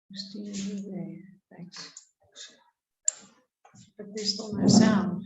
Christine, you there? Thanks. But there's still no sound.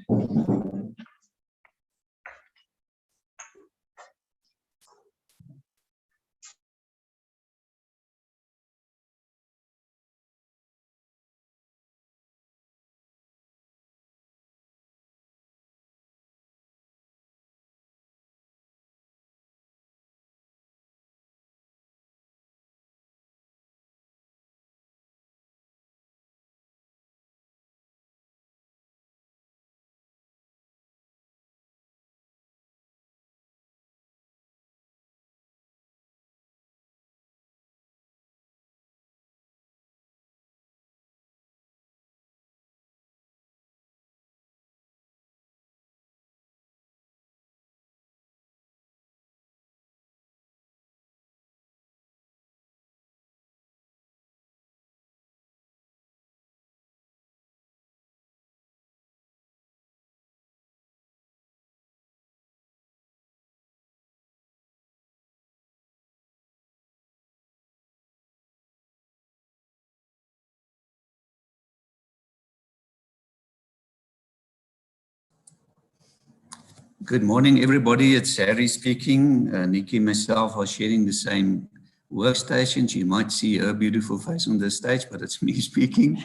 Good morning, everybody. It's Harry speaking. Nikki and myself are sharing the same workstations. You might see her beautiful face on the stage, but it's me speaking.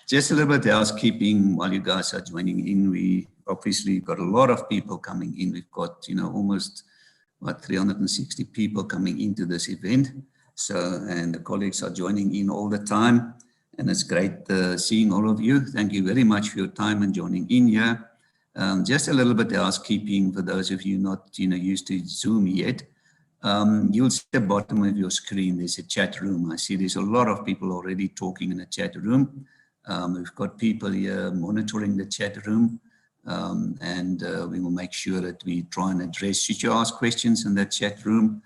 Just a little bit of housekeeping while you guys are joining in. We obviously got a lot of people coming in. We've got, almost 360 people coming into this event. And the colleagues are joining in all the time. And it's great seeing all of you. Thank you very much for your time and joining in here. Just a little bit of housekeeping for those of you not used to Zoom yet. You'll see at the bottom of your screen, there's a chat room. I see there's a lot of people already talking in the chat room. We've got people here monitoring the chat room. We will make sure that we try and address, should you ask questions in that chat room,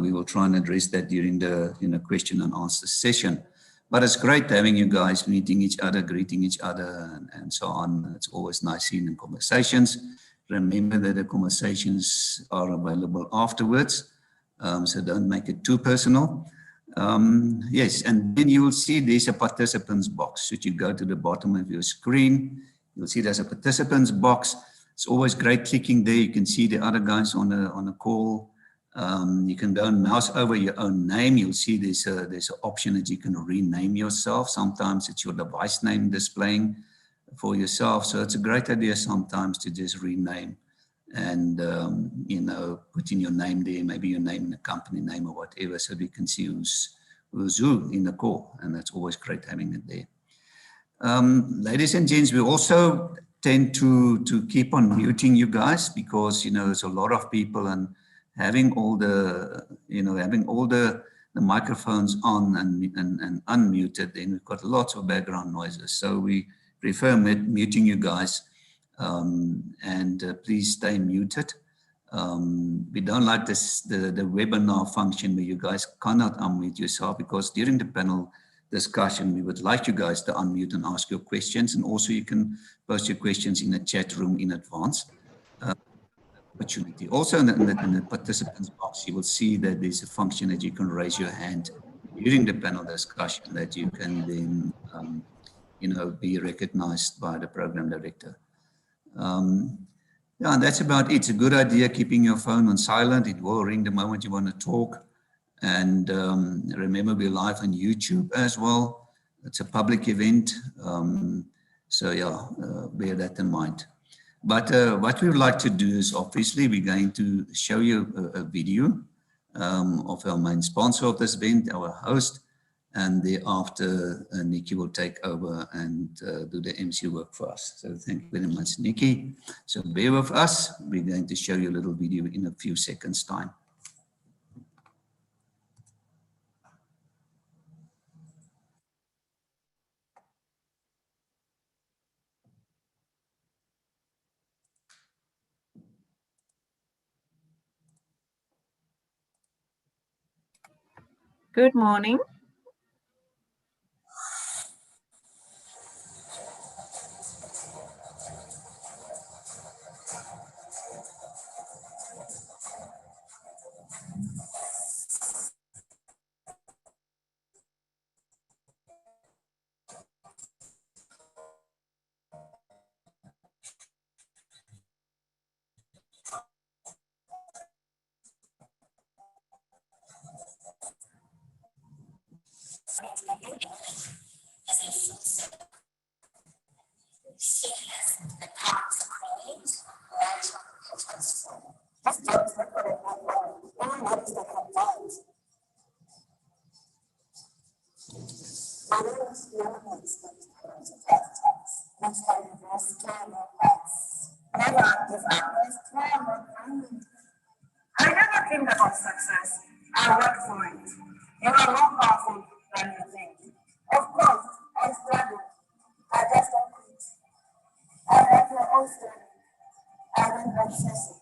we will try and address that during the question and answer session. But it's great having you guys meeting each other, greeting each other, and so on. It's always nice seeing the conversations. Remember that the conversations are available afterwards, so don't make it too personal. Yes, and then you will see there's a participants box. Should you go to the bottom of your screen, you'll see there's a participants box. It's always great clicking there. You can see the other guys on a call. You can go and mouse over your own name. You'll see there's an option that you can rename yourself. Sometimes it's your device name displaying for yourself. So it's a great idea sometimes to just rename and, put in your name there, maybe your name in the company name or whatever, so we can see who's who in the call. And that's always great having it there. Ladies and gents, we also tend to keep on muting you guys because, there's a lot of people and having all the microphones on and unmuted, then we've got lots of background noises. So we prefer muting you guys, and please stay muted. We don't like this the webinar function where you guys cannot unmute yourself, because during the panel discussion, we would like you guys to unmute and ask your questions, and also you can post your questions in the chat room in advance. Opportunity. Also in the participants box, you will see that there's a function that you can raise your hand during the panel discussion that you can then, be recognized by the program director. Yeah, and that's about it. It's a good idea keeping your phone on silent. It will ring the moment you want to talk. And remember, we're live on YouTube as well. It's a public event. So yeah, bear that in mind. But what we would like to do is, obviously, we're going to show you a video of our main sponsor of this event, our host, and thereafter Nikki will take over and do the MC work for us. So thank you very much, Nikki. So bear with us. We're going to show you a little video in a few seconds' time. Good morning. This job is recorded by law. Anyone notice the complaint? My name is Fiona Expert. Next time, this camera has never give up this camera. I never dreamed about success. I worked for it. You are more powerful than you think. Of course, I struggled. I just don't quit. I have your own story. I went obsessive.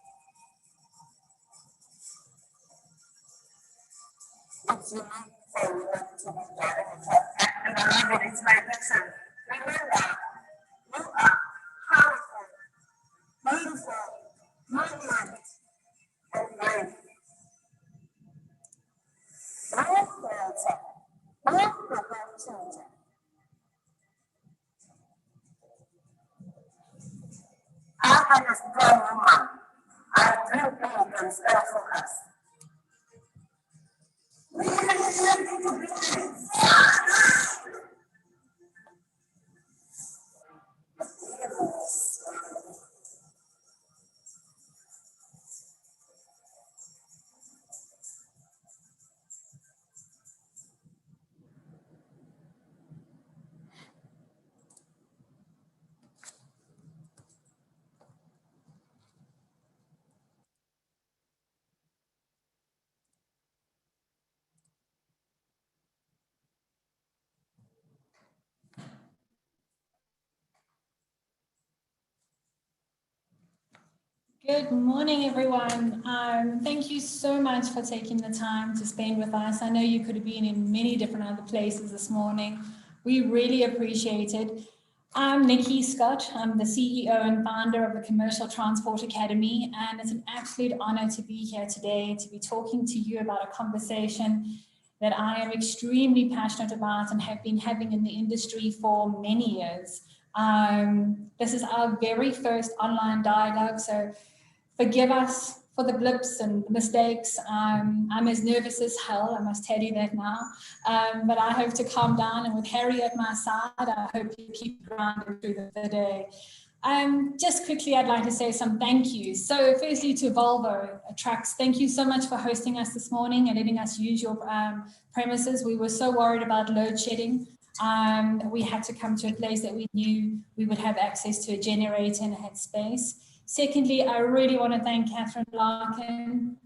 It's unique for women to be directed, and I love it. It's my passion. Remember, you are powerful, beautiful, brilliant, and brave. Brave character, brave prepared children. I am a strong woman. I dream big and stay focused. Good morning, everyone. Thank you so much for taking the time to spend with us. I know you could have been in many different other places this morning. We really appreciate it. I'm Nikki Scott. I'm the CEO and founder of the Commercial Transport Academy, and it's an absolute honor to be here today to be talking to you about a conversation that I am extremely passionate about and have been having in the industry for many years. This is our very first online dialogue, so forgive us for the blips and the mistakes. I'm as nervous as hell, I must tell you that now. But I hope to calm down, and with Harry at my side, I hope you keep grounded through the day. Just quickly, I'd like to say some thank yous. So firstly to Volvo Trucks, thank you so much for hosting us this morning and letting us use your premises. We were so worried about load shedding. We had to come to a place that we knew we would have access to a generator and had space. Secondly, I really want to thank Catherine Larkin.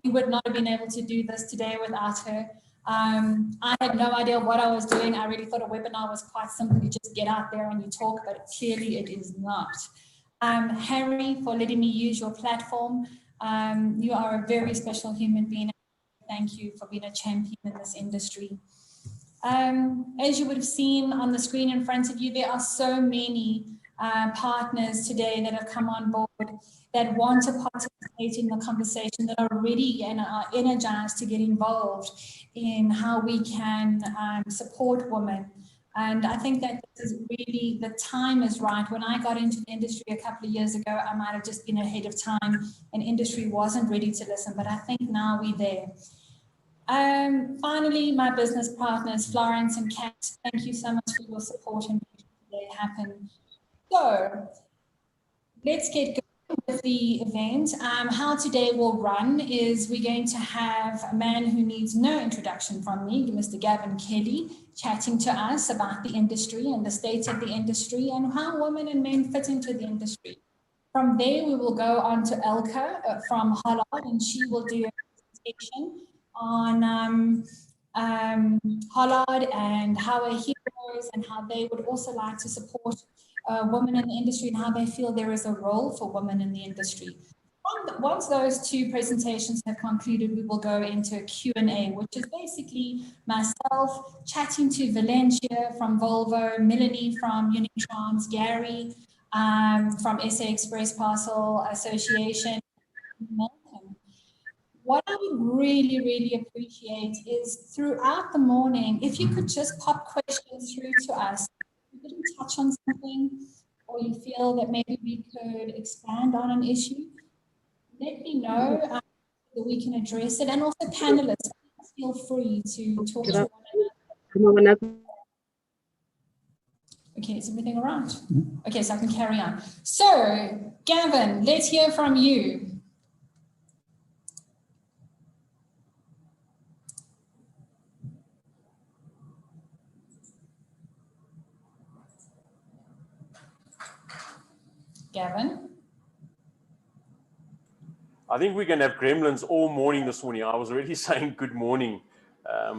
We would not have been able to do this today without her. I had no idea what I was doing. I really thought a webinar was quite simple. You just get out there and you talk, but clearly it is not. Harry, for letting me use your platform. You are a very special human being. Thank you for being a champion in this industry. As you would have seen on the screen in front of you, there are so many partners today that have come on board that want to participate in the conversation, that are ready and are energized to get involved in how we can support women. And I think that this is really, the time is right. When I got into the industry a couple of years ago, I might have just been ahead of time and industry wasn't ready to listen, but I think now we're there. Finally, my business partners, Florence and Kat, thank you so much for your support and making today happen. So let's get going with the event. How today will run is we're going to have a man who needs no introduction from me, Mr. Gavin Kelly, chatting to us about the industry and the state of the industry and how women and men fit into the industry. From there, we will go on to Elka from Hollard, and she will do a presentation on Hollard and how we're heroes and how they would also like to support women in the industry and how they feel there is a role for women in the industry. Once those two presentations have concluded, we will go into a Q&A, which is basically myself chatting to Valencia from Volvo, Melanie from Unitrans, Gary from SA Express Parcel Association, Malcolm. What I would really, really appreciate is throughout the morning, if you could just pop questions through to us. If you didn't touch on something or you feel that maybe we could expand on an issue, let me know that we can address it. And also panelists, feel free to talk to one another. Okay, is everything all right? Okay, so I can carry on. So, Gavin, let's hear from you. Gavin? I think we're going to have gremlins all morning this morning. I was already saying good morning,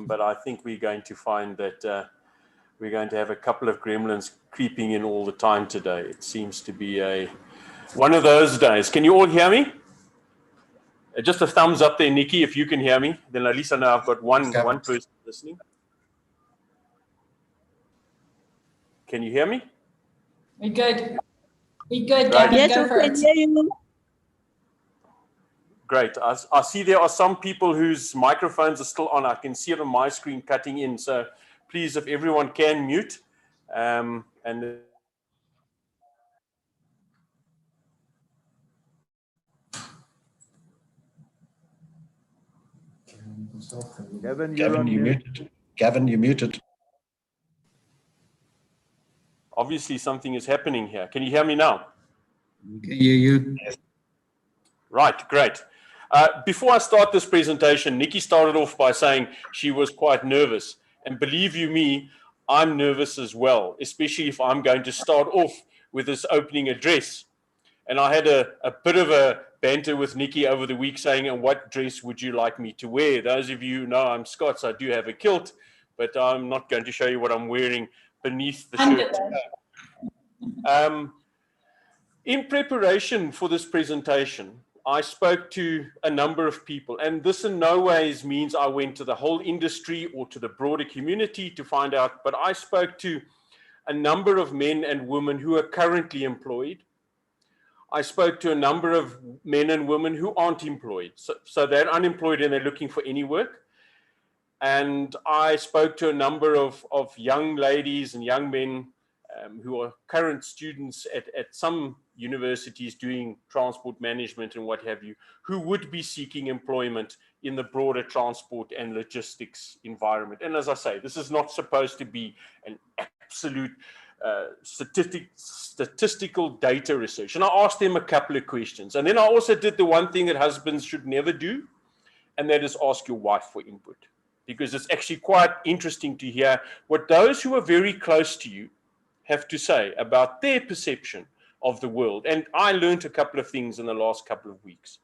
but I think we're going to find that we're going to have a couple of gremlins creeping in all the time today. It seems to be one of those days. Can you all hear me? Just a thumbs up there, Nikki, if you can hear me. Then at least I know I've got one person listening. Can you hear me? We're good. We're good, Right. Gavin. Yes, Go we for can it. hear you. Great. I see there are some people whose microphones are still on. I can see it on my screen cutting in. So please, if everyone can mute. And Gavin, you're muted. Gavin, you're muted. obviously something is happening here. Can you hear me now? We can hear you. Right, great. Before I start this presentation, Nikki started off by saying she was quite nervous. And believe you me, I'm nervous as well, especially if I'm going to start off with this opening address. And I had a bit of a banter with Nikki over the week saying, and what dress would you like me to wear? Those of you who know I'm Scots, I do have a kilt, but I'm not going to show you what I'm wearing beneath the shirt. In preparation for this presentation, I spoke to a number of people, and this in no ways means I went to the whole industry or to the broader community to find out, but I spoke to a number of men and women who are currently employed. I spoke to a number of men and women who aren't employed. So they're unemployed and they're looking for any work. And I spoke to a number of young ladies and young men who are current students at some universities doing transport management and what have you, who would be seeking employment in the broader transport and logistics environment. And as I say, this is not supposed to be an absolute statistical data research. And I asked them a couple of questions. And then I also did the one thing that husbands should never do, and that is ask your wife for input. Because it's actually quite interesting to hear what those who are very close to you have to say about their perception of the world. And I learned a couple of things in the last couple of weeks.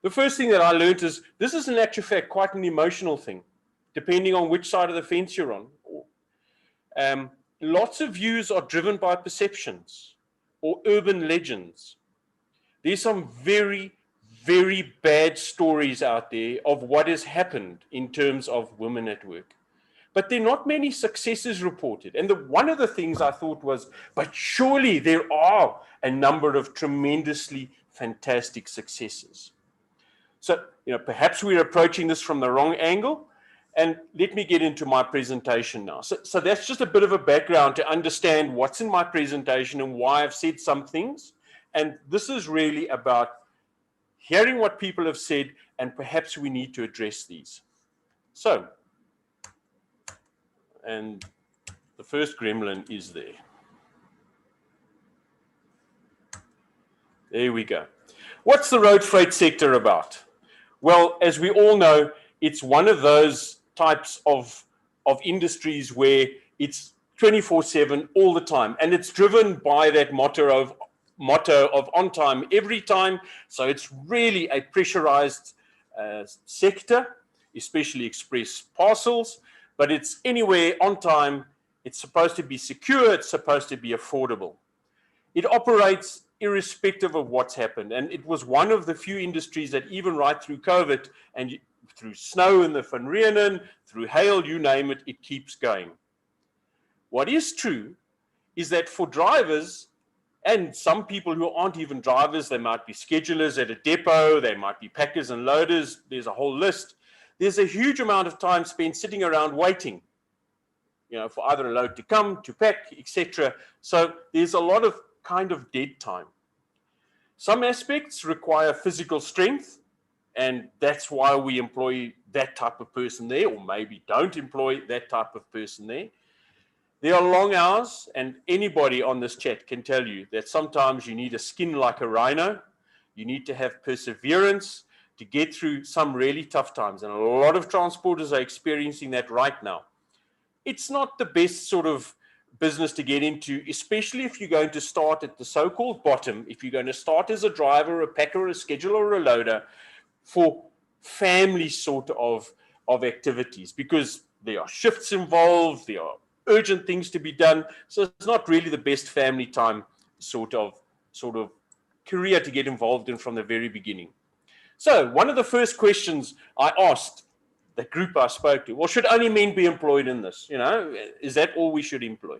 The first thing that I learned is this is in actual fact quite an emotional thing, depending on which side of the fence you're on. Lots of views are driven by perceptions or urban legends. There's some very, very bad stories out there of what has happened in terms of women at work. But there are not many successes reported. And one of the things I thought was, but surely there are a number of tremendously fantastic successes. So, perhaps we're approaching this from the wrong angle. And let me get into my presentation now. So that's just a bit of a background to understand what's in my presentation and why I've said some things. And this is really about hearing what people have said, and perhaps we need to address these. So, and the first gremlin is there. There we go. What's the road freight sector about? Well, as we all know, it's one of those types of industries where it's 24/7 all the time. And it's driven by that motto of on time, every time. So it's really a pressurized sector, especially express parcels, but it's anywhere on time. It's supposed to be secure. It's supposed to be affordable. It operates irrespective of what's happened. And it was one of the few industries that even right through COVID and through snow in the Van Rieenen, through hail, you name it, it keeps going. What is true is that for drivers, and some people who aren't even drivers, they might be schedulers at a depot, they might be packers and loaders, there's a whole list. There's a huge amount of time spent sitting around waiting, for either a load to come, to pack, etc. So there's a lot of kind of dead time. Some aspects require physical strength, and that's why we employ that type of person there, or maybe don't employ that type of person there. There are long hours, and anybody on this chat can tell you that sometimes you need a skin like a rhino. You need to have perseverance to get through some really tough times, and a lot of transporters are experiencing that right now. It's not the best sort of business to get into, especially if you're going to start at the so-called bottom, if you're going to start as a driver, a packer, a scheduler, or a loader, for family sort of activities, because there are shifts involved, there are urgent things to be done. So it's not really the best family time sort of career to get involved in from the very beginning. So one of the first questions I asked the group I spoke to, well, should only men be employed in this? You know, is that all we should employ?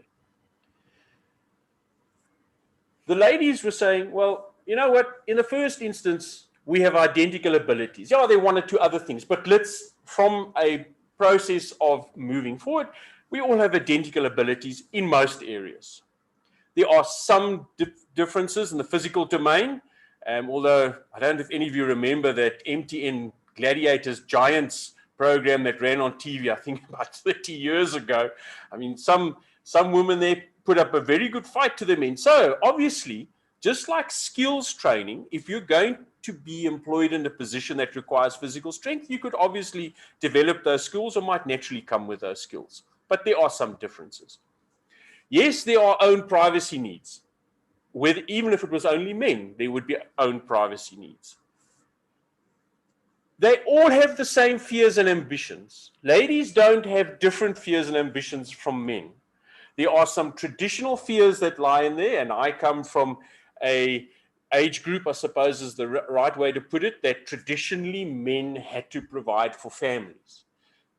The ladies were saying, well, you know what, in the first instance, we have identical abilities. Yeah, there are one or two other things, but let's, from a process of moving forward, we all have identical abilities in most areas. There are some differences in the physical domain, although I don't know if any of you remember that MTN Gladiators Giants program that ran on TV, I think about 30 years ago. I mean, some women there put up a very good fight to the men. So obviously, just like skills training, if you're going to be employed in a position that requires physical strength, you could obviously develop those skills or might naturally come with those skills. But there are some differences. Yes, there are own privacy needs. Even if it was only men, there would be own privacy needs. They all have the same fears and ambitions. Ladies don't have different fears and ambitions from men. There are some traditional fears that lie in there, and I come from a age group, I suppose is the right way to put it, that traditionally men had to provide for families.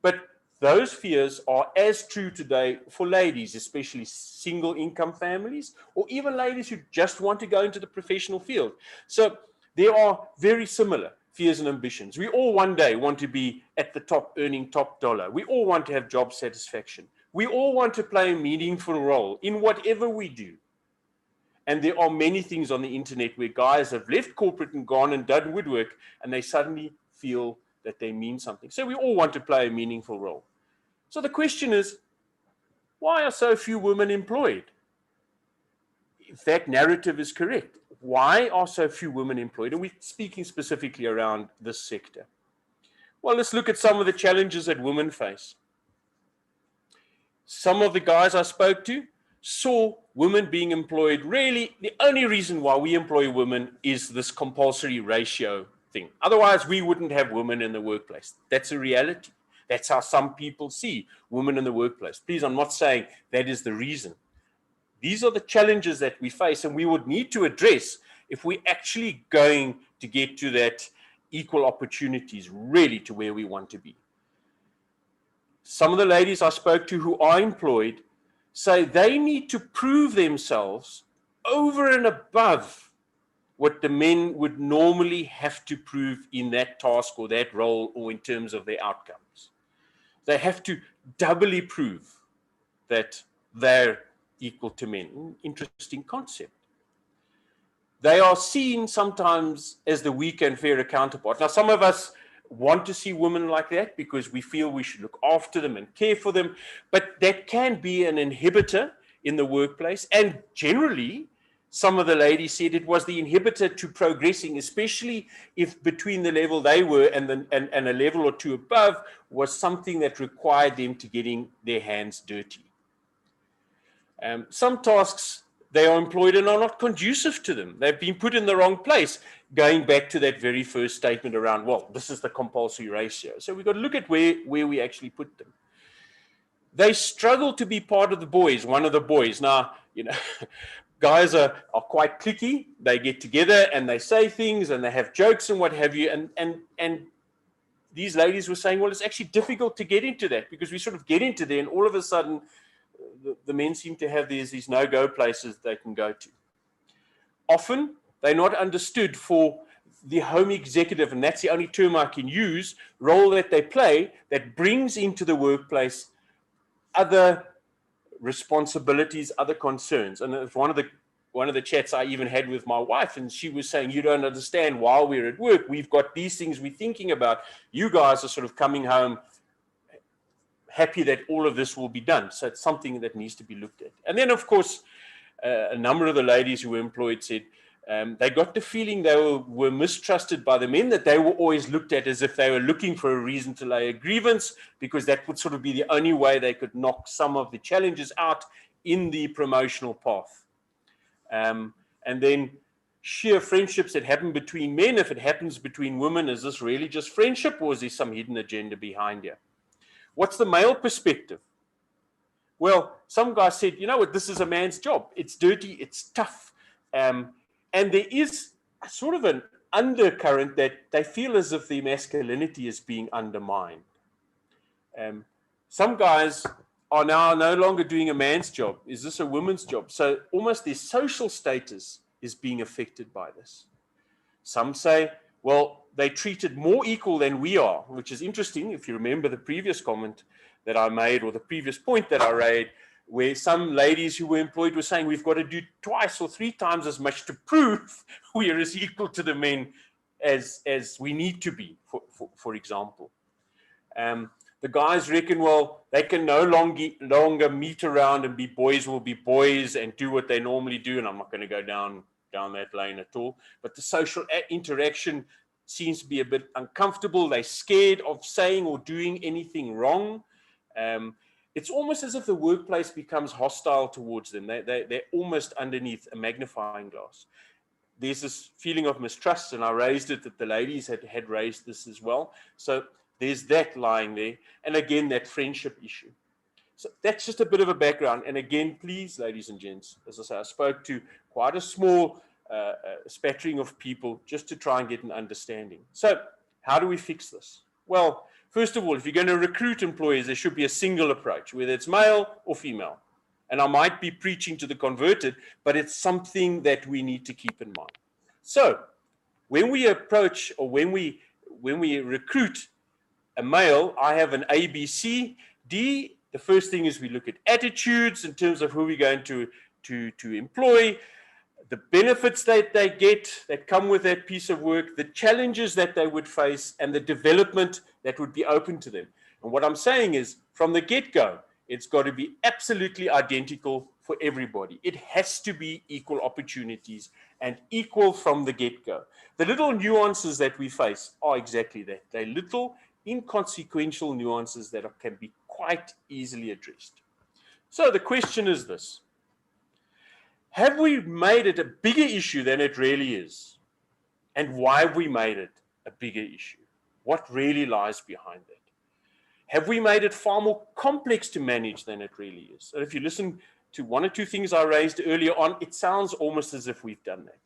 But those fears are as true today for ladies, especially single income families, or even ladies who just want to go into the professional field. So there are very similar fears and ambitions. We all one day want to be at the top, earning top dollar. We all want to have job satisfaction. We all want to play a meaningful role in whatever we do. And there are many things on the internet where guys have left corporate and gone and done woodwork, and they suddenly feel that they mean something. So we all want to play a meaningful role. So the question is, why are so few women employed? If that narrative is correct, why are so few women employed? And we're speaking specifically around this sector. Well, let's look at some of the challenges that women face. Some of the guys I spoke to saw women being employed. Really, the only reason why we employ women is this compulsory ratio thing. Otherwise, we wouldn't have women in the workplace. That's a reality. That's how some people see women in the workplace. Please, I'm not saying that is the reason. These are the challenges that we face and we would need to address if we're actually going to get to that equal opportunities, really to where we want to be. Some of the ladies I spoke to who are employed say they need to prove themselves over and above what the men would normally have to prove in that task or that role or in terms of their outcomes. They have to doubly prove that they're equal to men. Interesting concept. They are seen sometimes as the weak and fairer counterpart. Now, some of us want to see women like that because we feel we should look after them and care for them, but that can be an inhibitor in the workplace. And generally, some of the ladies said it was the inhibitor to progressing, especially if between the level they were and a level or two above was something that required them to getting their hands dirty. Some tasks they are employed in are not conducive to them. They've been put in the wrong place, going back to that very first statement around, well, this is the compulsory ratio. So we've got to look at where we actually put them. They struggle to be part of the boys, one of the boys. Now, you know, guys are quite cliquey. They get together and they say things and they have jokes and what have you. And these ladies were saying, well, it's actually difficult to get into that because we sort of get into there and all of a sudden the men seem to have these no-go places they can go to. Often, they're not understood for the home executive, and that's the only term I can use, role that they play that brings into the workplace other responsibilities, other concerns. And it's one of the chats I even had with my wife, and she was saying, you don't understand, while we're at work, we've got these things we're thinking about. You guys are sort of coming home happy that all of this will be done. So it's something that needs to be looked at. And then, of course, a number of the ladies who were employed said they got the feeling they were mistrusted by the men, that they were always looked at as if they were looking for a reason to lay a grievance, because that would sort of be the only way they could knock some of the challenges out in the promotional path. And then sheer friendships that happen between men, if it happens between women, is this really just friendship, or is there some hidden agenda behind here? What's the male perspective? Well, some guy said, you know what, this is a man's job. It's dirty, it's tough. And there is sort of an undercurrent that they feel as if their masculinity is being undermined. Some guys are now no longer doing a man's job. Is this a woman's job? So almost their social status is being affected by this. Some say, well, they're treated more equal than we are, which is interesting if you remember the previous comment that I made, or the previous point that I made, where some ladies who were employed were saying we've got to do twice or three times as much to prove we are as equal to the men as we need to be, for example. The guys reckon, well, they can no longer meet around and be boys will be boys and do what they normally do, and I'm not going to go down that lane at all. But the social interaction seems to be a bit uncomfortable. They're scared of saying or doing anything wrong. It's almost as if the workplace becomes hostile towards them. They're almost underneath a magnifying glass. There's this feeling of mistrust, and I raised it that the ladies had raised this as well. So there's that lying there. And again, that friendship issue. So that's just a bit of a background. And again, please, ladies and gents, as I say, I spoke to quite a small spattering of people just to try and get an understanding. So how do we fix this? Well, first of all, if you're going to recruit employees, there should be a single approach, whether it's male or female. And I might be preaching to the converted, but it's something that we need to keep in mind. So when we approach, or when we recruit a male, I have an A, B, C, D. The first thing is we look at attitudes in terms of who we're going to employ, the benefits that they get that come with that piece of work, the challenges that they would face, and the development that would be open to them. And what I'm saying is, from the get-go, it's got to be absolutely identical for everybody. It has to be equal opportunities and equal from the get-go. The little nuances that we face are exactly that. They're little inconsequential nuances that can be quite easily addressed. So the question is this: have we made it a bigger issue than it really is? And why have we made it a bigger issue? What really lies behind that? Have we made it far more complex to manage than it really is? And if you listen to one or two things I raised earlier on, it sounds almost as if we've done that.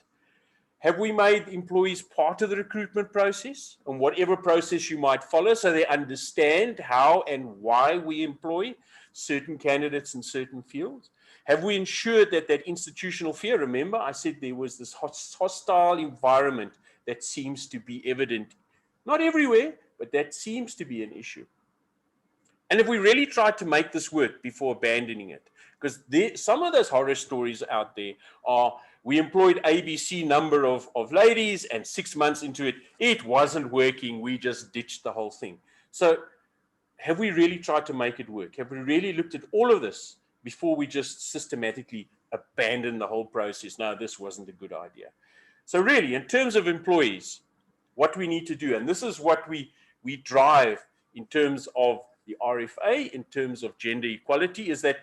Have we made employees part of the recruitment process, and whatever process you might follow, so they understand how and why we employ certain candidates in certain fields? Have we ensured that that institutional fear, remember I said there was this hostile environment that seems to be evident, not everywhere, but that seems to be an issue. And if we really tried to make this work before abandoning it, because some of those horror stories out there are, we employed ABC number of ladies, and 6 months into it, it wasn't working. We just ditched the whole thing. So have we really tried to make it work? Have we really looked at all of this before we just systematically abandon the whole process? No, this wasn't a good idea. So really, in terms of employees, what we need to do, and this is what we drive in terms of the RFA, in terms of gender equality, is that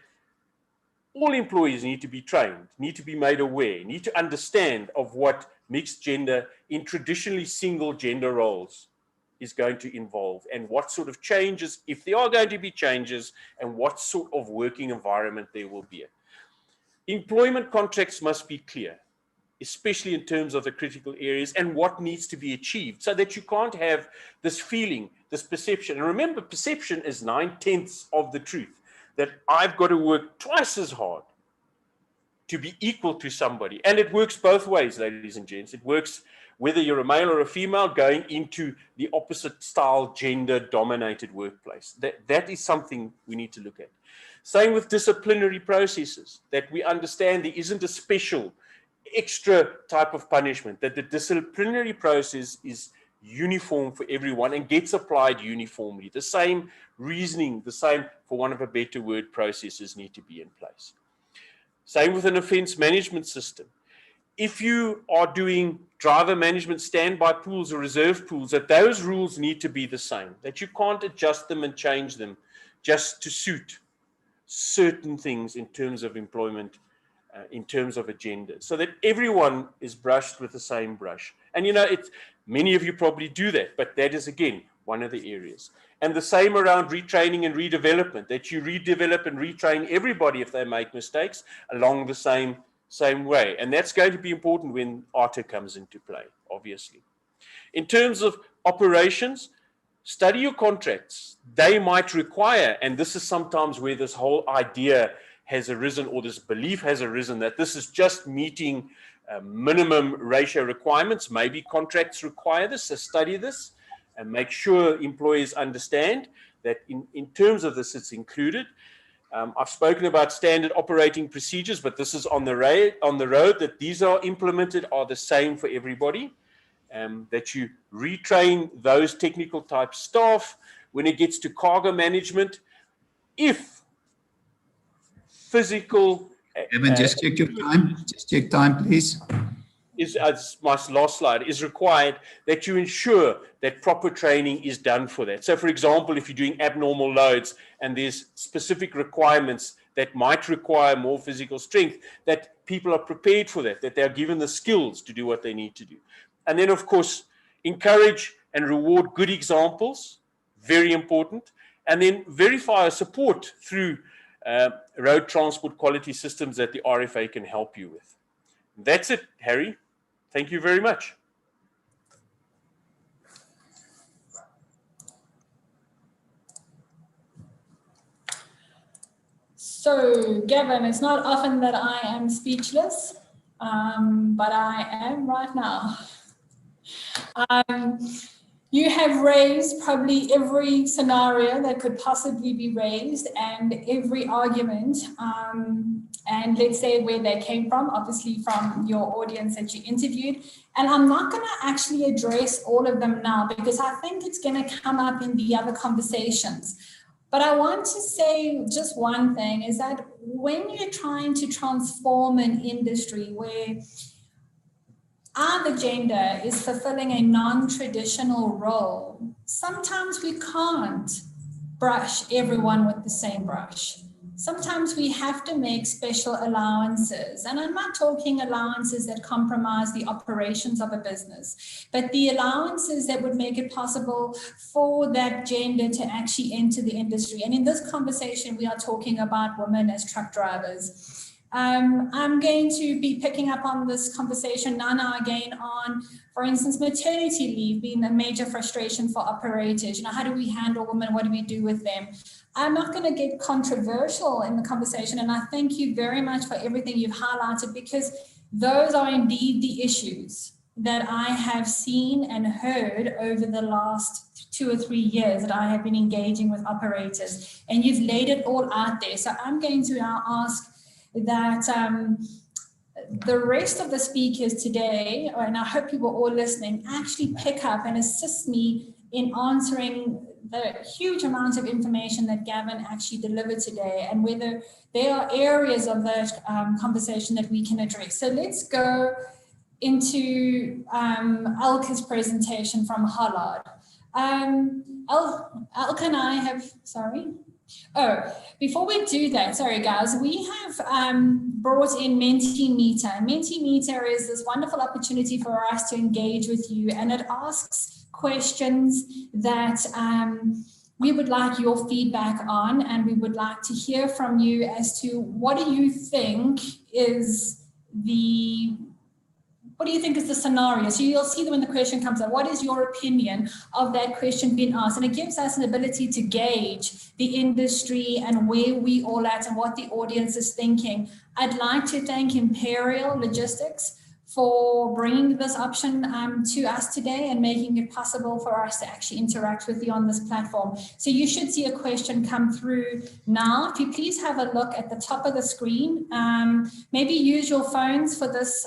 all employees need to be trained, need to be made aware, need to understand of what mixed gender in traditionally single gender roles is going to involve, and what sort of changes, if there are going to be changes, and what sort of working environment there will be. Employment contracts must be clear, especially in terms of the critical areas and what needs to be achieved, so that you can't have this feeling, this perception. And remember, perception is 9/10 of the truth, that I've got to work twice as hard to be equal to somebody. And it works both ways, ladies and gents. It works whether you're a male or a female going into the opposite style gender-dominated workplace. That is something we need to look at. Same with disciplinary processes, that we understand there isn't a special extra type of punishment, that the disciplinary process is uniform for everyone and gets applied uniformly. The same reasoning, the same, for want of a better word, processes need to be in place. Same with an offense management system. If you are doing driver management standby pools or reserve pools, that those rules need to be the same, that you can't adjust them and change them just to suit certain things in terms of employment, in terms of agenda, so that everyone is brushed with the same brush. And many of you probably do that, but that is again one of the areas. And the same around retraining and redevelopment, that you redevelop and retrain everybody if they make mistakes along the same way. And that's going to be important when ARTA comes into play, obviously. In terms of operations, study your contracts. They might require, and this is sometimes where this whole idea has arisen, or this belief has arisen, that this is just meeting minimum ratio requirements. Maybe contracts require this, so study this and make sure employees understand that in terms of this, it's included. I've spoken about standard operating procedures, but this is on the road that these are implemented are the same for everybody. That you retrain those technical type staff when it gets to cargo management. If physical... Evan, just check your time. Just check time, please. As my last slide, is required, that you ensure that proper training is done for that. So, for example, if you're doing abnormal loads and there's specific requirements that might require more physical strength, that people are prepared for that, that they're given the skills to do what they need to do. And then, of course, encourage and reward good examples, very important. And then verify or support through road transport quality systems that the RFA can help you with. That's it, Harry. Thank you very much. So, Gavin, it's not often that I am speechless, but I am right now. You have raised probably every scenario that could possibly be raised and every argument, and let's say where they came from, obviously from your audience that you interviewed. And I'm not going to actually address all of them now because I think it's going to come up in the other conversations. But I want to say just one thing is that when you're trying to transform an industry where our agenda is fulfilling a non-traditional role, sometimes we can't brush everyone with the same brush. Sometimes we have to make special allowances. And I'm not talking allowances that compromise the operations of a business, but the allowances that would make it possible for that gender to actually enter the industry. And in this conversation, we are talking about women as truck drivers. I'm going to be picking up on this conversation, Nana, again on, for instance, maternity leave being a major frustration for operators. How do we handle women? What do we do with them? I'm not going to get controversial in the conversation, and I thank you very much for everything you've highlighted, because those are indeed the issues that I have seen and heard over the last 2 or 3 years that I have been engaging with operators, and you've laid it all out there. So I'm going to now ask that the rest of the speakers today, and I hope you were all listening, actually pick up and assist me in answering the huge amount of information that Gavin actually delivered today, and whether there are areas of that conversation that we can address. So let's go into Elke's presentation from Hollard. Elke and I have, before we do that, sorry guys, we have brought in Mentimeter. Mentimeter is this wonderful opportunity for us to engage with you, and it asks questions that we would like your feedback on, and we would like to hear from you as to what do you think is the scenario. So you'll see that when the question comes up, what is your opinion of that question being asked? And it gives us an ability to gauge the industry and where we all at and what the audience is thinking. I'd like to thank Imperial Logistics for bringing this option to us today and making it possible for us to actually interact with you on this platform. So you should see a question come through now. If you please have a look at the top of the screen, maybe use your phones for this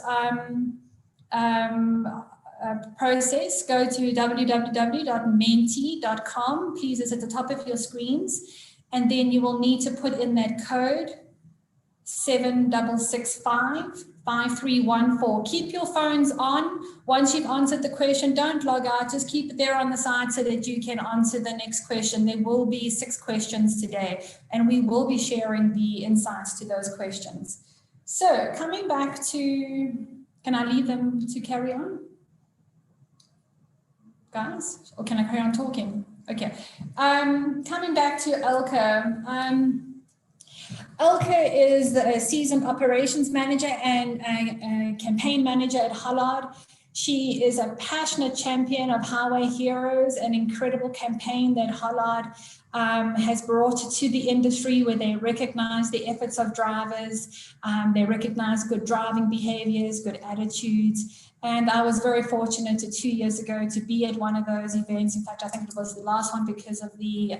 process. Go to www.menti.com. Please, it's at the top of your screens. And then you will need to put in that code 7665 5314. Keep your phones on. Once you've answered the question, don't log out. Just keep it there on the side so that you can answer the next question. There will be 6 questions today, and we will be sharing the insights to those questions. So coming back to, can I leave them to carry on, guys? Or can I carry on talking? Okay. Coming back to Elke. Elke is a seasoned operations manager and a campaign manager at Hollard. She is a passionate champion of Highway Heroes, an incredible campaign that Hollard has brought to the industry, where they recognize the efforts of drivers, they recognize good driving behaviors, good attitudes. And I was very fortunate 2 years ago to be at one of those events. In fact, I think it was the last one because of the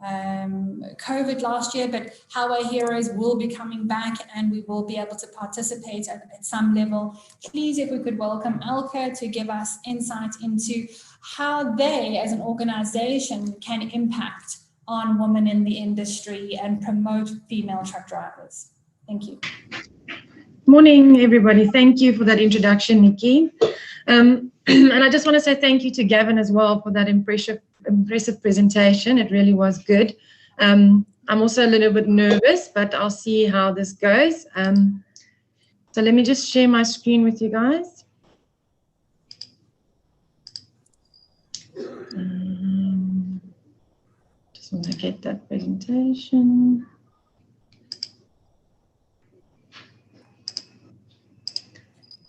COVID last year, but Highway Heroes will be coming back and we will be able to participate at some level. Please, if we could welcome Elke to give us insight into how they as an organization can impact on women in the industry and promote female truck drivers. Thank you. Morning, everybody. Thank you for that introduction, Nikki. And I just want to say thank you to Gavin as well for that impressive presentation. It really was good. I'm also a little bit nervous, but I'll see how this goes. So let me just share my screen with you guys. Just want to get that presentation.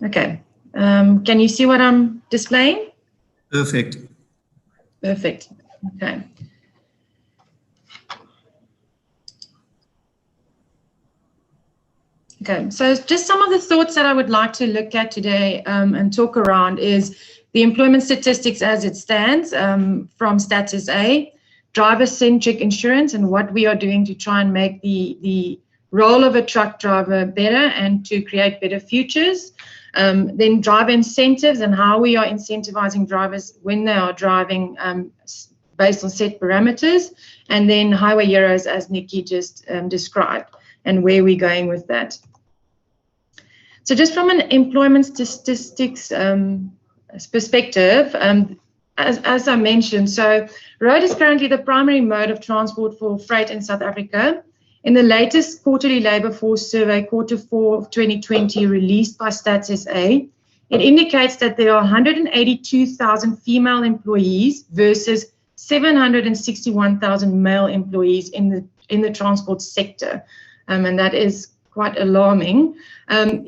Okay. Can you see what I'm displaying? Perfect. Perfect. Okay. Okay, so just some of the thoughts that I would like to look at today and talk around is the employment statistics as it stands from Status A, driver-centric insurance, and what we are doing to try and make the role of a truck driver better and to create better futures. Then driver incentives and how we are incentivizing drivers when they are driving based on set parameters, and then Highway Heroes as Nikki just described and where we're going with that. So just from an employment statistics perspective, as I mentioned, so road is currently the primary mode of transport for freight in South Africa. In the latest quarterly labour force survey, Q4 of 2020, released by Stats SA, it indicates that there are 182,000 female employees versus 761,000 male employees in the transport sector, and that is quite alarming.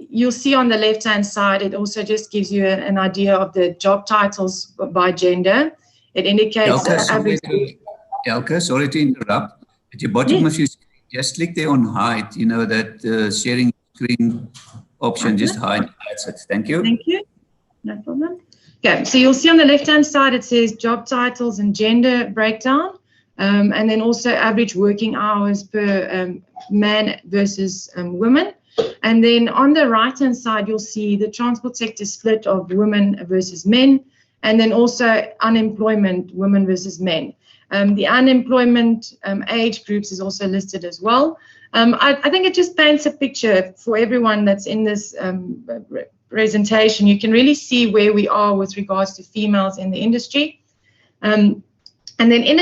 You'll see on the left-hand side, it also just gives you an idea of the job titles by gender. It indicates Elke, sorry to interrupt. At the bottom of your screen, just click there on hide, you know, that sharing screen option, just hide. That's it. Thank you. Thank you. No problem. Okay, so you'll see on the left-hand side, it says job titles and gender breakdown, and then also average working hours per man versus women. And then on the right-hand side, you'll see the transport sector split of women versus men, and then also unemployment, women versus men. The unemployment age groups is also listed as well. I think it just paints a picture for everyone that's in this presentation. You can really see where we are with regards to females in the industry. And then in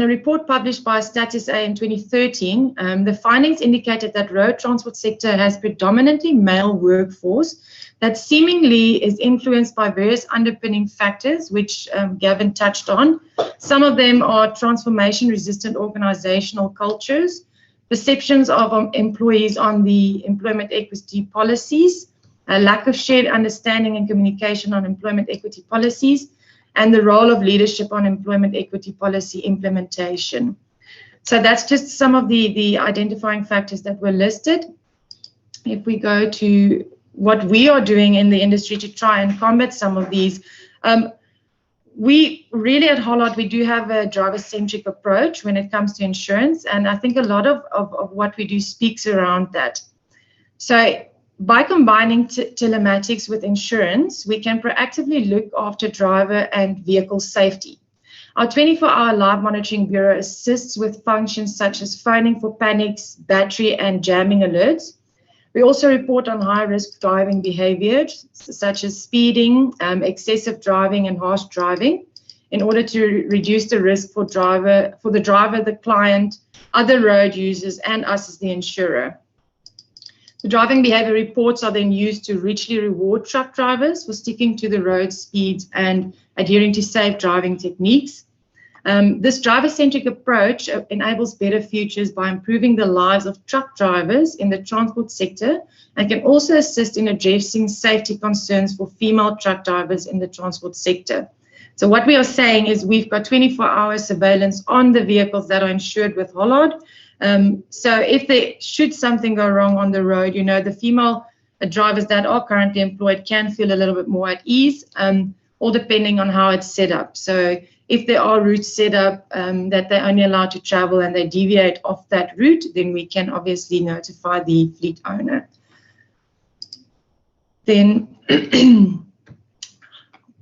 a report published by Status A in 2013, the findings indicated that road transport sector has predominantly male workforce that seemingly is influenced by various underpinning factors, which Gavin touched on. Some of them are transformation-resistant organizational cultures, perceptions of employees on the employment equity policies, a lack of shared understanding and communication on employment equity policies, and the role of leadership on employment equity policy implementation. So that's just some of the identifying factors that were listed. If we go to what we are doing in the industry to try and combat some of these, we really at Hollard, we do have a driver-centric approach when it comes to insurance, and I think a lot of what we do speaks around that. So by combining telematics with insurance, we can proactively look after driver and vehicle safety. Our 24-hour live monitoring bureau assists with functions such as phoning for panics, battery and jamming alerts. We also report on high-risk driving behaviors, such as speeding, excessive driving, and harsh driving, in order to reduce the risk for the driver, the client, other road users, and us as the insurer. The driving behavior reports are then used to richly reward truck drivers for sticking to the road speeds and adhering to safe driving techniques. This driver-centric approach enables better futures by improving the lives of truck drivers in the transport sector, and can also assist in addressing safety concerns for female truck drivers in the transport sector. So what we are saying is we've got 24-hour surveillance on the vehicles that are insured with Hollard. So if there should something go wrong on the road, you know, the female drivers that are currently employed can feel a little bit more at ease, all depending on how it's set up. So if there are routes set up that they're only allowed to travel and they deviate off that route, then we can obviously notify the fleet owner. Then,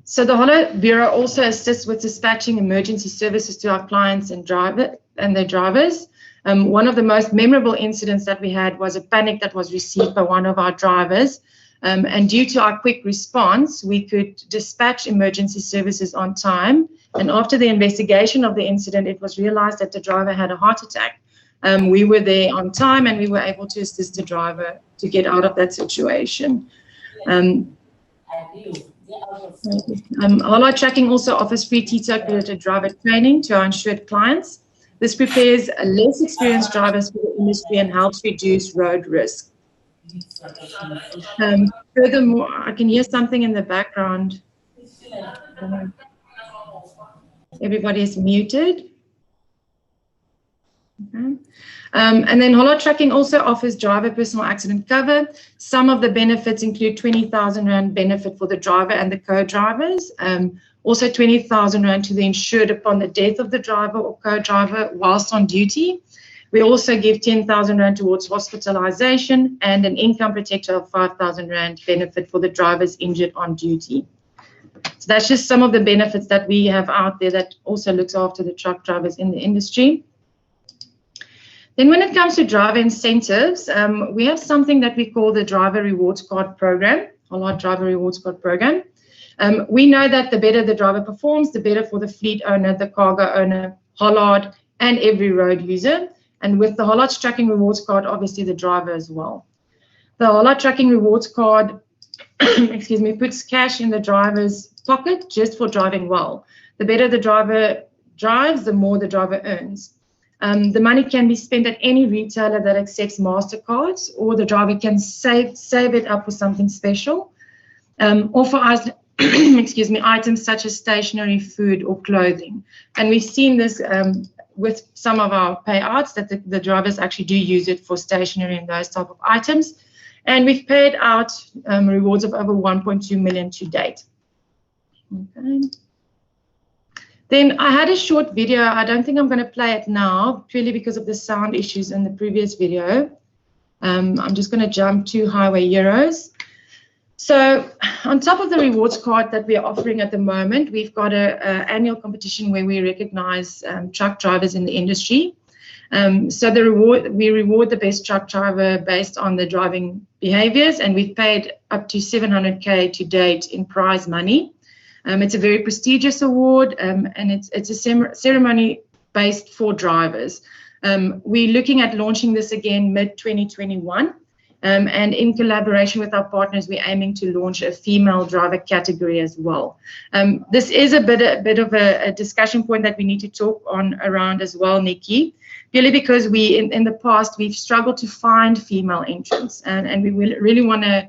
so the Hollard Bureau also assists with dispatching emergency services to our clients and their drivers. One of the most memorable incidents that we had was a panic that was received by one of our drivers. And due to our quick response, we could dispatch emergency services on time. And after the investigation of the incident, it was realized that the driver had a heart attack. We were there on time and we were able to assist the driver to get out of that situation. Hollard Tracking also offers free T-circulated driver training to our insured clients. This prepares less experienced drivers for the industry and helps reduce road risk. Furthermore, I can hear something in the background. Everybody is muted. Okay. And then Hollard Tracking also offers driver personal accident cover. Some of the benefits include 20,000 Rand benefit for the driver and the co-drivers. Also 20,000 Rand to the insured upon the death of the driver or co-driver whilst on duty. We also give 10,000 Rand towards hospitalization and an income protector of 5,000 Rand benefit for the drivers injured on duty. So that's just some of the benefits that we have out there that also looks after the truck drivers in the industry. Then when it comes to driver incentives, we have something that we call the Driver Rewards Card Program, Hollard Driver Rewards Card Program. We know that the better the driver performs, the better for the fleet owner, the cargo owner, Hollard, and every road user. And with the Hollard Tracking Rewards Card, obviously the driver as well. The Hollard Tracking Rewards Card, excuse me, puts cash in the driver's pocket just for driving well. The better the driver drives, the more the driver earns. The money can be spent at any retailer that accepts MasterCards, or the driver can save it up for something special, or for us, excuse me, items such as stationery, food, or clothing. And we've seen this with some of our payouts that the drivers actually do use it for stationery and those type of items. And we've paid out rewards of over 1.2 million to date. Okay. Then I had a short video. I don't think I'm going to play it now, purely because of the sound issues in the previous video. I'm just going to jump to Highway Heroes. So on top of the rewards card that we are offering at the moment, we've got an annual competition where we recognize truck drivers in the industry. So we reward the best truck driver based on the driving behaviors, and we've paid up to 700K to date in prize money. It's a very prestigious award, and it's a ceremony based for drivers. We're looking at launching this again mid-2021, and in collaboration with our partners, we're aiming to launch a female driver category as well. This is a bit of a discussion point that we need to talk on around as well, Nikki, purely because in the past we've struggled to find female entrants, and we really want to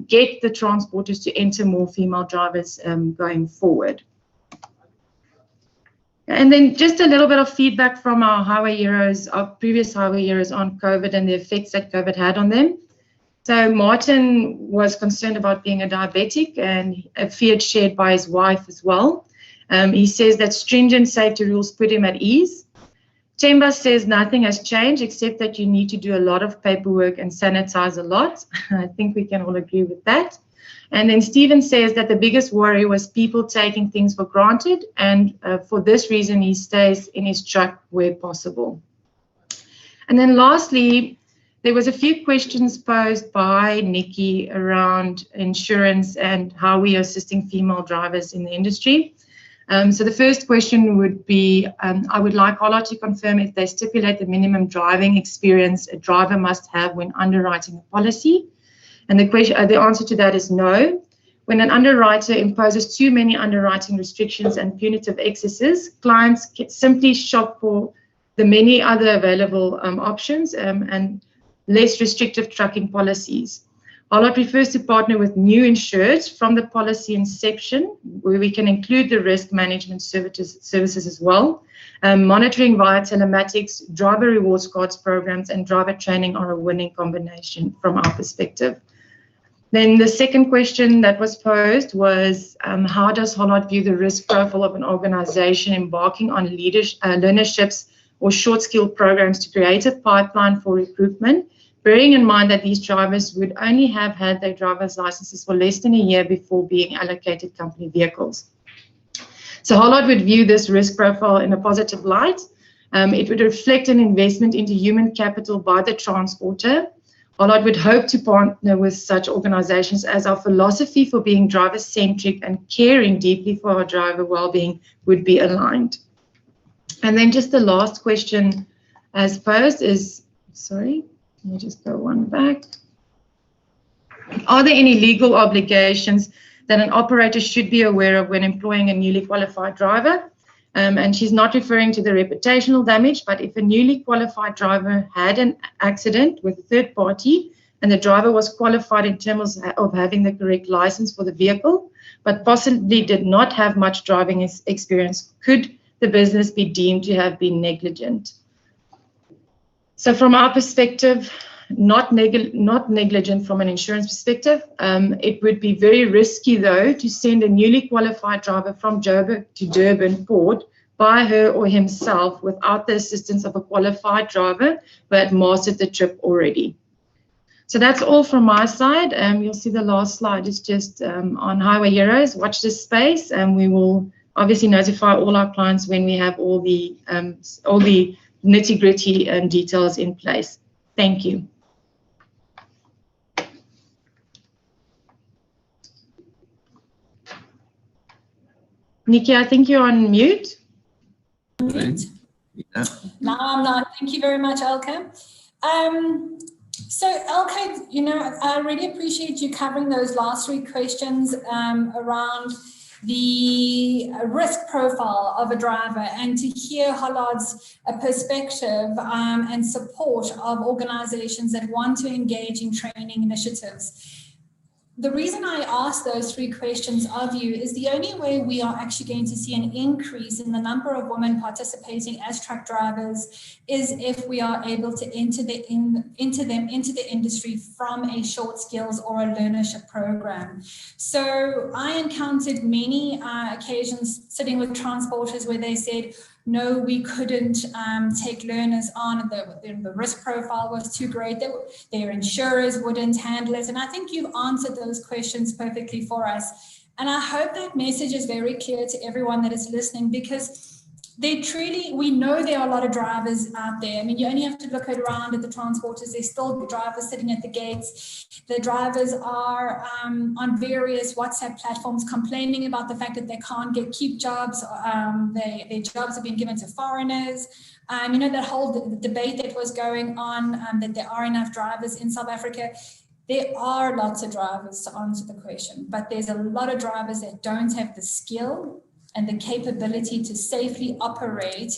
get the transporters to enter more female drivers going forward. And then just a little bit of feedback from our Highway Heroes, our previous Highway Heroes on COVID and the effects that COVID had on them. So Martin was concerned about being a diabetic, and a fear shared by his wife as well. He says that stringent safety rules put him at ease. Temba says nothing has changed except that you need to do a lot of paperwork and sanitize a lot. I think we can all agree with that. And then Stephen says that the biggest worry was people taking things for granted, and for this reason he stays in his truck where possible. And then lastly, there was a few questions posed by Nikki around insurance and how we are assisting female drivers in the industry. So the first question would be, I would like Hollard to confirm if they stipulate the minimum driving experience a driver must have when underwriting a policy. And the answer to that is no. When an underwriter imposes too many underwriting restrictions and punitive excesses, clients can simply shop for the many other available options and less restrictive trucking policies. Hollard prefers to partner with new insureds from the policy inception, where we can include the risk management services as well. Monitoring via telematics, driver rewards cards programs, and driver training are a winning combination from our perspective. Then the second question that was posed was, how does Hollard view the risk profile of an organization embarking on learnerships or short skill programs to create a pipeline for recruitment, bearing in mind that these drivers would only have had their driver's licenses for less than a year before being allocated company vehicles. So Hollard would view this risk profile in a positive light. It would reflect an investment into human capital by the transporter. Hollard would hope to partner with such organizations as our philosophy for being driver-centric and caring deeply for our driver well-being would be aligned. And then just the last question as posed is, sorry, let me just go one back. Are there any legal obligations that an operator should be aware of when employing a newly qualified driver? And she's not referring to the reputational damage, but if a newly qualified driver had an accident with a third party and the driver was qualified in terms of having the correct license for the vehicle, but possibly did not have much driving experience, could the business be deemed to have been negligent? So from our perspective, not negligent from an insurance perspective. It would be very risky, though, to send a newly qualified driver from Joburg to Durban Port by her or himself without the assistance of a qualified driver who had mastered the trip already. So that's all from my side. You'll see the last slide is just on Highway Heroes. Watch this space, and we will obviously notify all our clients when we have all the nitty-gritty details in place. Thank you. Nikki, I think you're on mute. Mute. Yeah. No, I'm not. Thank you very much, Elke. So, Elke, you know, I really appreciate you covering those last three questions around the risk profile of a driver, and to hear Hollard's perspective and support of organizations that want to engage in training initiatives. The reason I asked those three questions of you is the only way we are actually going to see an increase in the number of women participating as truck drivers is if we are able to enter them into the industry from a short skills or a learnership program. So I encountered many occasions sitting with transporters where they said, no, we couldn't take learners on. The risk profile was too great. Their insurers wouldn't handle it. And I think you've answered those questions perfectly for us. And I hope that message is very clear to everyone that is listening, because we know there are a lot of drivers out there. I mean, you only have to look around at the transporters. There's still drivers sitting at the gates. The drivers are on various WhatsApp platforms complaining about the fact that they can't keep jobs. Their jobs have been given to foreigners. You know, that whole debate that was going on, that there are enough drivers in South Africa. There are lots of drivers, to answer the question, but there's a lot of drivers that don't have the skill and the capability to safely operate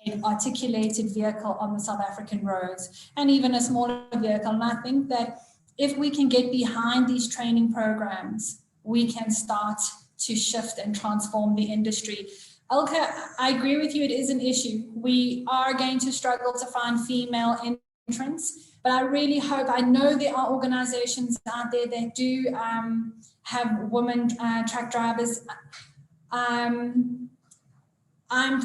an articulated vehicle on the South African roads, and even a smaller vehicle. And I think that if we can get behind these training programs, we can start to shift and transform the industry. Elke, I agree with you, it is an issue. We are going to struggle to find female entrants, but I really hope, I know there are organizations out there that do have women truck drivers. I'm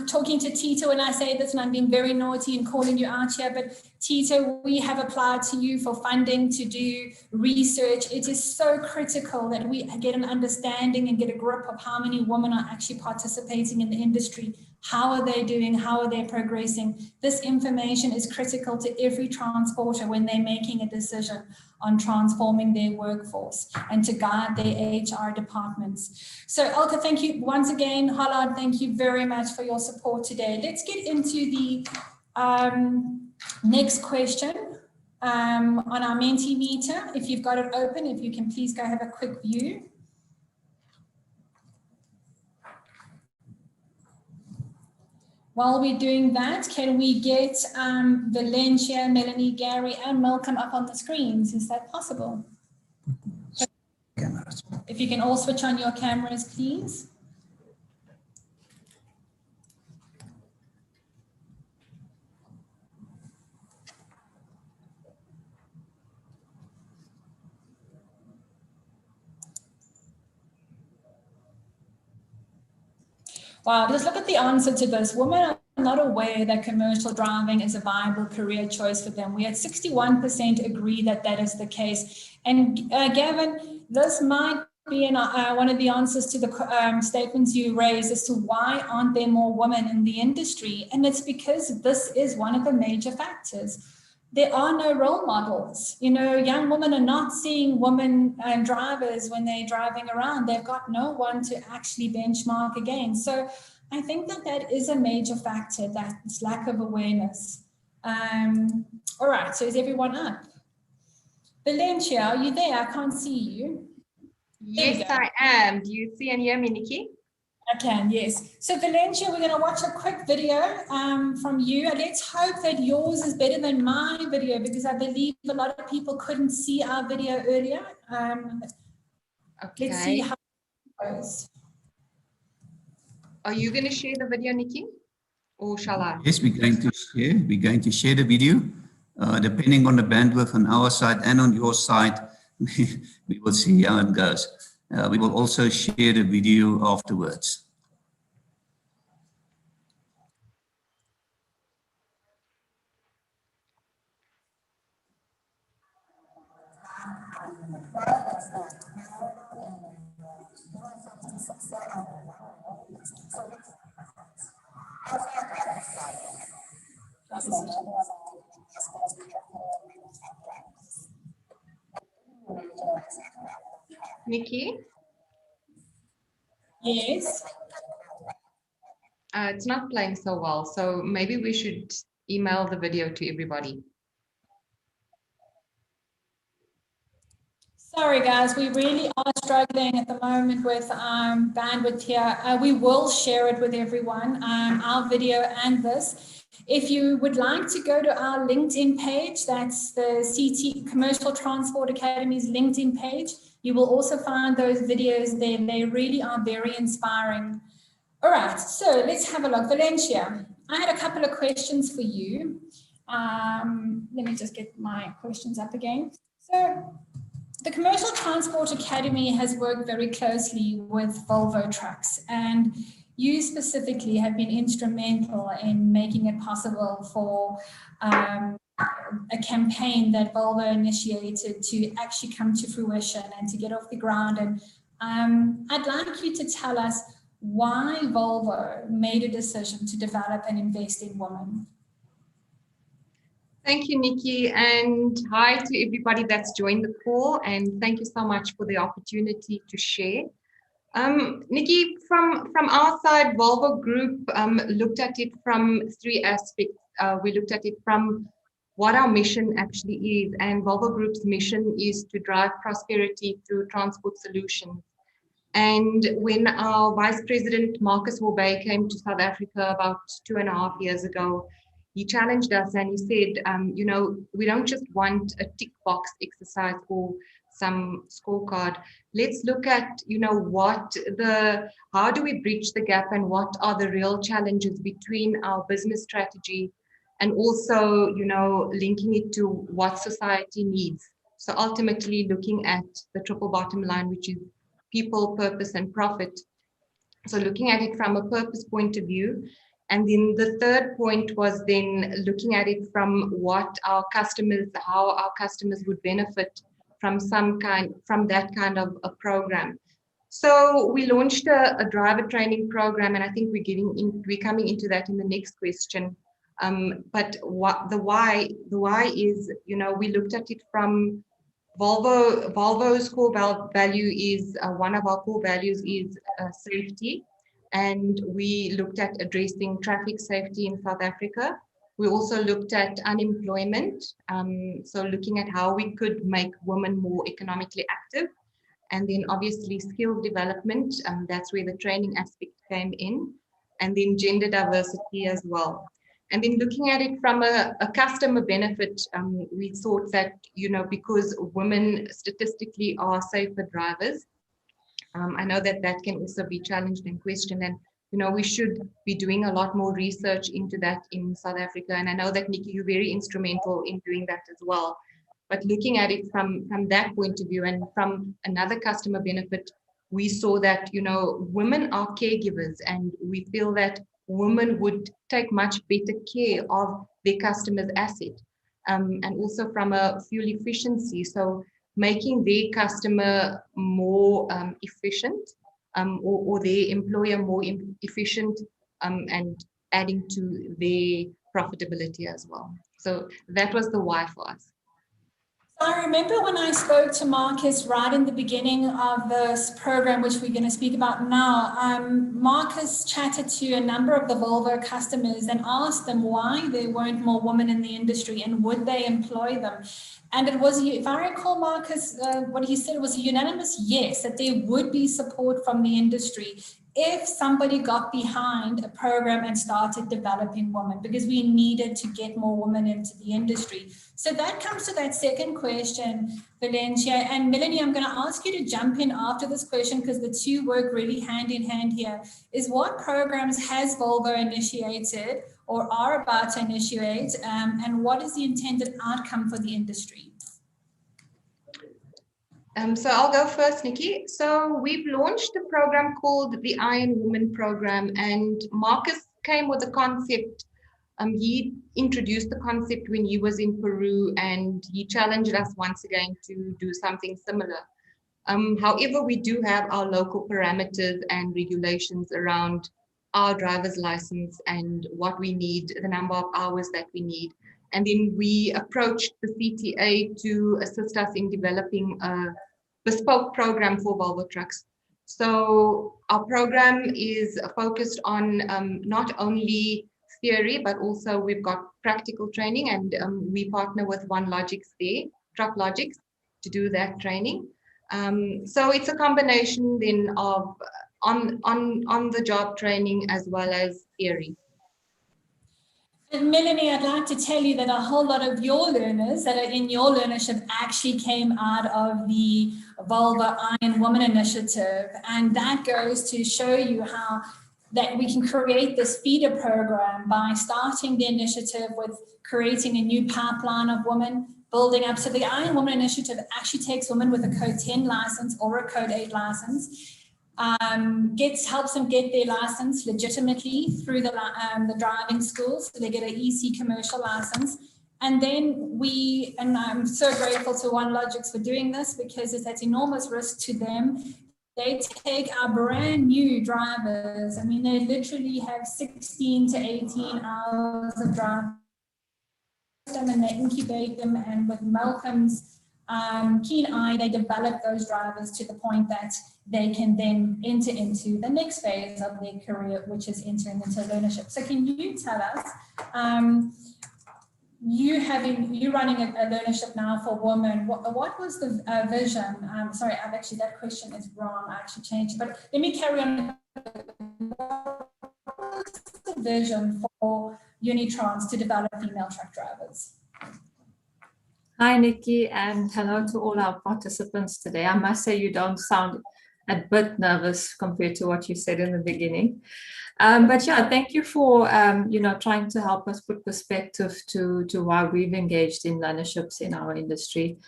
talking to Tito when I say this, and I'm being very naughty and calling you out here, but Tito, we have applied to you for funding to do research. It is so critical that we get an understanding and get a grip of how many women are actually participating in the industry. How are they doing? How are they progressing? This information is critical to every transporter when they're making a decision on transforming their workforce and to guide their HR departments. So Elke, thank you once again. Hollard, thank you very much for your support today. Let's get into the next question on our Mentimeter. If you've got it open, if you can please go have a quick view. While we're doing that, can we get Valencia, Melanie, Gary, and Malcolm up on the screens? Is that possible? Cameras. If you can all switch on your cameras, please. Wow, just look at the answer to this. Women are not aware that commercial driving is a viable career choice for them. We had 61% agree that that is the case. And Gavin, this might be one of the answers to the statements you raised as to why aren't there more women in the industry? And it's because this is one of the major factors. There are no role models. You know, young women are not seeing women drivers when they're driving around. They've got no one to actually benchmark against. So I think that that is a major factor, that lack of awareness. All right, so is everyone up? Valencia, are you there? I can't see you. Yes, I am. Do you see and hear me, Nikki? I can, yes. So Valencia, we're going to watch a quick video from you. And let's hope that yours is better than my video, because I believe a lot of people couldn't see our video earlier. Okay. Let's see how it goes. Are you going to share the video, Nikki? Or shall I? Yes, we're going to share. We're going to share the video. Depending on the bandwidth on our side and on your side, we will see how it goes. We will also share the video afterwards. Nikki? Yes. It's not playing so well, so maybe we should email the video to everybody. Sorry, guys, we really are struggling at the moment with bandwidth here. We will share it with everyone, our video and this. If you would like to go to our LinkedIn page, that's the CT Commercial Transport Academy's LinkedIn page, you will also find those videos there. They really are very inspiring. All right, so let's have a look. Valencia, I had a couple of questions for you. Let me just get my questions up again. So the Commercial Transport Academy has worked very closely with Volvo Trucks, and you specifically have been instrumental in making it possible for a campaign that Volvo initiated to actually come to fruition and to get off the ground. And I'd like you to tell us why Volvo made a decision to develop and invest in women. Thank you, Nikki, and hi to everybody that's joined the call, and thank you so much for the opportunity to share. Nikki, from our side, Volvo Group looked at it from three aspects. We looked at it from what our mission actually is, and Volvo Group's mission is to drive prosperity through transport solutions. And when our Vice President Marcus Horbey came to South Africa about 2.5 years ago, he challenged us and he said, you know, we don't just want a tick box exercise or some scorecard. Let's look at, you know, how do we bridge the gap and what are the real challenges between our business strategy and also, you know, linking it to what society needs. So ultimately looking at the triple bottom line, which is people, purpose, and profit. So looking at it from a purpose point of view, And then the third point was then looking at it from how our customers would benefit from that kind of a program. So we launched a driver training program, and I think we're coming into that in the next question. But the why is, we looked at it from Volvo's core value is, one of our core values is safety. And we looked at addressing traffic safety in South Africa. We also looked at unemployment. So looking at how we could make women more economically active. And then obviously skill development, that's where the training aspect came in. And then gender diversity as well. And then looking at it from a customer benefit, we thought that, because women statistically are safer drivers, I know that can also be challenged and questioned. And, we should be doing a lot more research into that in South Africa. And I know that, Nikki, you're very instrumental in doing that as well. But looking at it from that point of view and from another customer benefit, we saw that, women are caregivers, and we feel that women would take much better care of their customer's asset. And also from a fuel efficiency, so making their customer more efficient, or their employer more efficient, and adding to their profitability as well. So that was the why for us. I remember when I spoke to Marcus right in the beginning of this program, which we're going to speak about now, Marcus chatted to a number of the Volvo customers and asked them why there weren't more women in the industry and would they employ them. And it was, if I recall, Marcus, what he said was a unanimous yes, that there would be support from the industry if somebody got behind a program and started developing women, because we needed to get more women into the industry. So that comes to that second question, Valencia. And Melanie, I'm going to ask you to jump in after this question, because the two work really hand in hand here, is what programs has Volvo initiated or are about to initiate, and what is the intended outcome for the industry? So I'll go first, Nikki. So we've launched a program called the Iron Woman Program, and Marcus came with the concept. He introduced the concept when he was in Peru, and he challenged us once again to do something similar. However, we do have our local parameters and regulations around our driver's license and what we need, the number of hours that we need. And then we approached the CTA to assist us in developing a bespoke program for Volvo trucks. So our program is focused on not only theory, but also we've got practical training, and we partner with One Logics there, Truck Logics, to do that training. So it's a combination then of on the job training as well as theory. And Melanie, I'd like to tell you that a whole lot of your learners that are in your learnership actually came out of the Volvo Iron Woman Initiative. And that goes to show you how that we can create this feeder program by starting the initiative with creating a new pipeline of women, building up. So the Iron Woman Initiative actually takes women with a Code 10 license or a Code 8 license, helps them get their license legitimately through the driving schools, so they get an EC commercial license. And then and I'm so grateful to One Logics for doing this, because it's at enormous risk to them. They take our brand new drivers. I mean, they literally have 16 to 18 hours of driving, and they incubate them, and with Malcolm's keen eye, they develop those drivers to the point that they can then enter into the next phase of their career, which is entering into learnership. So can you tell us, you running a learnership now for women, what was the vision? Sorry, that question is wrong. I actually changed it, but let me carry on. What was the vision for Unitrans to develop female truck drivers? Hi, Nikki, and hello to all our participants today. I must say you don't sound a bit nervous compared to what you said in the beginning. But yeah, thank you for trying to help us put perspective to why we've engaged in learnerships in our industry.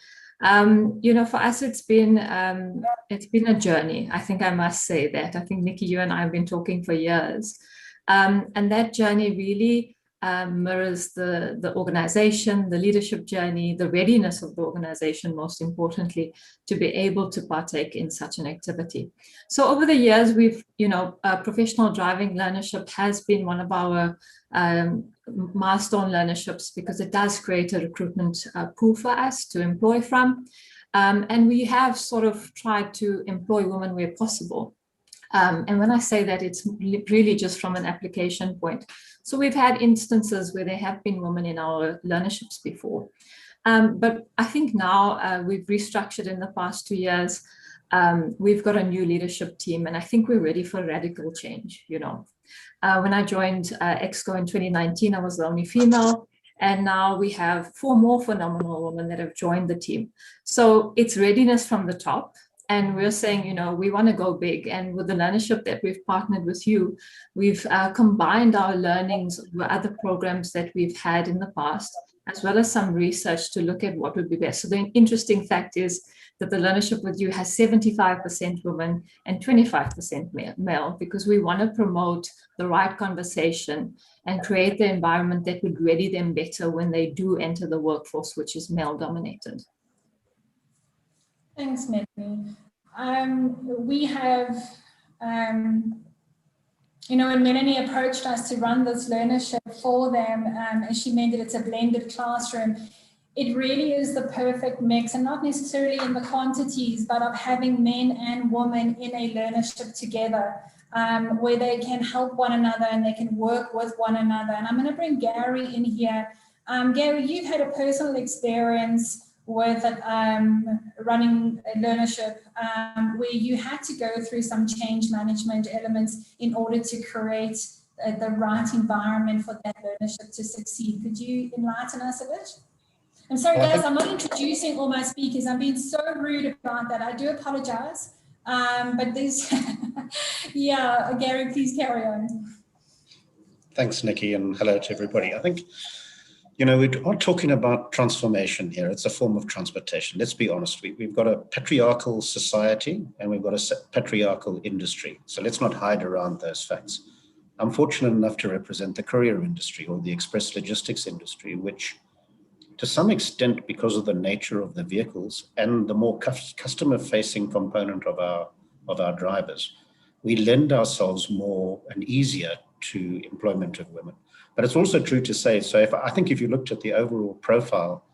For us, it's been a journey. I think I must say that. I think, Nikki, you and I have been talking for years. And that journey really mirrors the organization, the leadership journey, the readiness of the organization, most importantly, to be able to partake in such an activity. So over the years, we've, professional driving learnership has been one of our milestone learnerships, because it does create a recruitment pool for us to employ from. And we have sort of tried to employ women where possible. And when I say that, it's really just from an application point. So we've had instances where there have been women in our learnerships before. But I think now we've restructured in the past 2 years. We've got a new leadership team, and I think we're ready for radical change. When I joined EXCO in 2019, I was the only female. And now we have 4 more phenomenal women that have joined the team. So it's readiness from the top. And we're saying, we want to go big. And with the learnership that we've partnered with you, we've combined our learnings with other programs that we've had in the past, as well as some research to look at what would be best. So the interesting fact is that the learnership with you has 75% women and 25% male, because we want to promote the right conversation and create the environment that would ready them better when they do enter the workforce, which is male dominated. Thanks, Melanie. We have, when Melanie approached us to run this learnership for them, as she meant that it's a blended classroom, it really is the perfect mix, and not necessarily in the quantities, but of having men and women in a learnership together, where they can help one another and they can work with one another. And I'm going to bring Gary in here. Gary, you've had a personal experience with running a learnership where you had to go through some change management elements in order to create the right environment for that learnership to succeed. Could you enlighten us a bit? I'm sorry, guys, I'm not introducing all my speakers. I'm being so rude about that. I do apologize. But there's, yeah, Gary, please carry on. Thanks, Nikki, and hello to everybody. I think, we are talking about transformation here. It's a form of transportation. Let's be honest. We've got a patriarchal society and we've got a patriarchal industry. So let's not hide around those facts. I'm fortunate enough to represent the courier industry, or the express logistics industry, which to some extent, because of the nature of the vehicles and the more customer-facing component of our drivers, we lend ourselves more and easier to employment of women. But it's also true to say, so I think if you looked at the overall profile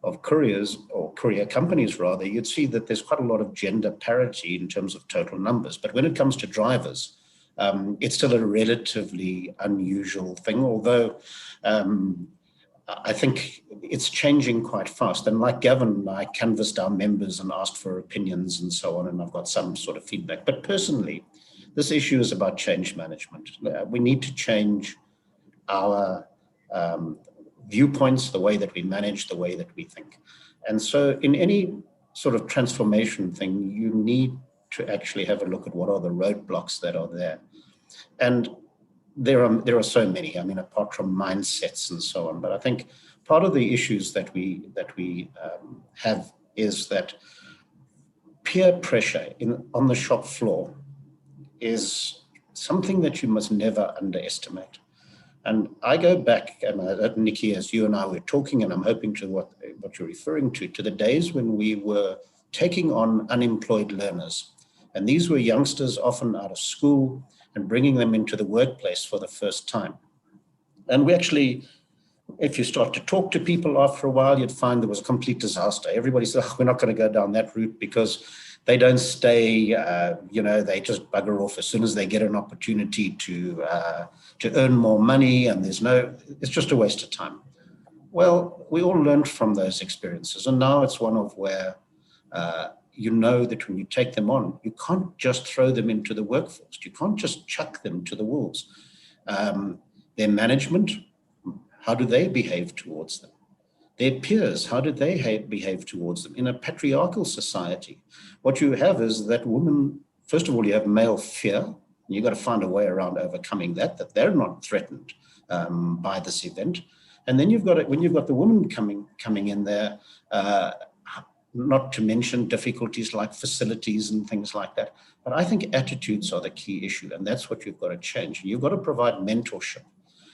of couriers, or courier companies rather, you'd see that there's quite a lot of gender parity in terms of total numbers. But when it comes to drivers, it's still a relatively unusual thing, although I think it's changing quite fast. And like Gavin, I canvassed our members and asked for opinions and so on, and I've got some sort of feedback. But personally, this issue is about change management. We need to change our viewpoints, the way that we manage, the way that we think. And so in any sort of transformation thing, you need to actually have a look at what are the roadblocks that are there. And there are so many, apart from mindsets and so on. But I think part of the issues that we have is that peer pressure on the shop floor is something that you must never underestimate. And I go back, Nikki, as you and I were talking, and I'm hoping to what you're referring to the days when we were taking on unemployed learners. And these were youngsters often out of school and bringing them into the workplace for the first time. And we actually, if you start to talk to people after a while, you'd find there was a complete disaster. Everybody said, we're not going to go down that route because they don't stay, they just bugger off as soon as they get an opportunity to earn more money, and it's just a waste of time. Well, we all learned from those experiences, and now it's one of where that when you take them on, you can't just throw them into the workforce. You can't just chuck them to the wolves. Their management, how do they behave towards them? Their peers, how did they behave towards them? In a patriarchal society, what you have is that women, first of all, you have male fear, and you've got to find a way around overcoming that they're not threatened by this event. And then when you've got the woman coming in there, not to mention difficulties like facilities and things like that. But I think attitudes are the key issue, and that's what you've got to change. You've got to provide mentorship.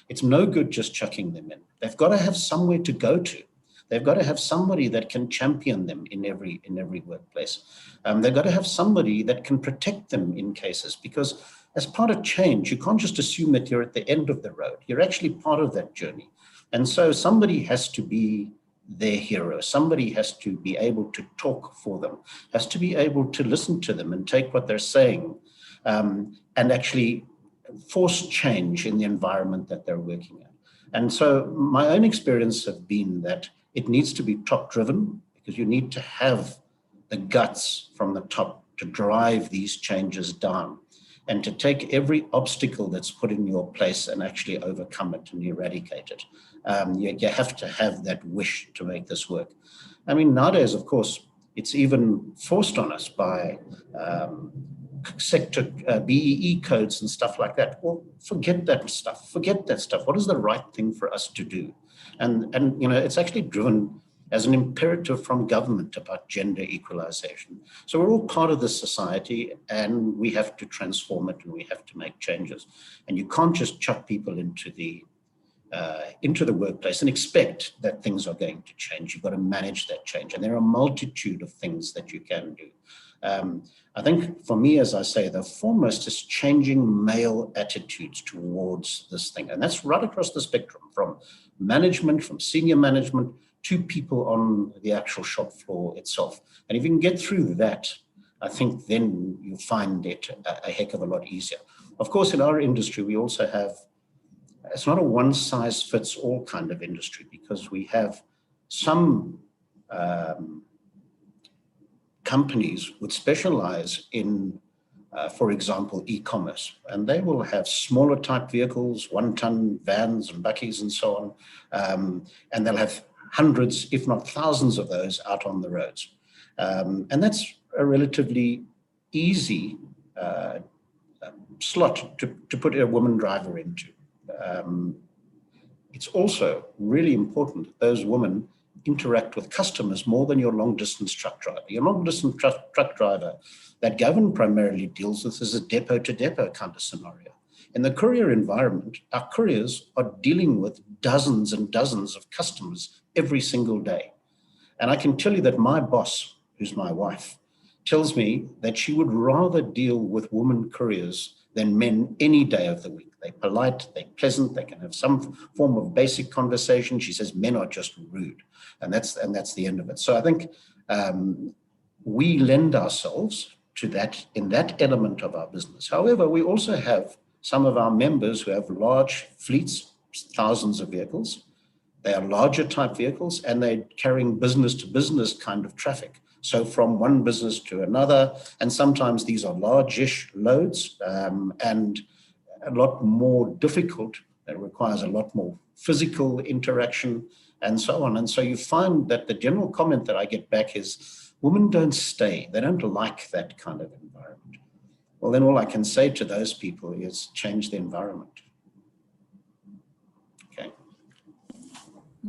It's no good just chucking them in. They've got to have somewhere to go to. They've got to have somebody that can champion them in every workplace. They've got to have somebody that can protect them in cases, because as part of change, you can't just assume that you're at the end of the road. You're actually part of that journey. And so somebody has to be their hero. Somebody has to be able to talk for them, has to be able to listen to them and take what they're saying, and actually force change in the environment that they're working in. And so my own experience has been that it needs to be top driven, because you need to have the guts from the top to drive these changes down and to take every obstacle that's put in your place and actually overcome it and eradicate it. You have to have that wish to make this work. I mean, nowadays, of course, it's even forced on us by sector BEE codes and stuff like that. Well, forget that stuff. Forget that stuff. What is the right thing for us to do? And you know, it's actually driven as an imperative from government about gender equalization. So we're all part of this society, and we have to transform it, and we have to make changes. And you can't just chuck people into the workplace and expect that things are going to change. You've got to manage that change. And there are a multitude of things that you can do. I think for me, as I say, the foremost is changing male attitudes towards this thing. And that's right across the spectrum, from management, from senior management, to people on the actual shop floor itself. And if you can get through that, I think then you'll find it a heck of a lot easier. Of course, in our industry, we also have, it's not a one-size-fits-all kind of industry, because we have some companies would specialize in, for example, e-commerce, and they will have smaller type vehicles, 1-ton vans and bakkies and so on, and they'll have hundreds, if not thousands of those out on the roads. And that's a relatively easy slot to put a woman driver into. It's also really important that those women interact with customers more than your long-distance truck driver. Your long-distance truck driver that Gavin primarily deals with is a depot-to-depot kind of scenario. In the courier environment, our couriers are dealing with dozens and dozens of customers every single day. And I can tell you that my boss, who's my wife, tells me that she would rather deal with women couriers than men any day of the week. They're polite, they're pleasant, they can have some form of basic conversation. She says men are just rude, and that's the end of it. So I think we lend ourselves to that in that element of our business. However, we also have some of our members who have large fleets, thousands of vehicles. They are larger type vehicles, and they're carrying business to business kind of traffic. So from one business to another, and sometimes these are large-ish loads and a lot more difficult. It requires a lot more physical interaction and so on. And so you find that the general comment that I get back is, women don't stay. They don't like that kind of environment. Well, then all I can say to those people is change the environment. Okay.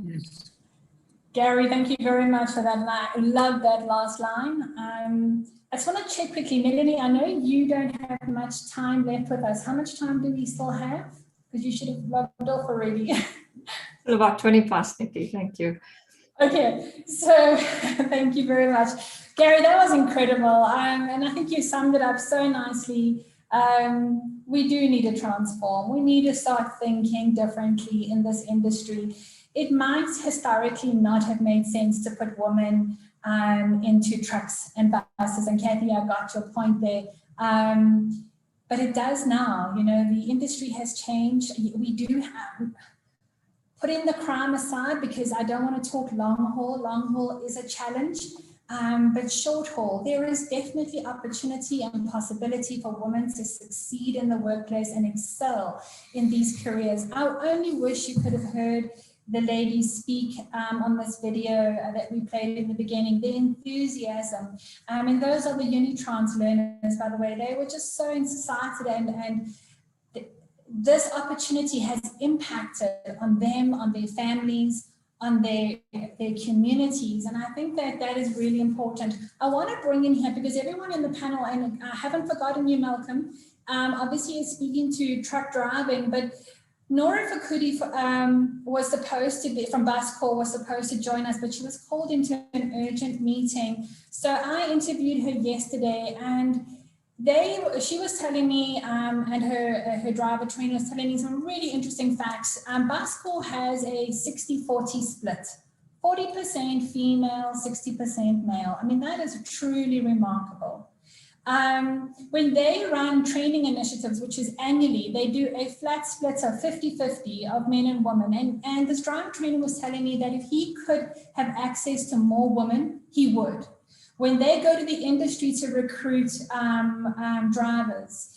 Yes. Gary, thank you very much for that. I love that last line. I just want to check quickly, Melanie, I know you don't have much time left with us. How much time do we still have? Because you should have logged off already. About 20 past, Nikki. Thank you. Okay, so thank you very much. Gary, that was incredible. And I think you summed it up so nicely. We do need to transform. We need to start thinking differently in this industry. It might historically not have made sense to put women into trucks and buses. And Kathy, I got your point there. But it does now. You know, the industry has changed. We do have, putting the crime aside, because I don't want to talk long haul. Long haul is a challenge. But short haul, there is definitely opportunity and possibility for women to succeed in the workplace and excel in these careers. I only wish you could have heard the ladies speak on this video that we played in the beginning, the enthusiasm. And those are the Unitrans learners, by the way. They were just so excited, and this opportunity has impacted on them, on their families, on their communities. And I think that that is really important. I want to bring in here, because everyone in the panel, and I haven't forgotten you, Malcolm, obviously is speaking to truck driving, but Nora Fakudi was supposed to be, from Bascor, was supposed to join us, but she was called into an urgent meeting. So I interviewed her yesterday, and she was telling me, and her driver trainer was telling me some really interesting facts. Bascor has a 60-40 split, 40% female, 60% male. I mean, that is truly remarkable. When they run training initiatives, which is annually, they do a flat split of 50-50 of men and women. And this driver trainer was telling me that if he could have access to more women, he would. When they go to the industry to recruit drivers,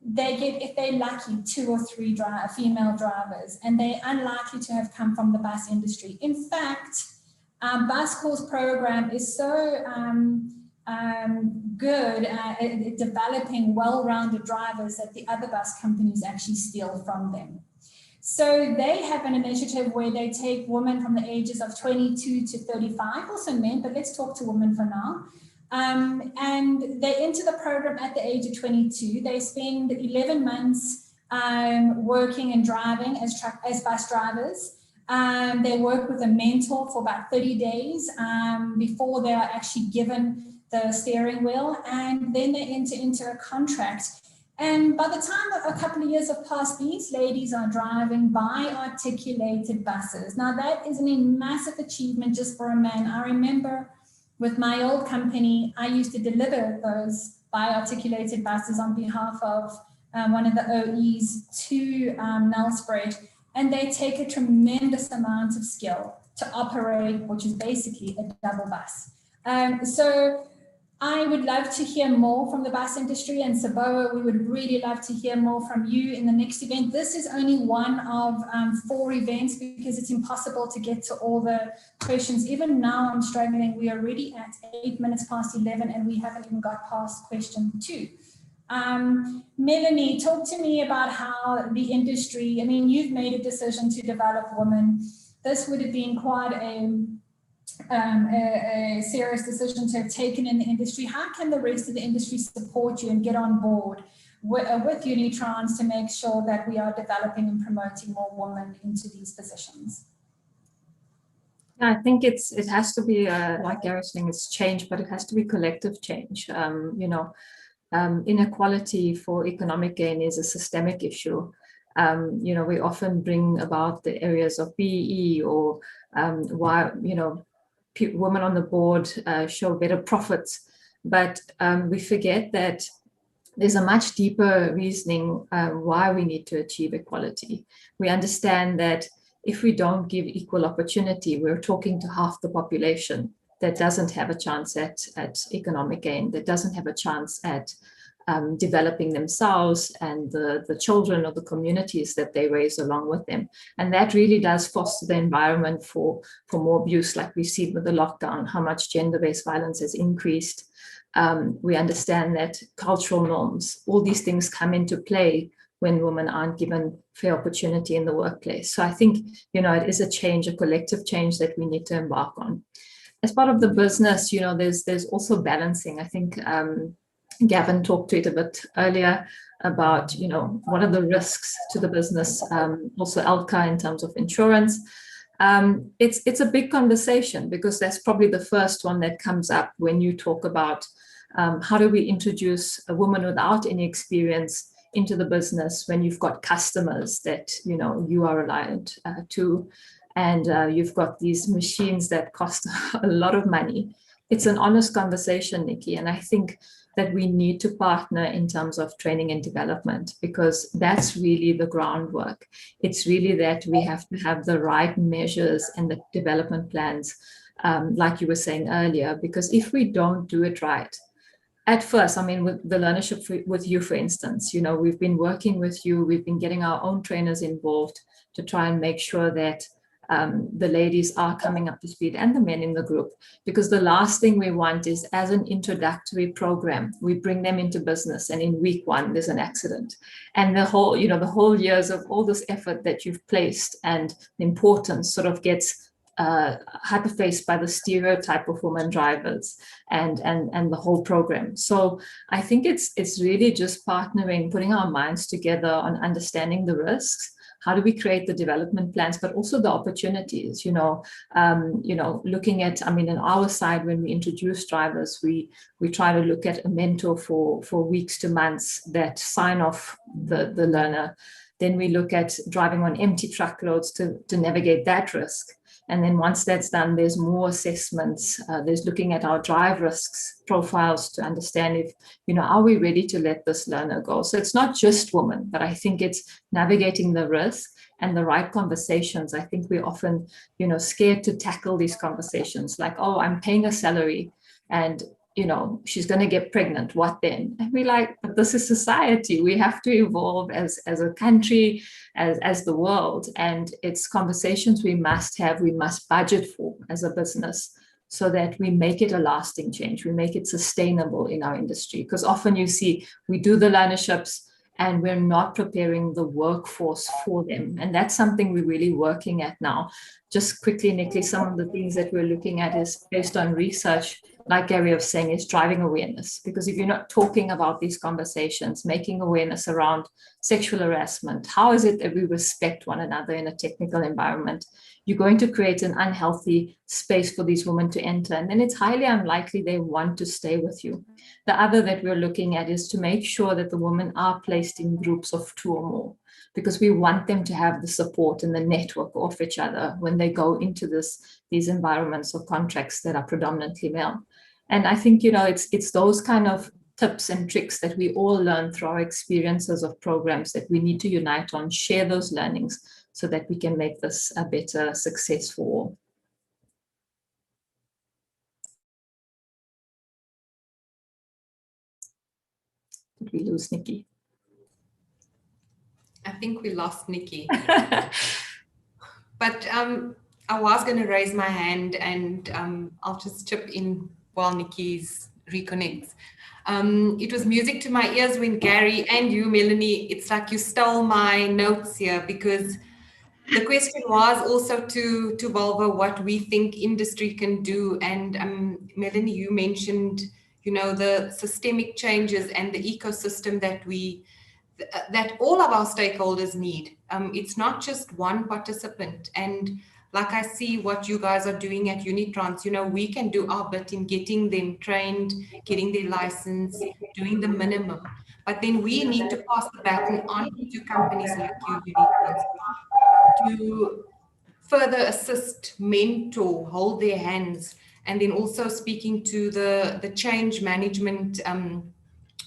they get, if they're lucky, 2 or 3 female drivers, and they're unlikely to have come from the bus industry. In fact, Bascor's program is so good at developing well-rounded drivers that the other bus companies actually steal from them. So they have an initiative where they take women from the ages of 22 to 35, also men, but let's talk to women for now. And they enter the program at the age of 22. They spend 11 months working and driving as bus drivers. They work with a mentor for about 30 days before they are actually given the steering wheel, and then they enter into a contract. And by the time a couple of years have passed, these ladies are driving bi-articulated buses. Now that is a massive achievement just for a man. I remember with my old company, I used to deliver those bi-articulated buses on behalf of one of the OEs to Nelspruit, and they take a tremendous amount of skill to operate, which is basically a double bus. So I would love to hear more from the bus industry, and Saboa, we would really love to hear more from you in the next event. This is only one of 4 events because it's impossible to get to all the questions. Even now I'm struggling. We are already at 8 minutes past 11 and we haven't even got past question 2. Melanie, talk to me about how the industry, I mean, you've made a decision to develop women. This would have been quite a serious decision to have taken in the industry. How can the rest of the industry support you and get on board with Unitrans to make sure that we are developing and promoting more women into these positions? I think it has to be, like Gary was saying, it's change, but it has to be collective change. Inequality for economic gain is a systemic issue. We often bring about the areas of BEE or why, women on the board show better profits, but we forget that there's a much deeper reasoning why we need to achieve equality. We understand that if we don't give equal opportunity, we're talking to half the population that doesn't have a chance at economic gain, that doesn't have a chance at developing themselves and the children of the communities that they raise along with them. And that really does foster the environment for more abuse, like we've seen with the lockdown, how much gender-based violence has increased. We understand that cultural norms, all these things come into play when women aren't given fair opportunity in the workplace. So I think, it is a change, a collective change that we need to embark on. As part of the business, there's also balancing. I think Gavin talked to it a bit earlier about, what are the risks to the business, also Elka in terms of insurance. It's a big conversation because that's probably the first one that comes up when you talk about how do we introduce a woman without any experience into the business when you've got customers that, you are reliant to, and you've got these machines that cost a lot of money. It's an honest conversation, Nikki, and I think that we need to partner in terms of training and development, because that's really the groundwork. It's really that we have to have the right measures and the development plans, like you were saying earlier, because if we don't do it right, at first, with the learnership with you, for instance, we've been working with you, we've been getting our own trainers involved to try and make sure that the ladies are coming up to speed and the men in the group, because the last thing we want is, as an introductory program, we bring them into business and in week 1 there's an accident, and the whole years of all this effort that you've placed and the importance sort of gets hyperfaced by the stereotype of women drivers and the whole program. So I think it's really just partnering, putting our minds together on understanding the risks. How do we create the development plans, but also the opportunities, looking at, I mean, on our side, when we introduce drivers, we try to look at a mentor for weeks to months that sign off the learner. Then we look at driving on empty truckloads to navigate that risk. And then once that's done, there's more assessments. There's looking at our drive risks profiles to understand if, are we ready to let this learner go? So it's not just women, but I think it's navigating the risk and the right conversations. I think we're often, scared to tackle these conversations like, oh, I'm paying a salary and she's going to get pregnant. What then? And we're like, but this is society. We have to evolve as a country, as the world. And it's conversations we must have, we must budget for as a business so that we make it a lasting change. We make it sustainable in our industry. Because often you see, we do the learnerships and we're not preparing the workforce for them. And that's something we're really working at now. Just quickly, Nikki, some of the things that we're looking at is based on research, like Gary was saying, is driving awareness. Because if you're not talking about these conversations, making awareness around sexual harassment, how is it that we respect one another in a technical environment? You're going to create an unhealthy space for these women to enter, and then it's highly unlikely they want to stay with you. The other that we're looking at is to make sure that the women are placed in groups of 2 or more, because we want them to have the support and the network of each other when they go into these environments or contracts that are predominantly male. And I think, it's those kind of tips and tricks that we all learn through our experiences of programs that we need to unite on, share those learnings so that we can make this a better success for all. Did we lose Nikki? I think we lost Nikki. But I was going to raise my hand and I'll just chip in while Nikki's reconnects. It was music to my ears when Gary and you, Melanie, it's like you stole my notes here, because the question was also to Volvo what we think industry can do. And Melanie, you mentioned, the systemic changes and the ecosystem that all of our stakeholders need. It's not just one participant. And like I see what you guys are doing at Unitrans, we can do our bit in getting them trained, getting their license, doing the minimum. But then we need to pass the baton on to companies like you, Unitrans, to further assist, mentor, hold their hands, and then also speaking to the change management, and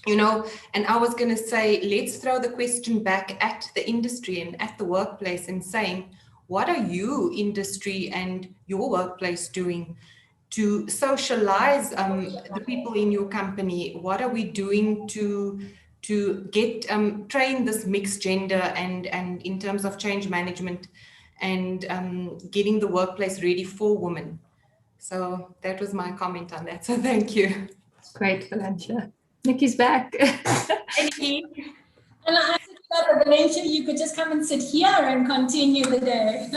I was going to say, let's throw the question back at the industry and at the workplace and saying, what are you, industry, and your workplace doing to socialize the people in your company? What are we doing to get train this mixed gender and in terms of change management and getting the workplace ready for women? So that was my comment on that. So thank you. Great, Valencia. Nikki's back. Hey, Nikki. And I said, Valencia, you could just come and sit here and continue the day.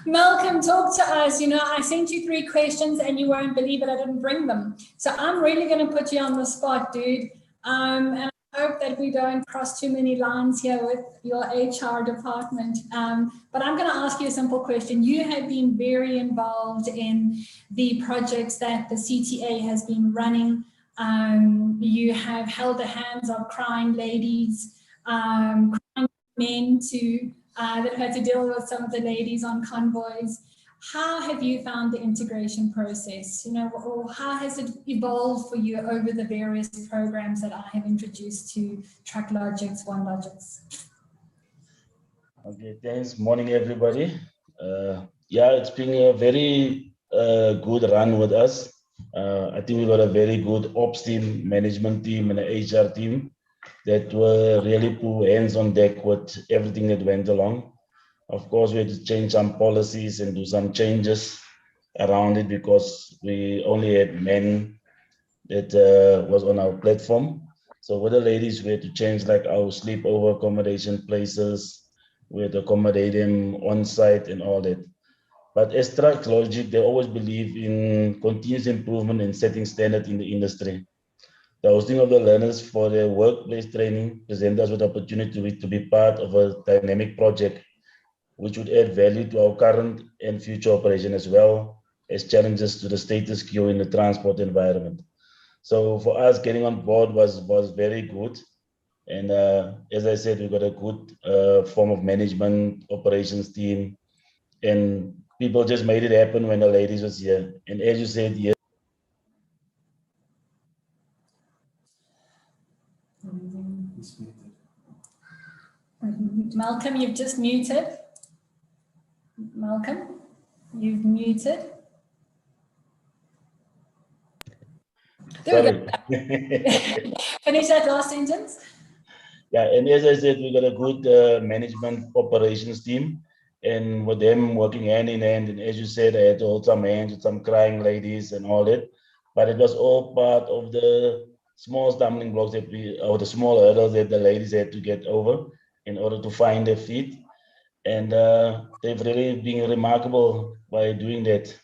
Malcolm, talk to us. I sent you 3 questions and you won't believe it, I didn't bring them. So I'm really going to put you on the spot, dude. And I hope that we don't cross too many lines here with your HR department. But I'm going to ask you a simple question. You have been very involved in the projects that the CTA has been running. You have held the hands of crying ladies, crying men too, that had to deal with some of the ladies on convoys. How have you found the integration process? Or how has it evolved for you over the various programs that I have introduced to TruckLogix, OneLogix? Okay, thanks. Morning, everybody. It's been a very good run with us. I think we got a very good ops team, management team, and an HR team that were really put hands on deck with everything that went along. Of course, we had to change some policies and do some changes around it because we only had men that was on our platform. So with the ladies, we had to change like our sleepover accommodation places. We had to accommodate them on site and all that. But as Truck Logic, they always believe in continuous improvement and setting standard in the industry. The hosting of the learners for their workplace training present us with the opportunity to be part of a dynamic project, which would add value to our current and future operation as well as challenges to the status quo in the transport environment. So for us, getting on board was very good. And as I said, we've got a good form of management operations team, and people just made it happen when the ladies was here. And as you said, yes. Malcolm, you've just muted. Malcolm, you've muted. There we go. Finish that last sentence. Yeah, and as I said, we got a good management operations team, and with them working hand in hand. And as you said, I had to hold some hands with some crying ladies and all that, but it was all part of the small stumbling blocks that or the small hurdles that the ladies had to get over in order to find their feet. And they've really been remarkable by doing that.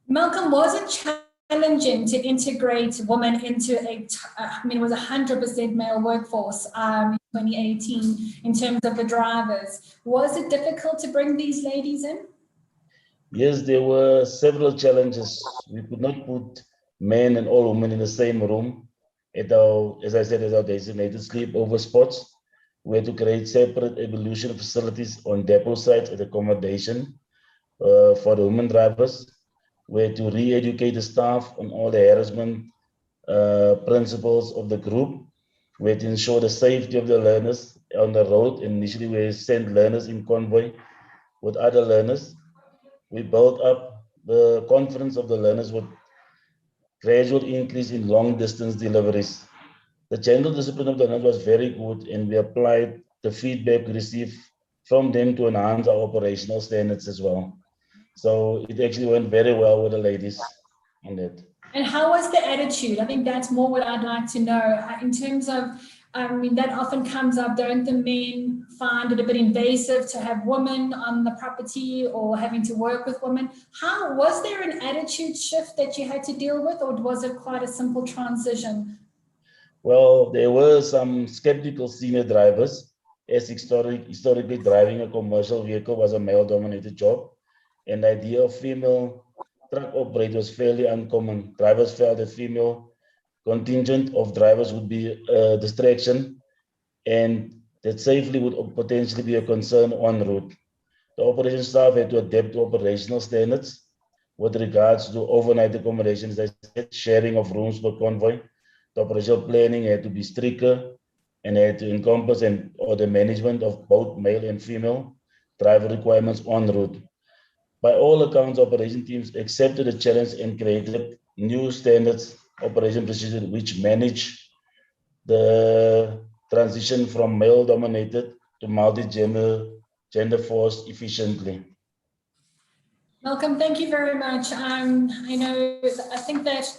Malcolm, was it challenging to integrate women into it was 100% male workforce in 2018 in terms of the drivers? Was it difficult to bring these ladies in? Yes, there were several challenges. We could not put men and all women in the same room at our, as I said, at our designated sleepover spots. We had to create separate evolution facilities on depot sites at accommodation for the women drivers. We had to re-educate the staff on all the harassment principles of the group. We had to ensure the safety of the learners on the road. Initially, we sent learners in convoy with other learners. We built up the confidence of the learners with gradual increase in long distance deliveries. The general discipline of the learners was very good, and we applied the feedback we received from them to enhance our operational standards as well. So it actually went very well with the ladies on that. And how was the attitude? I think that's more what I'd like to know in terms of, that often comes up. Don't the men find it a bit invasive to have women on the property or having to work with women? How was there an attitude shift that you had to deal with, or was it quite a simple transition? Well, there were some skeptical senior drivers, as historically driving a commercial vehicle was a male-dominated job, and the idea of female truck operator was fairly uncommon. Drivers felt that female contingent of drivers would be a distraction, and that safely would potentially be a concern en route. The operation staff had to adapt to operational standards with regards to overnight accommodations, as I said, sharing of rooms per convoy. The operational planning had to be stricter and had to encompass the management of both male and female driver requirements en route. By all accounts, operation teams accepted the challenge and created new standards, operation procedures, which manage the transition from male-dominated to multi-gender force efficiently. Malcolm, thank you very much. I think that,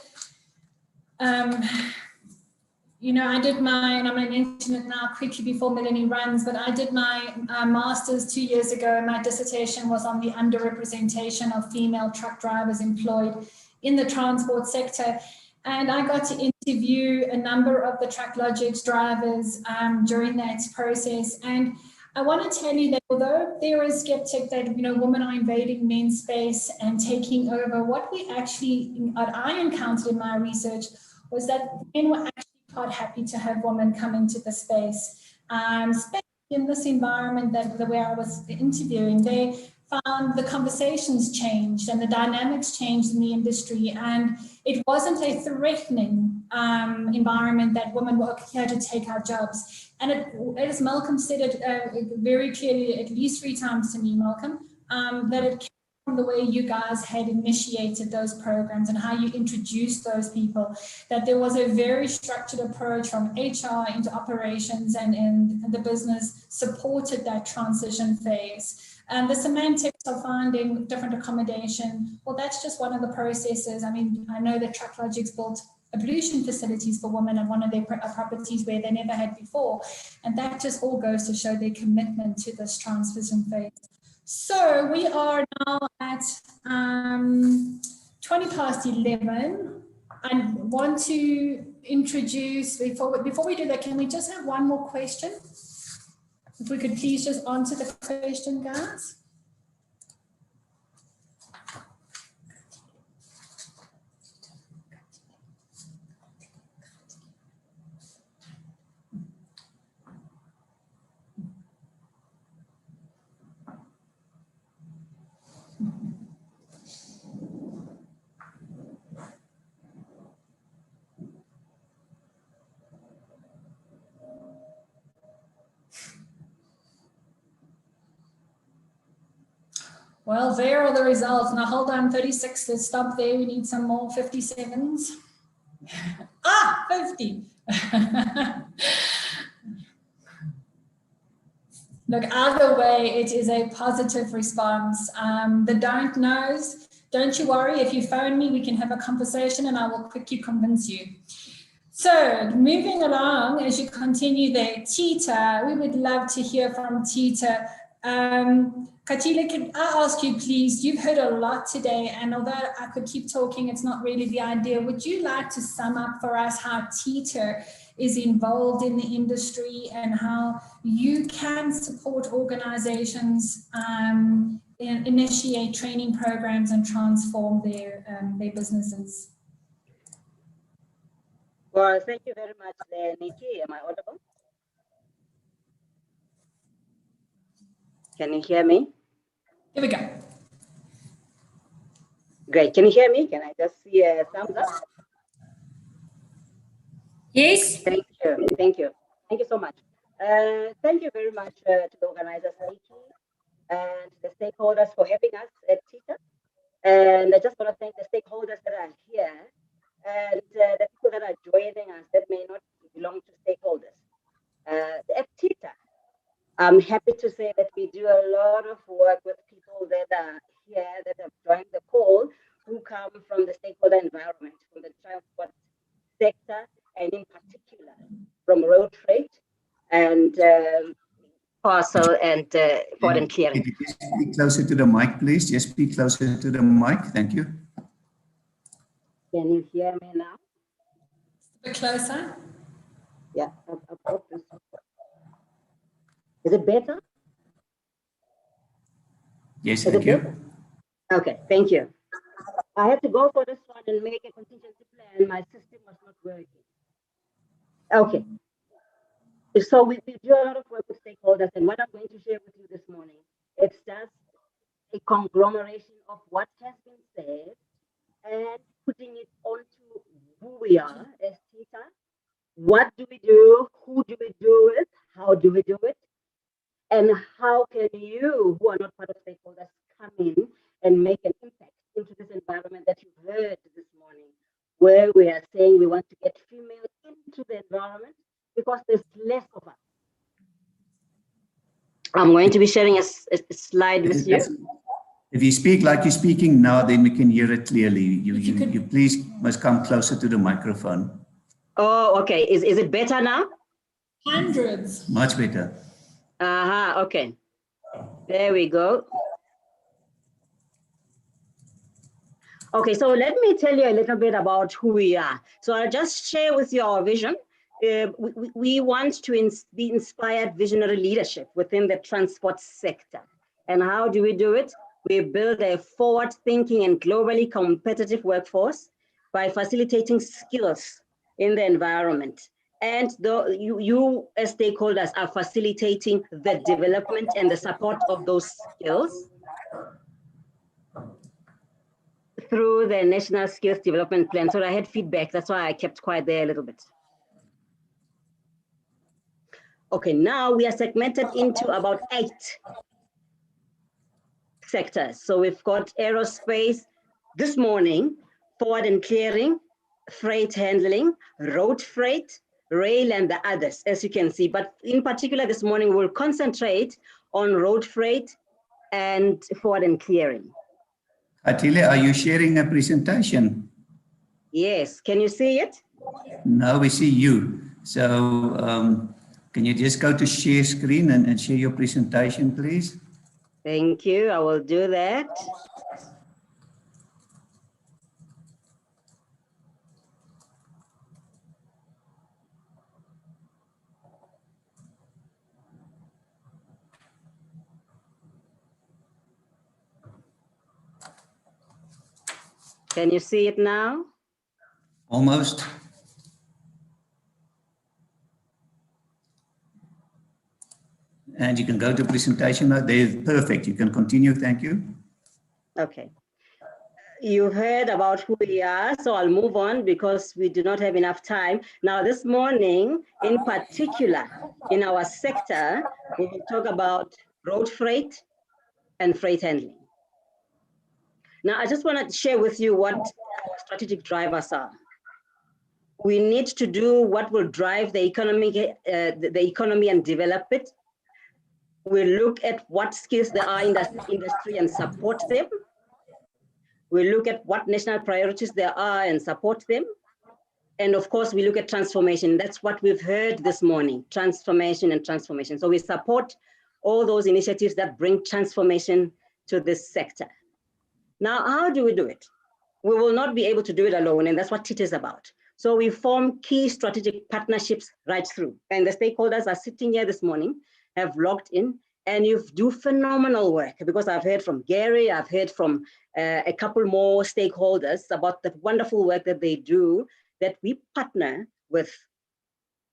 I did and I'm going to mention it now quickly before Melanie runs, but I did my master's 2 years ago, and my dissertation was on the underrepresentation of female truck drivers employed in the transport sector. And I got to interview a number of the TruckLogix drivers during that process. And I want to tell you that although there is skeptic that, women are invading men's space and taking over, what I encountered in my research was that men were actually quite happy to have women come into the space. Especially in this environment where I was interviewing, they found the conversations changed and the dynamics changed in the industry, and it wasn't a threatening environment that women were here to take our jobs. And as Malcolm said it very clearly, at least 3 times to me, Malcolm, that it came from the way you guys had initiated those programs and how you introduced those people, that there was a very structured approach from HR into operations, and the business supported that transition phase. And the semantics of finding different accommodation, well, that's just one of the processes. I mean, I know that TruckLogix built ablution facilities for women on one of their properties where they never had before. And that just all goes to show their commitment to this transition phase. So we are now at 11:20. I want to introduce, before we do that, can we just have one more question? If we could please just answer the question, guys. Well, there are the results. Now hold on, 36, let's stop there. We need some more 57s. 50. Look, either way, it is a positive response. The don't knows, don't you worry. If you phone me, we can have a conversation and I will quickly convince you. So moving along, as you continue there, Tita, we would love to hear from Tita. Katila, can I ask you, please, you've heard a lot today, and although I could keep talking, it's not really the idea. Would you like to sum up for us how Tita is involved in the industry and how you can support organizations initiate training programs and transform their businesses? Well, thank you very much, Nikki. Am I audible? Can you hear me? Here we go. Great. Can you hear me? Can I just see a thumbs up? Yes. Thank you. Thank you. Thank you so much. Thank you very much to the organizers, Nikki, and the stakeholders for having us at Tita. And I just want to thank the stakeholders that are here and the people that are joining us that may not belong to stakeholders. At Tita, I'm happy to say that we do a lot of work with people that are here, that have joined the call, who come from the stakeholder environment, from the transport sector, and in particular from road freight and parcel and port and clearing. Can you just speak closer to the mic, please? Just speak closer to the mic. Thank you. Can you hear me now? A bit closer. Yeah. Is it better? Yes, thank you. Okay, thank you. I had to go for this one and make a contingency plan. My system was not working. Okay. So we do a lot of work with stakeholders, and what I'm going to share with you this morning, it's just a conglomeration of what has been said and putting it onto who we are as Tita. What do we do? Who do we do it? How do we do it? And how can you, who are not part of stakeholders, come in and make an impact into this environment that you've heard this morning, where we are saying we want to get females into the environment because there's less of us. I'm going to be sharing a slide with you. If you speak like you're speaking now, then we can hear it clearly. You please must come closer to the microphone. Oh, okay. Is it better now? Hundreds. Much better. Okay. There we go. Okay, so let me tell you a little bit about who we are. So I'll just share with you our vision. We want to be inspired visionary leadership within the transport sector. And how do we do it? We build a forward-thinking and globally competitive workforce by facilitating skills in the environment. And you as stakeholders are facilitating the development and the support of those skills through the National Skills Development Plan. So I had feedback, that's why I kept quiet there a little bit. Okay, now we are segmented into about 8 sectors. So we've got aerospace this morning, forward and clearing, freight handling, road freight, rail, and the others, as you can see. But in particular this morning, we'll concentrate on road freight and forward and clearing. Atile, are you sharing a presentation? Yes, can you see it? No, we see you. So can you just go to share screen and share your presentation, please? Thank you. I will do that. Can you see it now? Almost. And you can go to presentation mode. There, perfect. You can continue. Thank you. Okay. You heard about who we are, so I'll move on because we do not have enough time. Now, this morning, in particular, in our sector, we will talk about road freight and freight handling. Now, I just want to share with you what our strategic drivers are. We need to do what will drive the economy and develop it. We look at what skills there are in the industry and support them. We look at what national priorities there are and support them. And of course, we look at transformation. That's what we've heard this morning, transformation and transformation. So we support all those initiatives that bring transformation to this sector. Now, how do we do it? We will not be able to do it alone, and that's what TIT is about. So we form key strategic partnerships right through. And the stakeholders are sitting here this morning, have logged in, and you do phenomenal work, because I've heard from Gary, I've heard from a couple more stakeholders about the wonderful work that they do, that we partner with.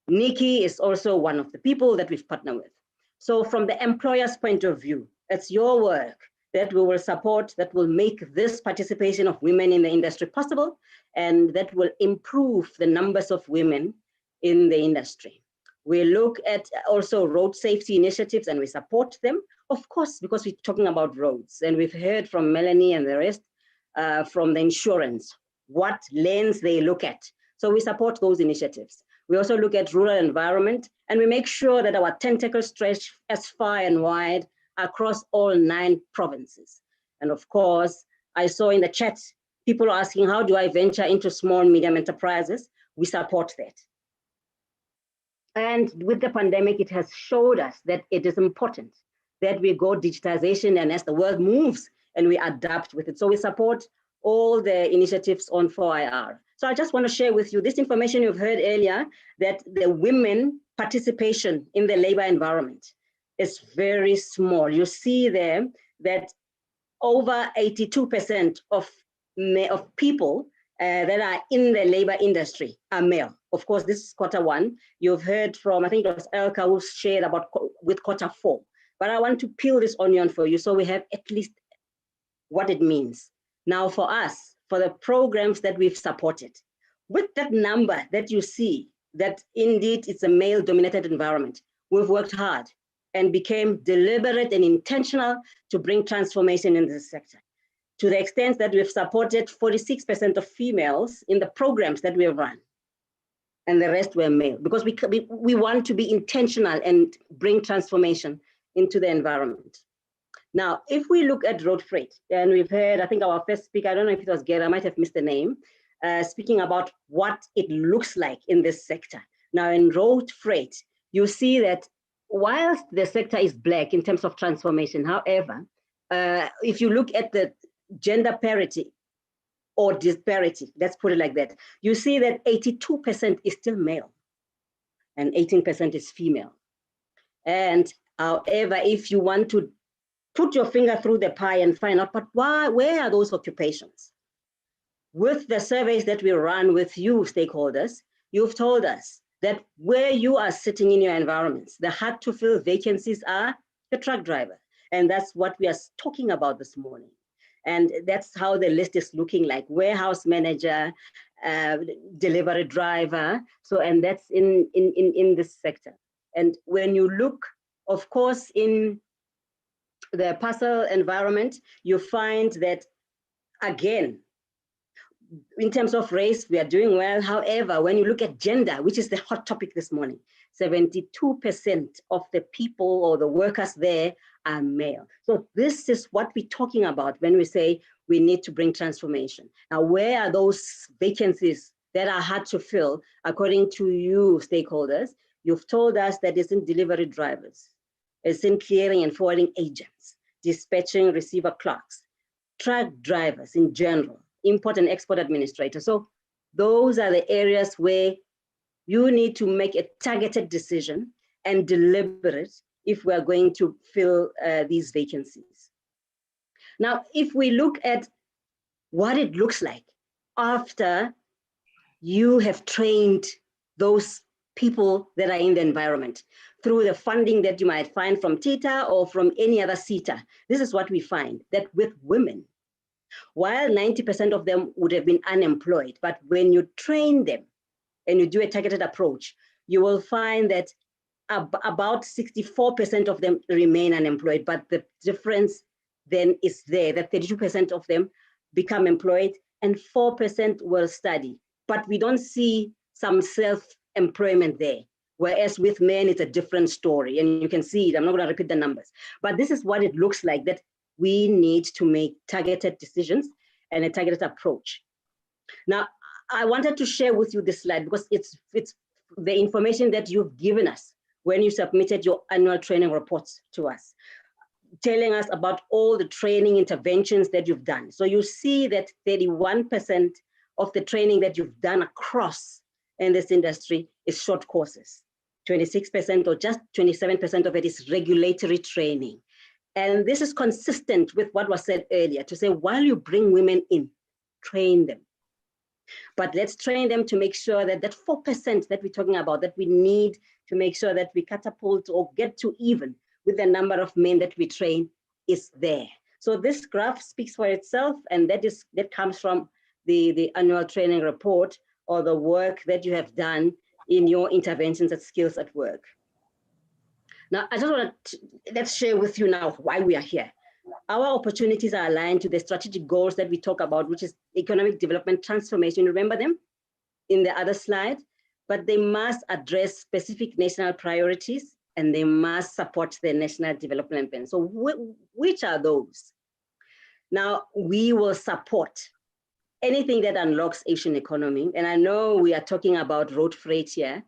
Nikki is also one of the people that we've partnered with. So from the employer's point of view, it's your work that we will support, that will make this participation of women in the industry possible, and that will improve the numbers of women in the industry. We look at also road safety initiatives and we support them, of course, because we're talking about roads. And we've heard from Melanie and the rest from the insurance, what lens they look at. So we support those initiatives. We also look at rural environment, and we make sure that our tentacles stretch as far and wide across all 9 provinces. And of course, I saw in the chat, people asking, how do I venture into small and medium enterprises? We support that. And with the pandemic, it has showed us that it is important that we go digitization, and as the world moves, and we adapt with it. So we support all the initiatives on 4IR. So I just want to share with you this information you've heard earlier, that the women participation in the labor environment is very small. You see there that over 82% of people that are in the labor industry are male. Of course, this is Q1. You've heard from, I think it was Elka who shared about with Q4. But I want to peel this onion for you so we have at least what it means. Now for us, for the programs that we've supported, with that number that you see, that indeed it's a male-dominated environment, we've worked hard and became deliberate and intentional to bring transformation in this sector, to the extent that we've supported 46% of females in the programs that we have run, and the rest were male, because we want to be intentional and bring transformation into the environment. Now, if we look at road freight, and we've heard, I think our first speaker, I don't know if it was Gary, I might have missed the name, speaking about what it looks like in this sector. Now, in road freight, you see that whilst the sector is black in terms of transformation, however, if you look at the gender parity or disparity, let's put it like that, you see that 82% is still male and 18% is female. And however, if you want to put your finger through the pie and find out, but where are those occupations? With the surveys that we run with you stakeholders, you've told us that where you are sitting in your environments, the hard to fill vacancies are the truck driver. And that's what we are talking about this morning. And that's how the list is looking like: warehouse manager, delivery driver. So, and that's in this sector. And when you look, of course, in the parcel environment, you find that, again, in terms of race, we are doing well. However, when you look at gender, which is the hot topic this morning, 72% of the people or the workers there are male. So this is what we're talking about when we say we need to bring transformation. Now, where are those vacancies that are hard to fill, according to you stakeholders? You've told us that it's in delivery drivers, it's in clearing and forwarding agents. dispatching receiver clerks, truck drivers in general, import and export administrators. So those are the areas where you need to make a targeted decision and deliberate if we are going to fill these vacancies. Now, if we look at what it looks like after you have trained those people that are in the environment through the funding that you might find from TITA or from any other SETA, this is what we find, that with women, while 90% of them would have been unemployed, but when you train them and you do a targeted approach, you will find that about 64% of them remain unemployed, but the difference then is there, that 32% of them become employed and 4% will study. But we don't see some self-employment there. Whereas with men, it's a different story. And you can see it, I'm not gonna repeat the numbers, but this is what it looks like, that we need to make targeted decisions and a targeted approach. Now, I wanted to share with you this slide because it's the information that you've given us when you submitted your annual training reports to us, telling us about all the training interventions that you've done. So you see that 31% of the training that you've done across in this industry is short courses. 26% or just 27% of it is regulatory training. And this is consistent with what was said earlier, to say, while you bring women in, train them. But let's train them to make sure that that 4% that we're talking about, that we need to make sure that we catapult or get to even with the number of men that we train is there. So this graph speaks for itself, and that comes from the annual training report or the work that you have done in your interventions at Skills at Work. Now, I just want to, let's share with you now why we are here. Our opportunities are aligned to the strategic goals that we talk about, which is economic development transformation. Remember them in the other slide, but they must address specific national priorities and they must support the national development plan. So which are those? Now, we will support anything that unlocks Asian economy. And I know we are talking about road freight here,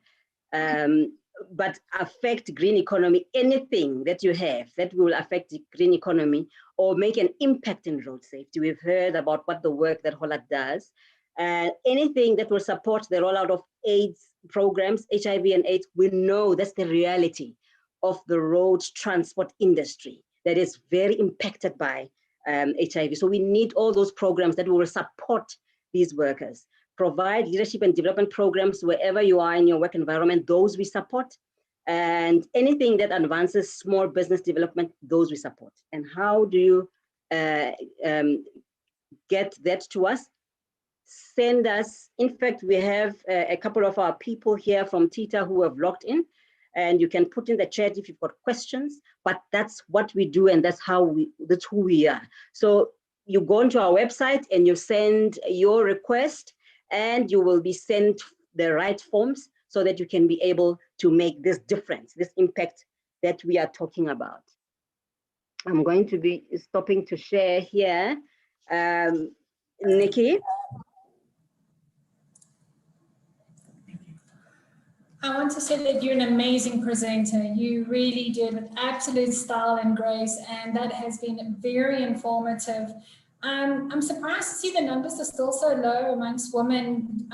but affect green economy, anything that you have that will affect the green economy or make an impact in road safety. We've heard about what the work that Hollard does. Anything that will support the rollout of AIDS programs, HIV and AIDS, we know that's the reality of the road transport industry that is very impacted by HIV. So we need all those programs that will support these workers. Provide leadership and development programs wherever you are in your work environment, those we support. And anything that advances small business development, those we support. And how do you get that to us? Send us, in fact, we have a couple of our people here from TITA who have logged in, and you can put in the chat if you've got questions, but that's what we do and that's who we are. So you go onto our website and you send your request and you will be sent the right forms so that you can be able to make this difference, this impact that we are talking about. I'm going to be stopping to share here. Nikki. I want to say that you're an amazing presenter. You really did with absolute style and grace, and that has been very informative. I'm surprised to see the numbers are still so low amongst women.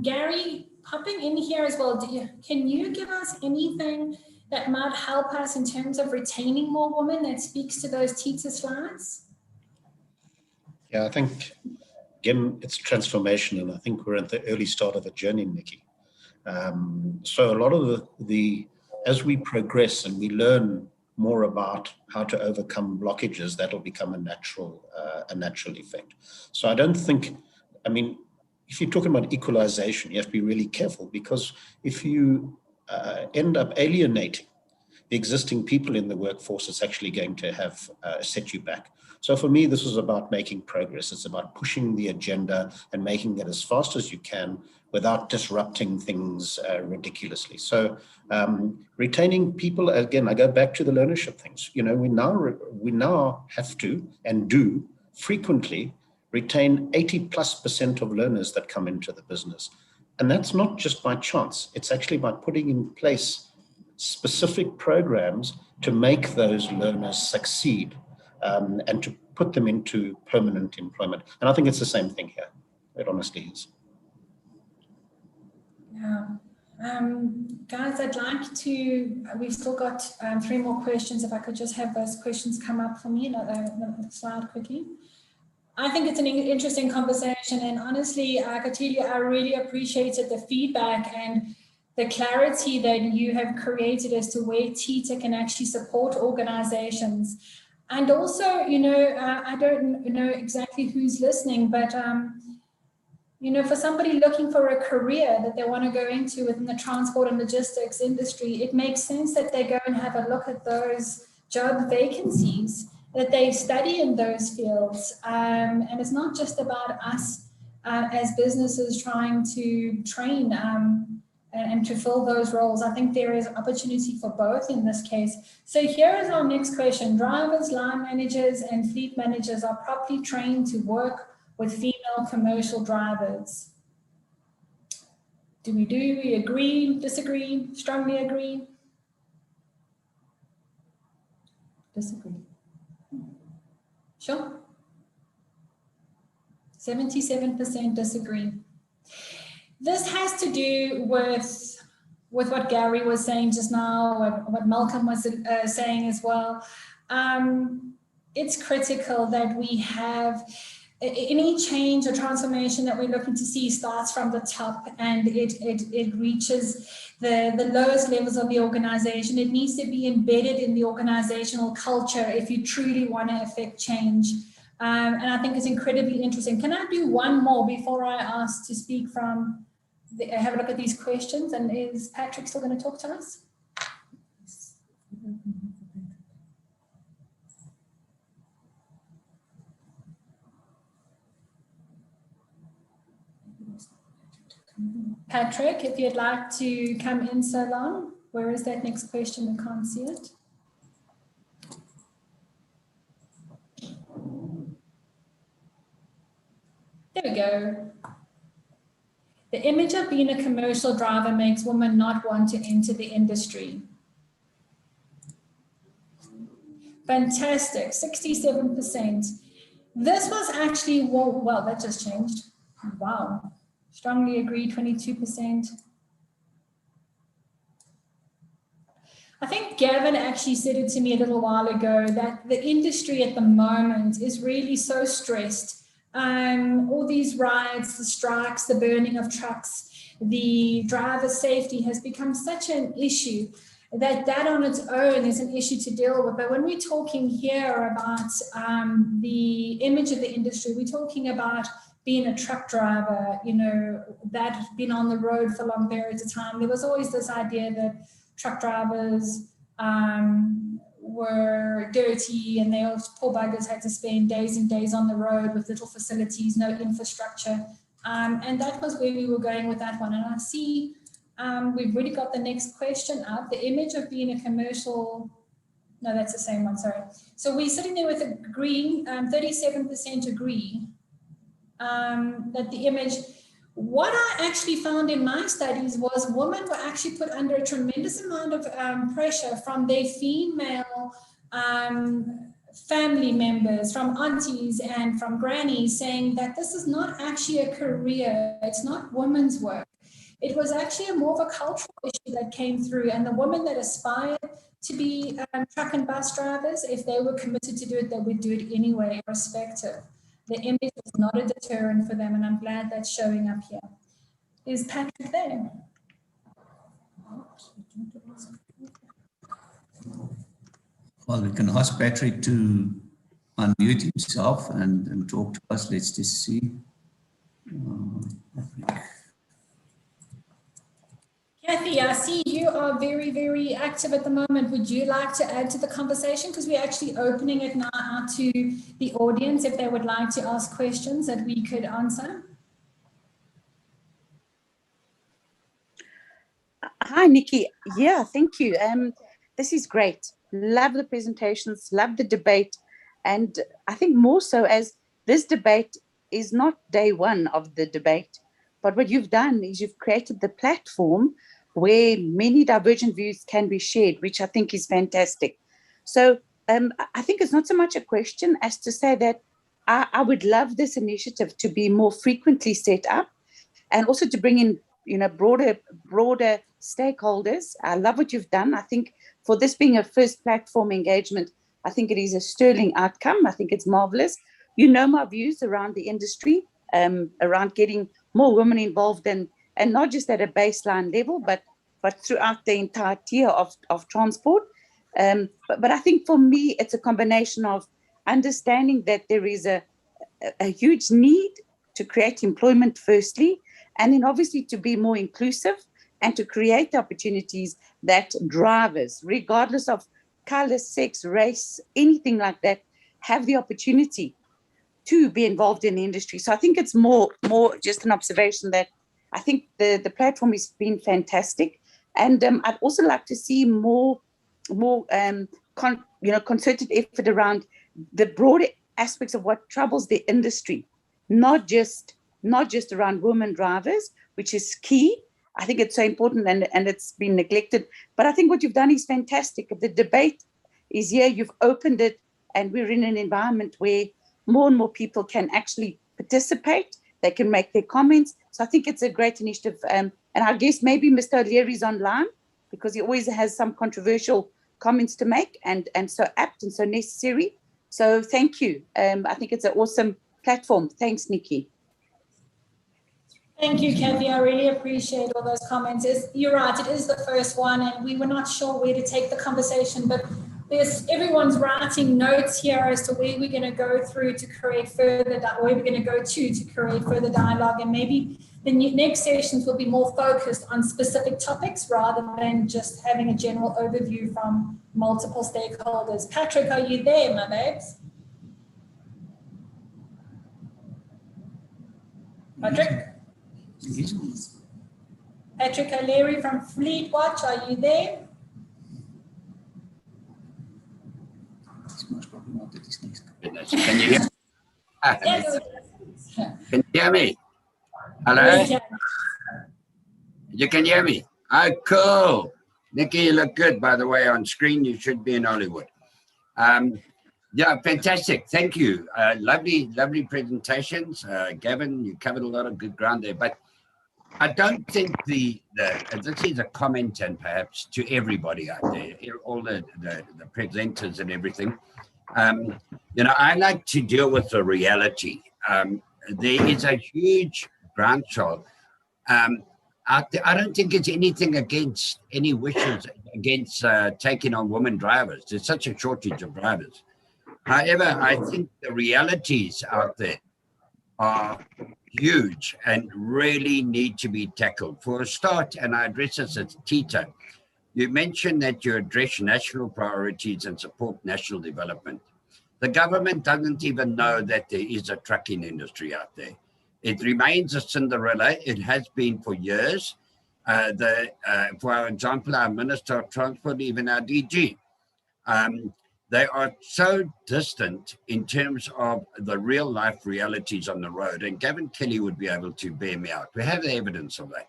Gary, popping in here as well, can you give us anything that might help us in terms of retaining more women that speaks to those TITA slides? Yeah, I think, again, it's transformation, and I think we're at the early start of a journey, Nikki. So a lot of as we progress and we learn more about how to overcome blockages, that'll become a natural effect. So I don't think, I mean, if you're talking about equalization, you have to be really careful, because if you end up alienating the existing people in the workforce, it's actually going to have set you back. So for me, this is about making progress. It's about pushing the agenda and making it as fast as you can without disrupting things ridiculously. So retaining people, again, I go back to the learnership things. You know, we now have to and do frequently retain 80+% of learners that come into the business. And that's not just by chance. It's actually by putting in place specific programs to make those learners succeed and to put them into permanent employment. And I think it's the same thing here. It honestly is. Yeah. Guys, I'd like to, we've still got 3 more questions. If I could just have those questions come up for me, another slide quickly. I think it's an interesting conversation, and honestly, I could tell you, I really appreciated the feedback and the clarity that you have created as to where TETA can actually support organizations. And also, you know, I don't know exactly who's listening, but you know, for somebody looking for a career that they want to go into within the transport and logistics industry, it makes sense that they go and have a look at those job vacancies, that they study in those fields. And it's not just about us as businesses trying to train and to fill those roles. I think there is opportunity for both in this case. So here is our next question. Drivers, line managers, and fleet managers are properly trained to work with female commercial drivers. Do we agree, disagree, strongly agree? Disagree. Sure. 77% disagree. This has to do with what Gary was saying just now, what Malcolm was saying as well. It's critical that we have any change or transformation that we're looking to see starts from the top, and it reaches the lowest levels of the organization. It needs to be embedded in the organizational culture if you truly want to affect change. And I think it's incredibly interesting. Can I do one more before I ask to speak from, have a look at these questions? And is Patrick still going to talk to us? Patrick, if you'd like to come in so long, where is that next question? We can't see it. There we go. The image of being a commercial driver makes women not want to enter the industry. Fantastic, 67%. This was actually, well, that just changed. Wow. Strongly agree, 22%. I think Gavin actually said it to me a little while ago that the industry at the moment is really so stressed. All these riots, the strikes, the burning of trucks, the driver safety has become such an issue that on its own is an issue to deal with. But when we're talking here about the image of the industry, we're talking about being a truck driver, you know, that has been on the road for long periods of time. There was always this idea that truck drivers were dirty and they poor buggers had to spend days and days on the road with little facilities, no infrastructure. And that was where we were going with that one. And I see we've really got the next question up. The image of being a commercial, no, that's the same one, sorry. So we're sitting there with a green, 37% agree. That the image, what I actually found in my studies was women were actually put under a tremendous amount of pressure from their female family members, from aunties and from grannies, saying that this is not actually a career, it's not women's work. It was actually more of a cultural issue that came through, and the women that aspired to be truck and bus drivers, if they were committed to do it, they would do it anyway, irrespective. The image was not a deterrent for them, and I'm glad that's showing up here. Is Patrick there? Well, we can ask Patrick to unmute himself and talk to us. Let's just see. Kathy, I see you are very, very active at the moment. Would you like to add to the conversation? Because we're actually opening it now out to the audience if they would like to ask questions that we could answer. Hi, Nikki. Yeah, thank you. This is great. Love the presentations, love the debate. And I think more so as this debate is not day one of the debate, but what you've done is you've created the platform where many divergent views can be shared, which I think is fantastic. So I think it's not so much a question as to say that I would love this initiative to be more frequently set up, and also to bring in, broader stakeholders. I love what you've done. I think for this being a first platform engagement, I think it is a sterling outcome. I think it's marvelous. You know my views around the industry, around getting more women involved, and not just at a baseline level, but throughout the entire tier of transport. But I think for me, it's a combination of understanding that there is a huge need to create employment firstly, and then obviously to be more inclusive and to create opportunities that drivers, regardless of color, sex, race, anything like that, have the opportunity to be involved in the industry. So I think it's more just an observation that I think the platform has been fantastic. And I'd also like to see more concerted effort around the broader aspects of what troubles the industry, not just around women drivers, which is key. I think it's so important, and it's been neglected. But I think what you've done is fantastic. The debate is here, you've opened it, and we're in an environment where more and more people can actually participate. They can make their comments. So I think it's a great initiative. And I guess maybe Mr. O'Leary is online, because he always has some controversial comments to make, and so apt and so necessary. So thank you. I think it's an awesome platform. Thanks, Nikki. Thank you, Kathy. I really appreciate all those comments. You're right, it is the first one, and we were not sure where to take the conversation, but everyone's writing notes here as to where we're going to go through to create further, where we're going to go to create further dialogue, and maybe the next sessions will be more focused on specific topics rather than just having a general overview from multiple stakeholders. Patrick, are you there, my babes? Patrick? Patrick O'Leary from Fleet Watch, are you there? Can you hear me? Yes. Can you hear me? Hello? You can hear me? Oh, cool. Nikki, you look good, by the way, on screen. You should be in Hollywood. Yeah, fantastic. Thank you. Lovely presentations. Gavin, you covered a lot of good ground there, but I don't think this is a comment, and perhaps to everybody out there, all the presenters and everything. I like to deal with the reality. There is a huge groundswell out there. I don't think it's anything against any wishes against taking on women drivers. There's such a shortage of drivers. However, I think the realities out there are huge and really need to be tackled. For a start, and I address this as Tita, you mentioned that you address national priorities and support national development. The government doesn't even know that there is a trucking industry out there. It remains a Cinderella. It has been for years. For example, our Minister of Transport, even our DG, they are so distant in terms of the real life realities on the road. And Gavin Kelly would be able to bear me out. We have the evidence of that.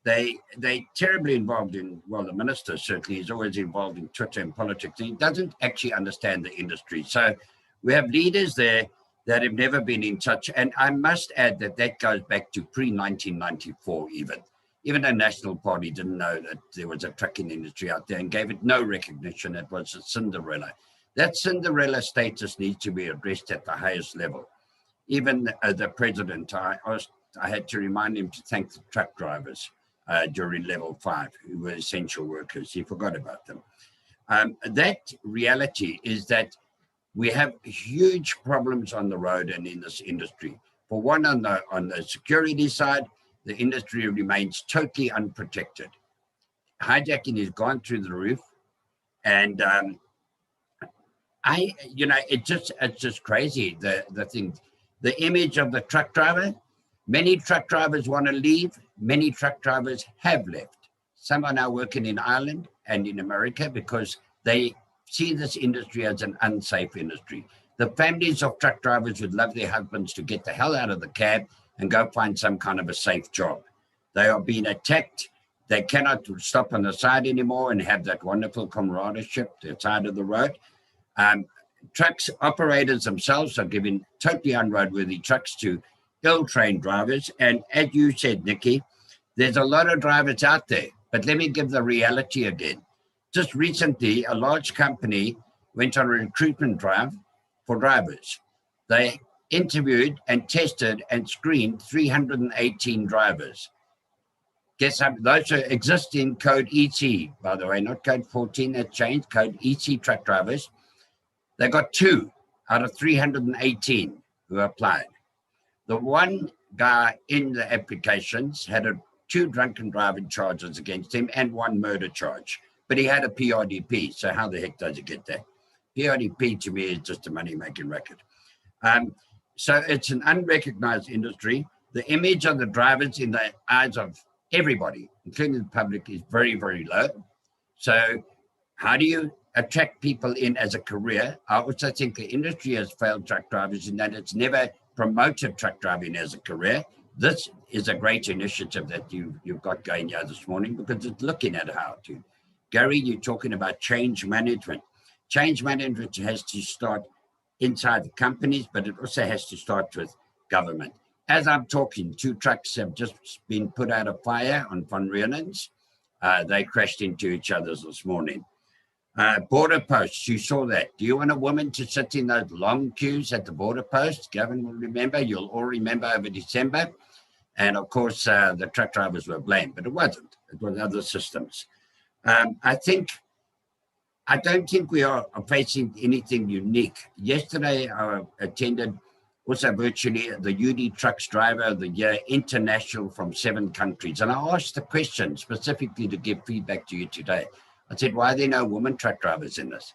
They're terribly involved in, well, the minister certainly is always involved in Twitter and politics. And he doesn't actually understand the industry. So we have leaders there that have never been in touch. And I must add that goes back to pre-1994 even. Even the National Party didn't know that there was a trucking industry out there and gave it no recognition. It was a Cinderella. That Cinderella status needs to be addressed at the highest level. Even the president, I had to remind him to thank the truck drivers during level 5, who were essential workers. He forgot about them. That reality is that we have huge problems on the road and in this industry. For one, on the security side, the industry remains totally unprotected. Hijacking has gone through the roof, and it's just crazy. The image of the truck driver. Many truck drivers want to leave. Many truck drivers have left. Some are now working in Ireland and in America because they see this industry as an unsafe industry. The families of truck drivers would love their husbands to get the hell out of the cab and go find some kind of a safe job. They are being attacked They cannot stop on the side anymore and have that wonderful camaraderie, the side of the road. Trucks operators themselves are giving totally unroadworthy trucks to ill-trained drivers. And as you said, Nikki, there's a lot of drivers out there. But let me give the reality again. Just recently, a large company went on a recruitment drive for drivers. They interviewed and tested and screened 318 drivers. Guess how? Those are existing code ET, by the way, not code 14, that changed, code ET truck drivers. They got 2 out of 318 who applied. The one guy in the applications had 2 drunken driving charges against him and 1 murder charge, but he had a PRDP. So how the heck does he get that? PRDP to me is just a money-making racket. So it's an unrecognized industry. The image of the drivers in the eyes of everybody, including the public, is very, very low. So how do you attract people in as a career? I also think the industry has failed truck drivers in that it's never promoted truck driving as a career. This is a great initiative that you've got going here this morning, because it's looking at how to. Gary, you're talking about change management. Change management has to start inside the companies, but it also has to start with government. As I'm talking, 2 trucks have just been put out of fire on Van Rieren's. They crashed into each other this morning. Border posts, you saw that. Do you want a woman to sit in those long queues at the border posts? Gavin will remember, you'll all remember over December. And of course, the truck drivers were blamed, but it wasn't. It was other systems. I don't think we are facing anything unique. Yesterday, I attended also virtually the UD Trucks Driver of the Year International from 7 countries. And I asked the question specifically to give feedback to you today. I said, why are there no women truck drivers in this?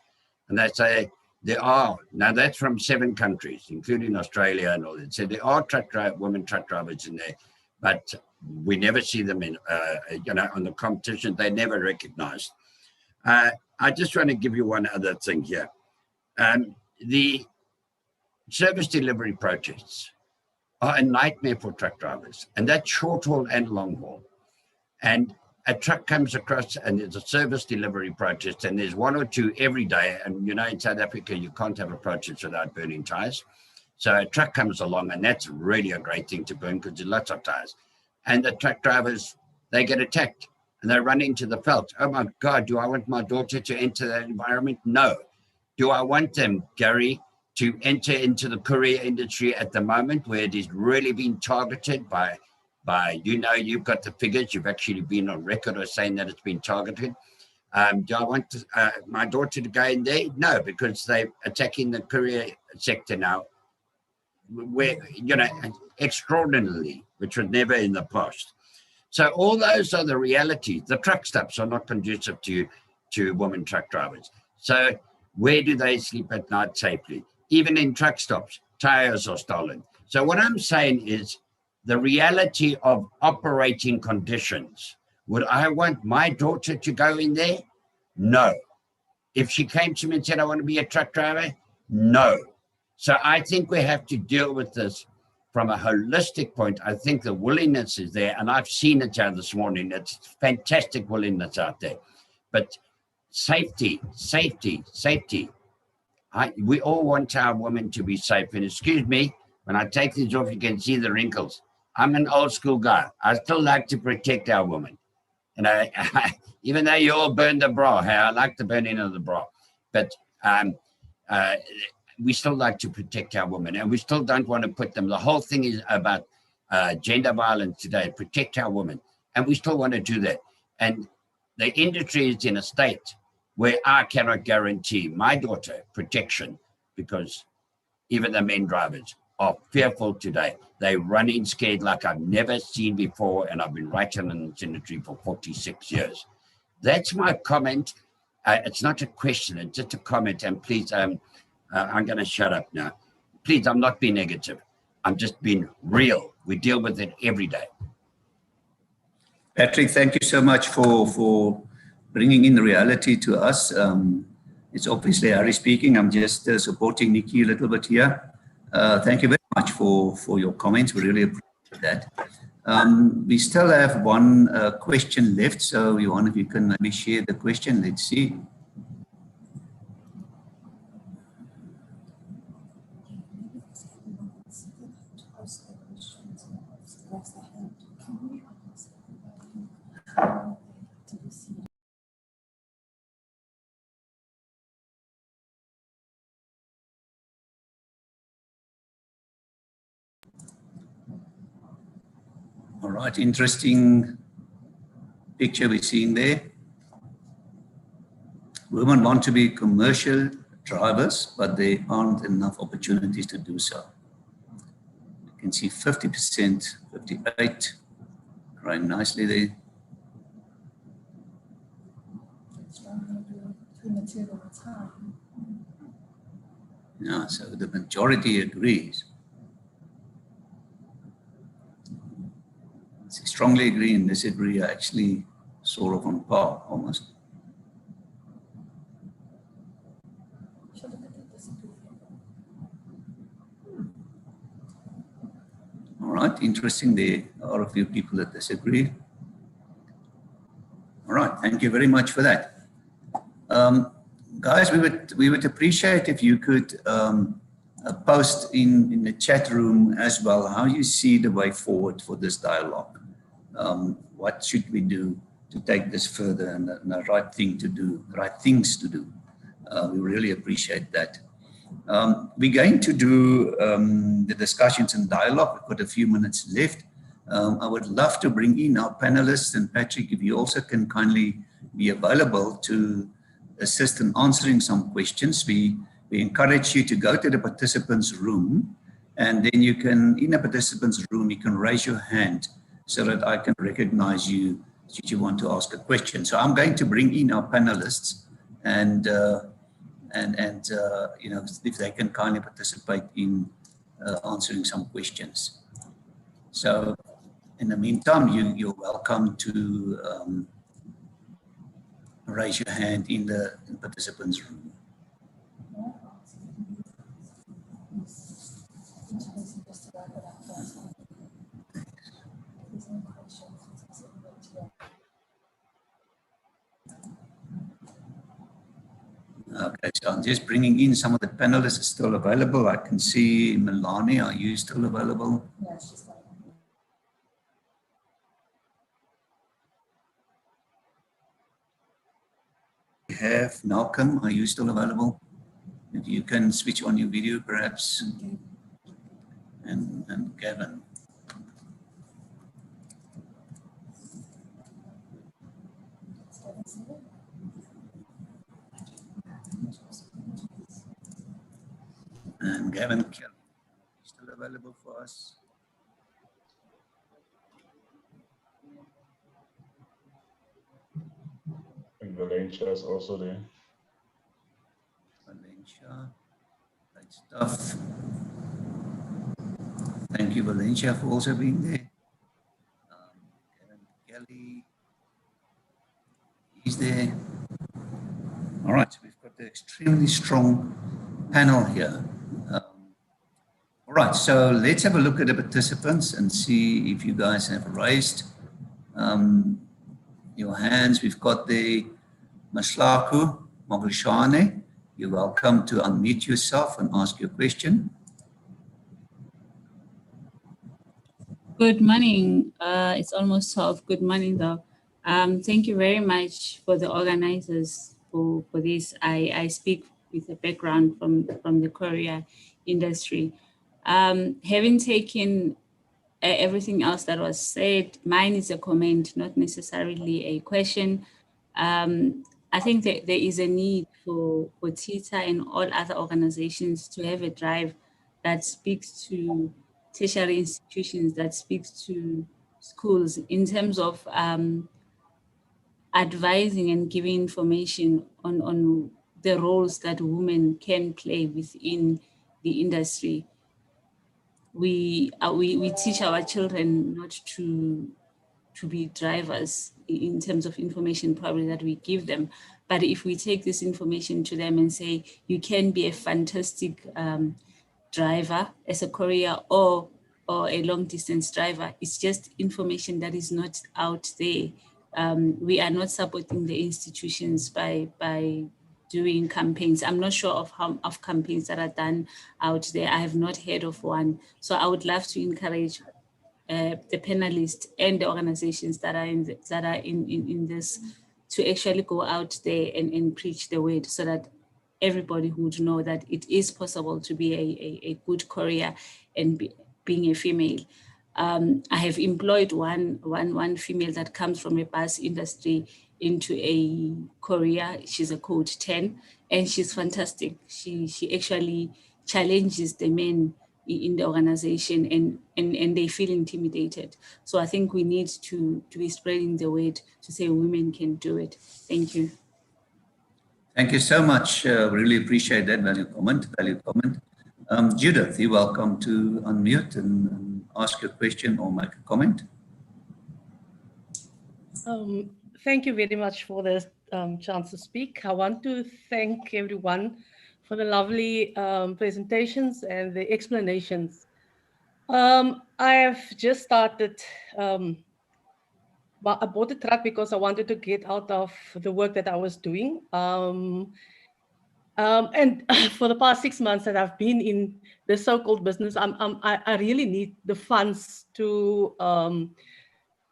And they say, there are. Now that's from 7 countries, including Australia and all that. So there are women truck drivers in there, but we never see them in, on the competition. They're never recognized. I just want to give you one other thing here. The service delivery projects are a nightmare for truck drivers, and that's short haul and long haul. And a truck comes across and there's a service delivery project, and there's 1 or 2 every day. And in South Africa, you can't have a project without burning tires. So a truck comes along, and that's really a great thing to burn because there's lots of tires. And the truck drivers, they get attacked and they run into the felt. Oh my God, do I want my daughter to enter that environment? No. Do I want them, Gary, to enter into the courier industry at the moment where it is really being targeted by you've got the figures, you've actually been on record of saying that it's been targeted. Do I want my daughter to go in there? No, because they're attacking the courier sector now, where, extraordinarily, which was never in the past. So all those are the realities. The truck stops are not conducive to women truck drivers. So where do they sleep at night safely? Even in truck stops, tires are stolen. So what I'm saying is the reality of operating conditions. Would I want my daughter to go in there? No. If she came to me and said, I want to be a truck driver? No. So I think we have to deal with this from a holistic point. I think the willingness is there, and I've seen it here this morning. It's fantastic willingness out there. But safety. We all want our women to be safe. And excuse me, when I take these off, you can see the wrinkles. I'm an old school guy. I still like to protect our women. And even though you all burn the bra, I like the burning of the bra. But we still like to protect our women, and we still don't want to put them. The whole thing is about gender violence today, protect our women. And we still want to do that. And the industry is in a state where I cannot guarantee my daughter protection, because even the men drivers are fearful today. They're running scared like I've never seen before, and I've been writing in this industry for 46 years. That's my comment. It's not a question, it's just a comment. And please, I'm going to shut up now. Please, I'm not being negative. I'm just being real. We deal with it every day. Patrick, thank you so much for bringing in the reality to us. It's obviously Harry speaking. I'm just supporting Nikki a little bit here. Thank you very much for your comments. We really appreciate that. We still have one question left, so one of you can maybe share the question. Let's see. All right, interesting picture we're seeing there. Women want to be commercial drivers, but there aren't enough opportunities to do so. You can see 50%, 58, growing nicely there. Yeah, so the majority agrees. I strongly agree and disagree are actually sort of on par, almost. All right, interesting. There are a few people that disagree. All right, thank you very much for that. Guys, we would appreciate if you could post in the chat room as well how you see the way forward for this dialogue. What should we do to take this further, and the right thing to do, right things to do. We really appreciate that. We're going to do the discussions and dialogue. We've got a few minutes left. I would love to bring in our panelists, and Patrick, if you also can kindly be available to assist in answering some questions. We encourage you to go to the participants room, and then you can, in the participants room, you can raise your hand so that I can recognize you should you want to ask a question. So I'm going to bring in our panelists, and you know, if they can kindly participate in answering some questions. So in the meantime, you're welcome to raise your hand in the participants room. Okay, so I'm just bringing in some of the panelists still available. I can see Melanie, are you still available? Yes, she's available. We have Malcolm, are you still available? If you can switch on your video perhaps. Okay. And Gavin. And Gavin Kelly, still available for us? And Valencia is also there. Valencia, great stuff. Thank you, Valencia, for also being there. Gavin Kelly, he's there. All right, so we've got the extremely strong panel here. All right, so let's have a look at the participants and see if you guys have raised your hands. We've got the Maslaku Mogushane. You're welcome to unmute yourself and ask your question. Good morning. It's almost 12. Good morning, though. Thank you very much for the organizers for this. I speak with a background from the courier industry. Having taken everything else that was said, mine is a comment, not necessarily a question. I think that there is a need for TITA and all other organizations to have a drive that speaks to tertiary institutions, that speaks to schools in terms of advising and giving information on the roles that women can play within the industry. We teach our children not to be drivers in terms of information probably that we give them. But if we take this information to them and say, you can be a fantastic driver as a courier, or or a long distance driver. It's just information that is not out there. We are not supporting the institutions by doing campaigns. I'm not sure of campaigns that are done out there. I have not heard of one. So I would love to encourage the panelists and the organizations that are in this to actually go out there and preach the word, so that everybody would know that it is possible to be a good courier and being a female. I have employed one female that comes from a bus industry into a courier. She's a code 10 and she's fantastic. She actually challenges the men in the organization and they feel intimidated. So I think we need to be spreading the word to say women can do it. Thank you. Thank you so much. Really appreciate that value comment. Judith, you're welcome to unmute and ask your question or make a comment. Thank you very much for the chance to speak. I want to thank everyone for the lovely presentations and the explanations. I have just started, I bought a truck because I wanted to get out of the work that I was doing. And for the past 6 months that I've been in the so-called business, I really need the funds to,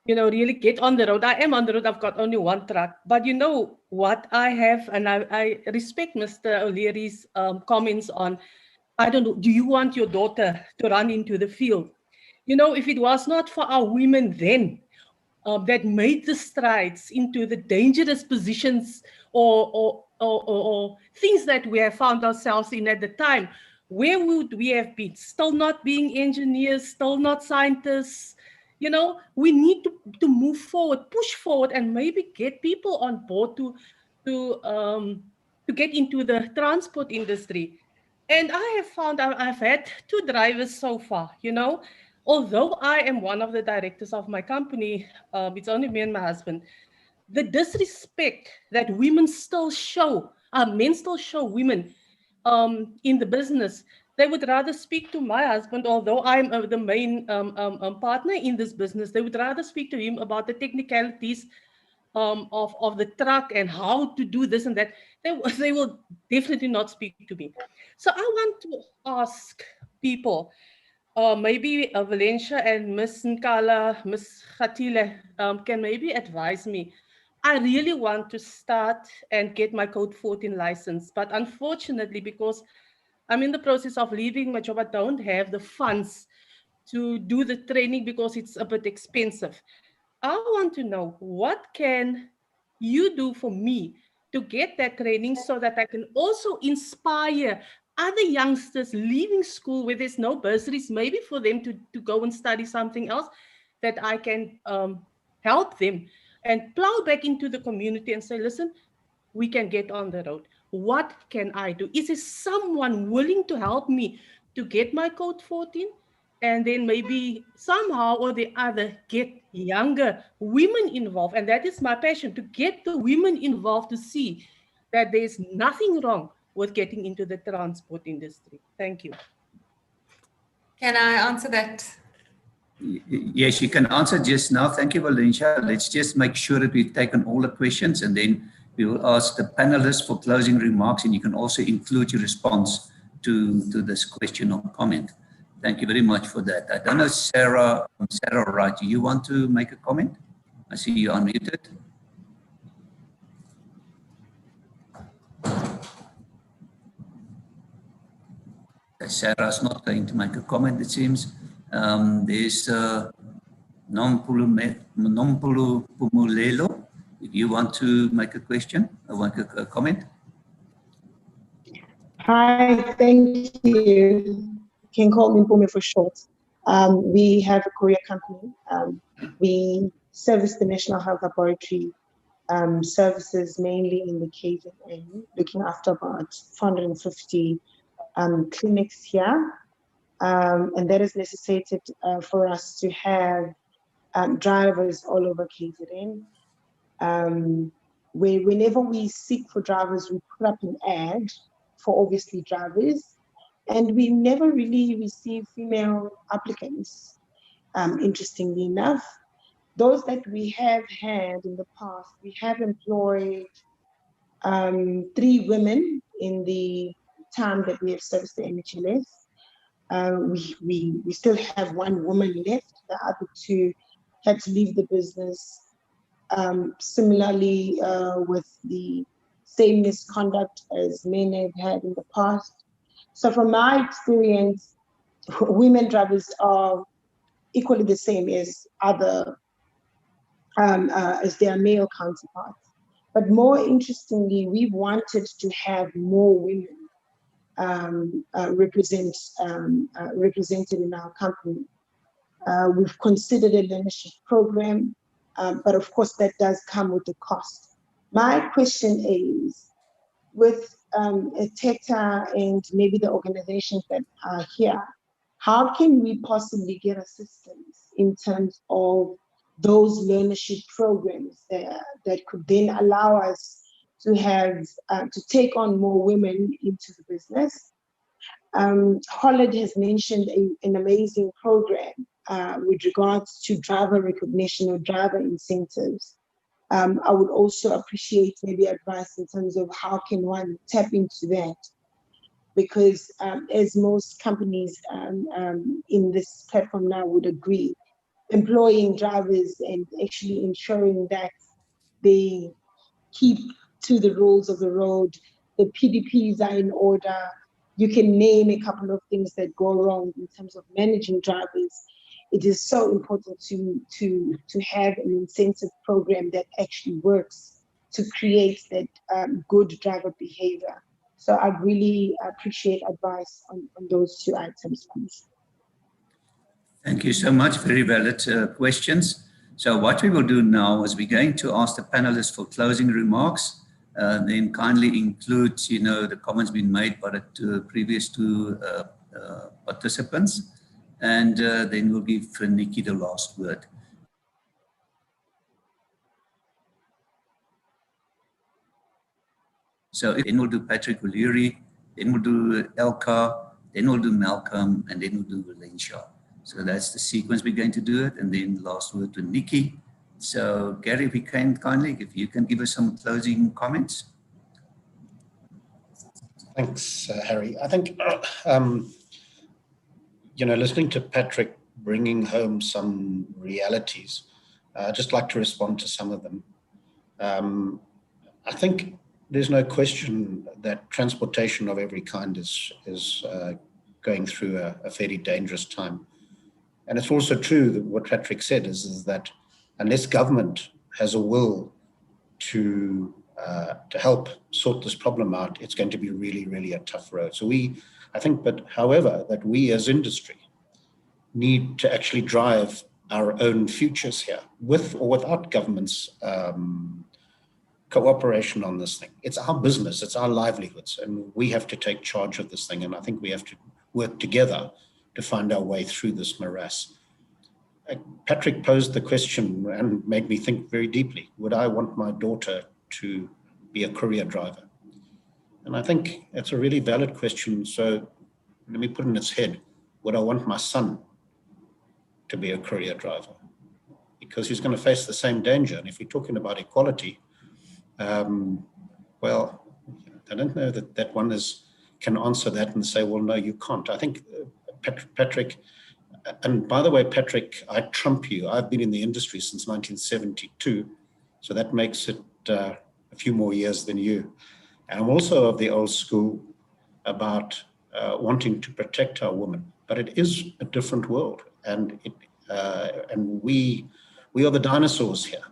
really get on the road. I am on the road. I've got only one truck, but you know what I have, and I respect Mr. O'Leary's comments on, I don't know, do you want your daughter to run into the field? You know, if it was not for our women then that made the strides into the dangerous positions or things that we have found ourselves in at the time, where would we have been? Still not being engineers, still not scientists. You know, we need to move forward, push forward, and maybe get people on board to get into the transport industry. And I have found I've had 2 drivers so far, you know. Although I am one of the directors of my company, it's only me and my husband, the disrespect that women still show, men still show women in the business, they would rather speak to my husband, although I'm the main partner in this business, they would rather speak to him about the technicalities of the truck and how to do this and that. They will definitely not speak to me. So I want to ask people, maybe Valencia and Miss Nkala, Miss Khatile can maybe advise me. I really want to start and get my Code 14 license, but unfortunately, because I'm in the process of leaving my job, I don't have the funds to do the training because it's a bit expensive. I want to know, what can you do for me to get that training so that I can also inspire other youngsters leaving school where there's no bursaries, maybe for them to go and study something else, that I can help them and plow back into the community and say, listen, we can get on the road. What can I do? Is there someone willing to help me to get my Code 14? And then maybe somehow or the other get younger women involved. And that is my passion, to get the women involved to see that there's nothing wrong with getting into the transport industry. Thank you. Can I answer that? Yes, you can answer just now. Thank you, Valencia. Let's just make sure that we've taken all the questions, and then we will ask the panelists for closing remarks, and you can also include your response to this question or comment. Thank you very much for that. I don't know, Sarah Wright, do you want to make a comment? I see you unmuted. Sarah's not going to make a comment, it seems. There's Nompulu Pumulelo. If you want to make a question or make a comment. Hi, thank you. You can call me Mpumi for short. We have a courier company. We service the National Health Laboratory services mainly in the KZN, looking after about 450 clinics here. And that has necessitated for us to have drivers all over KZN. Whenever we seek for drivers, we put up an ad for obviously drivers. And we never really received female applicants, interestingly enough. Those that we have had in the past, we have employed 3 women in the time that we have serviced the NHLS. We still have 1 woman left. The other 2 had to leave the business. Similarly, with the same misconduct as men have had in the past. So from my experience, women drivers are equally the same as other, as their male counterparts. But more interestingly, we wanted to have more women represented in our company. We've considered a leadership program, but of course that does come with a cost. My question is, with TETA and maybe the organizations that are here, how can we possibly get assistance in terms of those leadership programs that could then allow us to have to take on more women into the business? Hollard has mentioned an amazing program with regards to driver recognition or driver incentives. I would also appreciate maybe advice in terms of how can one tap into that, because as most companies in this platform now would agree, employing drivers and actually ensuring that they keep to the rules of the road, the PDPs are in order. You can name a couple of things that go wrong in terms of managing drivers. It is so important to have an incentive program that actually works to create that good driver behavior. So I really appreciate advice on those 2 items, please. Thank you so much. Very valid questions. So what we will do now is we're going to ask the panelists for closing remarks, then kindly include, the comments being made by the previous 2 participants, and then we'll give Nikki the last word. So then we'll do Patrick O'Leary, then we'll do Elka, then we'll do Malcolm, and then we'll do Valencia. So that's the sequence we're going to do it, and then last word to Nikki. So Gary, if you can kindly, if you can give us some closing comments. Thanks, Harry. I think, listening to Patrick bringing home some realities, I'd just like to respond to some of them. I think there's no question that transportation of every kind is going through a fairly dangerous time. And it's also true that what Patrick said is that unless government has a will to help sort this problem out, it's going to be really, really a tough road. So I think, but however, that we as industry need to actually drive our own futures here, with or without government's cooperation on this thing. It's our business, it's our livelihoods, and we have to take charge of this thing. And I think we have to work together to find our way through this morass. Patrick posed the question and made me think very deeply. Would I want my daughter to be a courier driver? And I think it's a really valid question. So let me put in its head, would I want my son to be a courier driver? Because he's going to face the same danger. And if we're talking about equality, well, I don't know that one can answer that and say, well, no, you can't. I think Patrick, and by the way, Patrick, I trump you. I've been in the industry since 1972, so that makes it a few more years than you. And I'm also of the old school about wanting to protect our women, but it is a different world, and we are the dinosaurs here.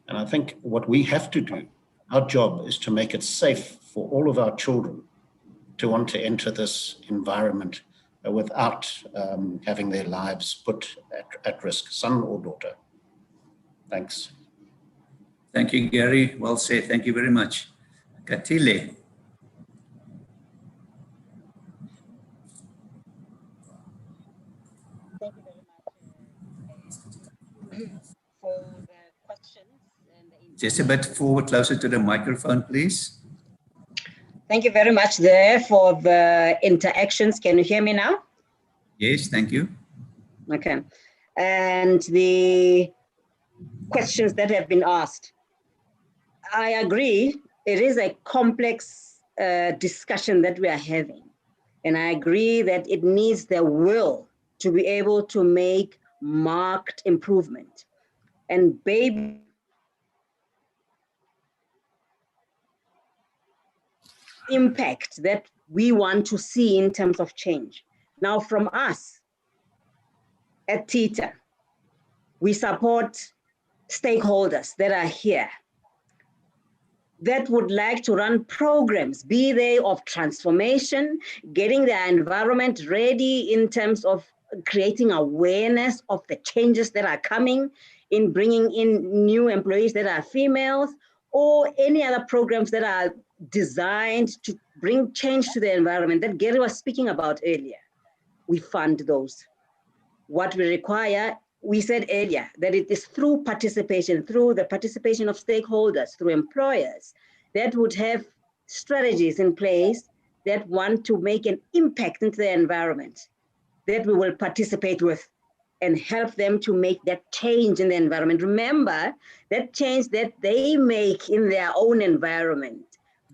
And I think what we have to do, our job is to make it safe for all of our children to want to enter this environment without having their lives put at risk, son or daughter. Thanks. Thank you, Gary. Well said. Thank you very much. Katile. Thank you very much for the questions. Just a bit forward, closer to the microphone, please. Thank you very much there for the interactions. Can you hear me now? Yes, thank you. Okay. And the questions that have been asked. I agree, it is a complex discussion that we are having. And I agree that it needs the will to be able to make marked improvement. And baby, impact that we want to see in terms of change. Now, from us at TITA, we support stakeholders that are here that would like to run programs, be they of transformation, getting their environment ready in terms of creating awareness of the changes that are coming, in bringing in new employees that are females, or any other programs that are designed to bring change to the environment that Gary was speaking about earlier. We fund those. What we require, we said earlier, that it is through participation, through the participation of stakeholders, through employers, that would have strategies in place that want to make an impact into the environment, that we will participate with and help them to make that change in the environment. Remember, that change that they make in their own environment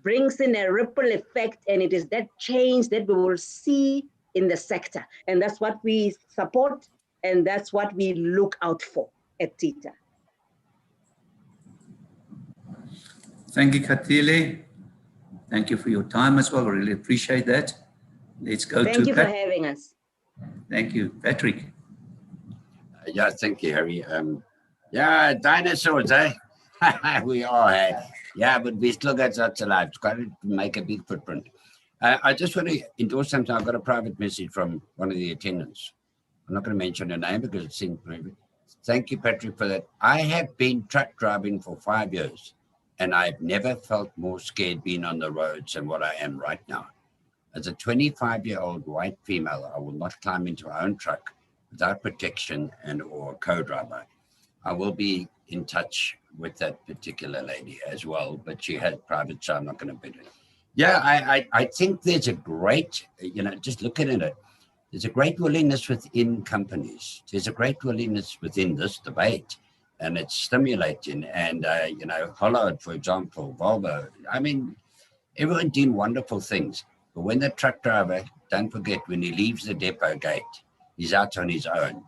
brings in a ripple effect, and it is that change that we will see in the sector. And that's what we support, and that's what we look out for at TITA. Thank you, Katile. Thank you for your time as well. I really appreciate that. Let's go to Thank you for having us. Thank you, Patrick. Yeah, thank you, Harry. Yeah, dinosaurs, eh? We are, eh? Yeah, but we still got such a life. It's got to make a big footprint. I just want to endorse something. I've got a private message from one of the attendants. I'm not going to mention her name because it seems private. Thank you, Patrick, for that. I have been truck driving for 5 years, and I've never felt more scared being on the roads than what I am right now. As a 25-year-old white female, I will not climb into my own truck without protection and or co-driver. I will be in touch with that particular lady as well, but she has private, so I'm not going to bid it. Yeah, I think there's a great, just looking at it, there's a great willingness within companies. There's a great willingness within this debate, and it's stimulating. And, Hollard, for example, Volvo, I mean, everyone doing wonderful things. But when the truck driver, don't forget, when he leaves the depot gate, he's out on his own.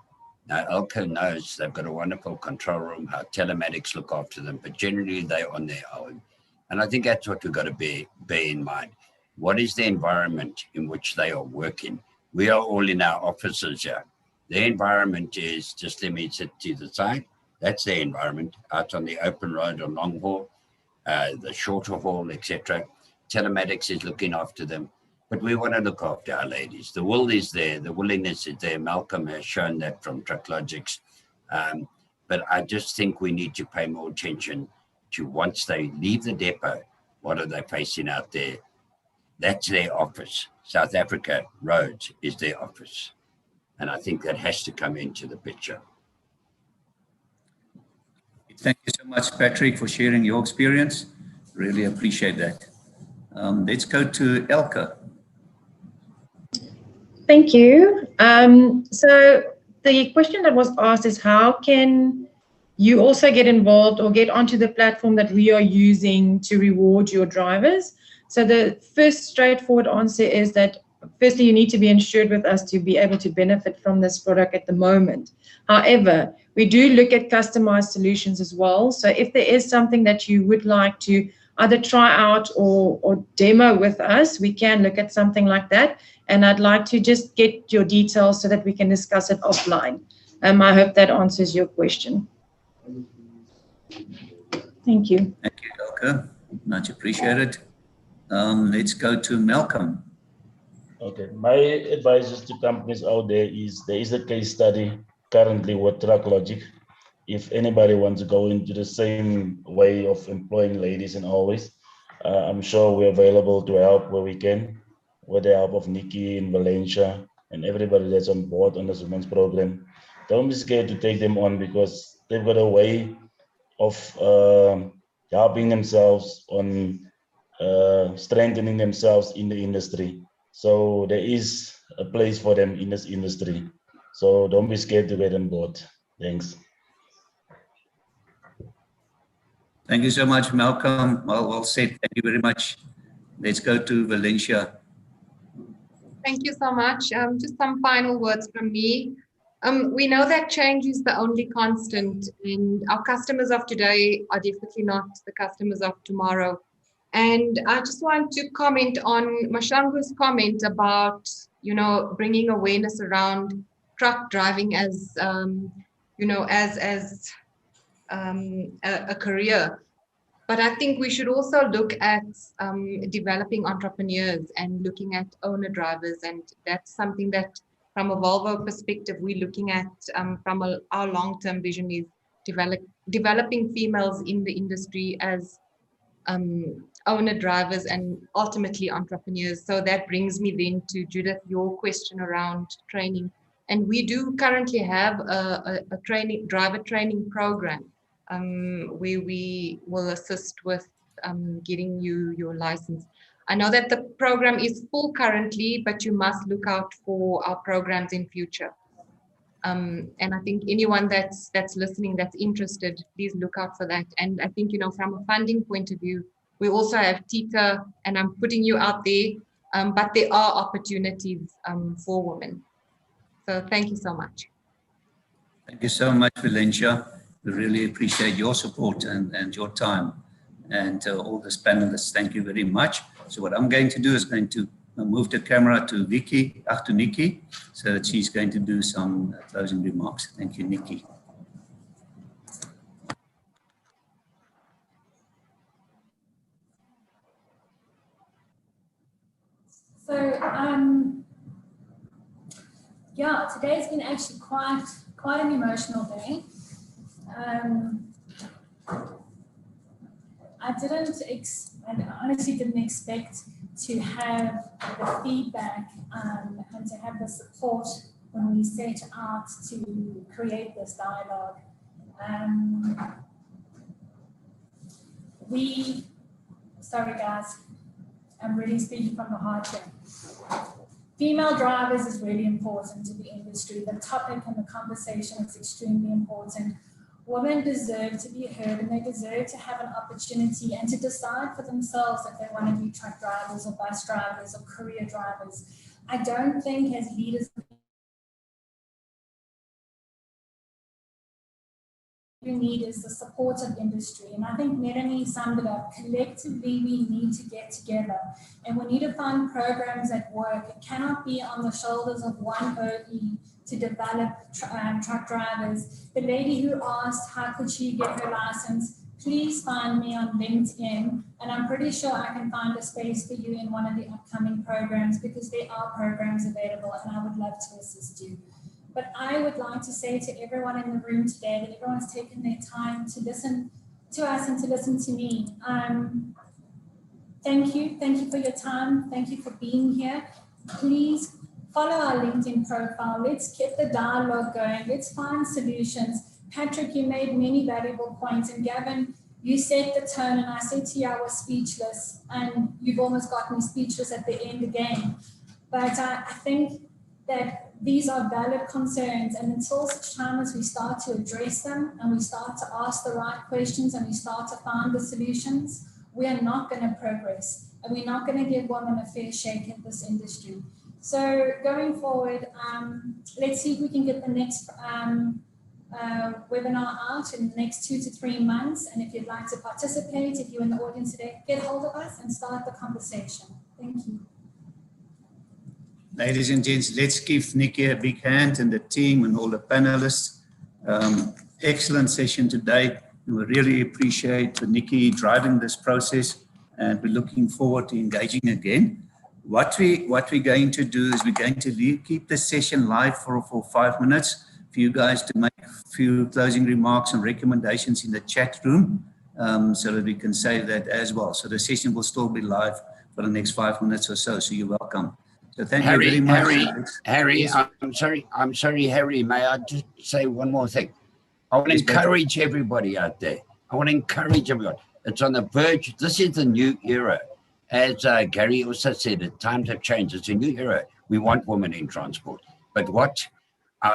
Now, Elko knows they've got a wonderful control room, how telematics look after them, but generally they're on their own. And I think that's what we've got to bear in mind. What is the environment in which they are working? We are all in our offices here. The environment is, just let me sit to the side, that's their environment, out on the open road or long haul, the shorter haul, etc. Telematics is looking after them. But we want to look after our ladies. The will is there, the willingness is there. Malcolm has shown that from Trucklogics. But I just think we need to pay more attention to, once they leave the depot, what are they facing out there? That's their office. South Africa Roads is their office. And I think that has to come into the picture. Thank you so much, Patrick, for sharing your experience. Really appreciate that. Let's go to Elke. Thank you. So the question that was asked is, how can you also get involved or get onto the platform that we are using to reward your drivers? So the first straightforward answer is that, firstly, you need to be insured with us to be able to benefit from this product at the moment. However, we do look at customized solutions as well. So if there is something that you would like to either try out or demo with us, we can look at something like that. And I'd like to just get your details so that we can discuss it offline. I hope that answers your question. Thank you. Thank you, Elke. Much appreciated. Let's go to Malcolm. Okay, my advice to companies out there is a case study currently with Trucklogic. If anybody wants to go into the same way of employing ladies and always, I'm sure we're available to help where we can, with the help of Nikki in Valencia and everybody that's on board on this women's program. Don't be scared to take them on, because they've got a way of helping themselves on strengthening themselves in the industry. So there is a place for them in this industry. So don't be scared to get on board. Thanks. Thank you so much, Malcolm. Well said. Thank you very much. Let's go to Valencia. Thank you so much. Just some final words from me. We know that change is the only constant, and our customers of today are definitely not the customers of tomorrow. And I just want to comment on Mashangu's comment about, you know, bringing awareness around truck driving as, you know, as a career. But I think we should also look at developing entrepreneurs and looking at owner drivers. And that's something that from a Volvo perspective, we're looking at from our long-term vision is developing females in the industry as owner drivers and ultimately entrepreneurs. So that brings me then to Judith, your question around training. And we do currently have a driver training program where we will assist with getting you your license. I know that the program is full currently, but you must look out for our programs in future. And I think anyone that's listening, that's interested, please look out for that. And I think, you know, from a funding point of view, we also have TITA, and I'm putting you out there, but there are opportunities for women. So thank you so much. Thank you so much, Valencia. We really appreciate your support and your time. And all the panelists, thank you very much. So what I'm going to do is going to move the camera to Nikki, so that she's going to do some closing remarks. Thank you, Nikki. So, yeah, today's been actually quite an emotional day. I honestly didn't expect to have the feedback and to have the support when we set out to create this dialogue. Sorry guys, I'm really speaking from the heart here. Female drivers is really important to the industry. The topic and the conversation is extremely important. Women deserve to be heard, and they deserve to have an opportunity and to decide for themselves if they want to be truck drivers or bus drivers or courier drivers. I don't think as leaders we need is the support of industry. And I think Melanie summed it up. Collectively, we need to get together and we need to find programs that work. It cannot be on the shoulders of one OE to develop truck drivers. The lady who asked how could she get her license, please find me on LinkedIn, and I'm pretty sure I can find a space for you in one of the upcoming programs, because there are programs available and I would love to assist you. But I would like to say to everyone in the room today that everyone's taken their time to listen to us and to listen to me. Thank you for your time. Thank you for being here. Please follow our LinkedIn profile. Let's get the dialogue going. Let's find solutions. Patrick, you made many valuable points, and Gavin, you set the tone, and I said to you I was speechless, and you've almost got me speechless at the end again. But I think that these are valid concerns, and until such time as we start to address them and we start to ask the right questions and we start to find the solutions, we are not going to progress, and we're not going to give women a fair shake in this industry. So going forward, let's see if we can get the next webinar out in the next 2 to 3 months. And if you'd like to participate, if you're in the audience today, get hold of us and start the conversation. Thank you. Ladies and gents, let's give Nikki a big hand and the team and all the panelists. Excellent session today. We really appreciate Nikki driving this process, and we're looking forward to engaging again. What we're going to do is we're going to keep the session live for 5 minutes for you guys to make a few closing remarks and recommendations in the chat room, so that we can save that as well. So the session will still be live for the next 5 minutes or so. So you're welcome. So thank you very much. Harry, I'm sorry, Harry, may I just say one more thing? I want to encourage everybody out there. I want to encourage everyone. It's on the verge. This is the new era. as Gary also said, times have changed. It's a new era. We want women in transport. But what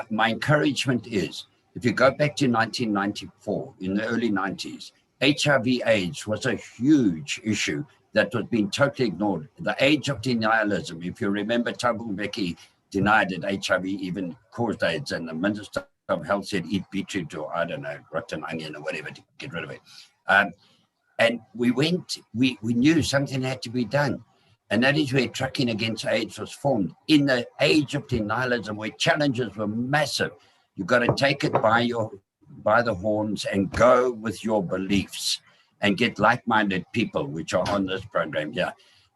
my encouragement is, if you go back to 1994, in the early 90s, HIV/AIDS was a huge issue that was being totally ignored. The age of denialism, if you remember, Thabo Mbeki denied that HIV even caused AIDS, and the Minister of Health said eat beetroot or, I don't know, rotten onion or whatever to get rid of it. And we knew something had to be done. And that is where Trucking Against AIDS was formed. In the age of denialism, where challenges were massive, you've got to take it by the horns and go with your beliefs and get like-minded people, which are on this program here.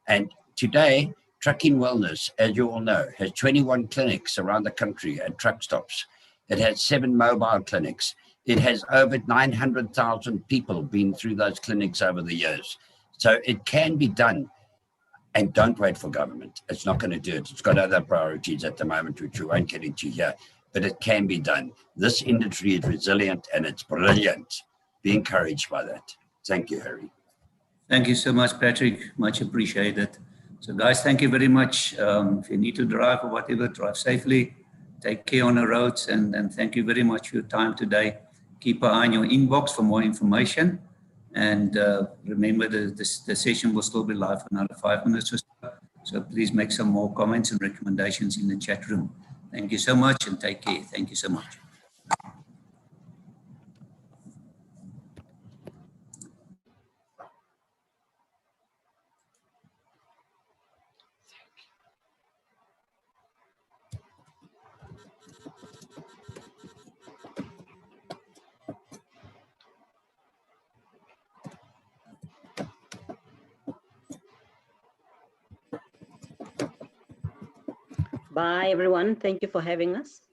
And today, Trucking Wellness, as you all know, has 21 clinics around the country at truck stops. It has 7 mobile clinics. It has over 900,000 people been through those clinics over the years. So it can be done. And don't wait for government. It's not going to do it. It's got other priorities at the moment, which we won't get into here, but it can be done. This industry is resilient and it's brilliant. Be encouraged by that. Thank you, Harry. Thank you so much, Patrick. Much appreciated. So guys, thank you very much. If you need to drive or whatever, drive safely. Take care on the roads, and thank you very much for your time today. Keep an eye on your inbox for more information. And remember, the session will still be live for another 5 minutes or so. So please make some more comments and recommendations in the chat room. Thank you so much and take care. Thank you so much. Bye, everyone. Thank you for having us.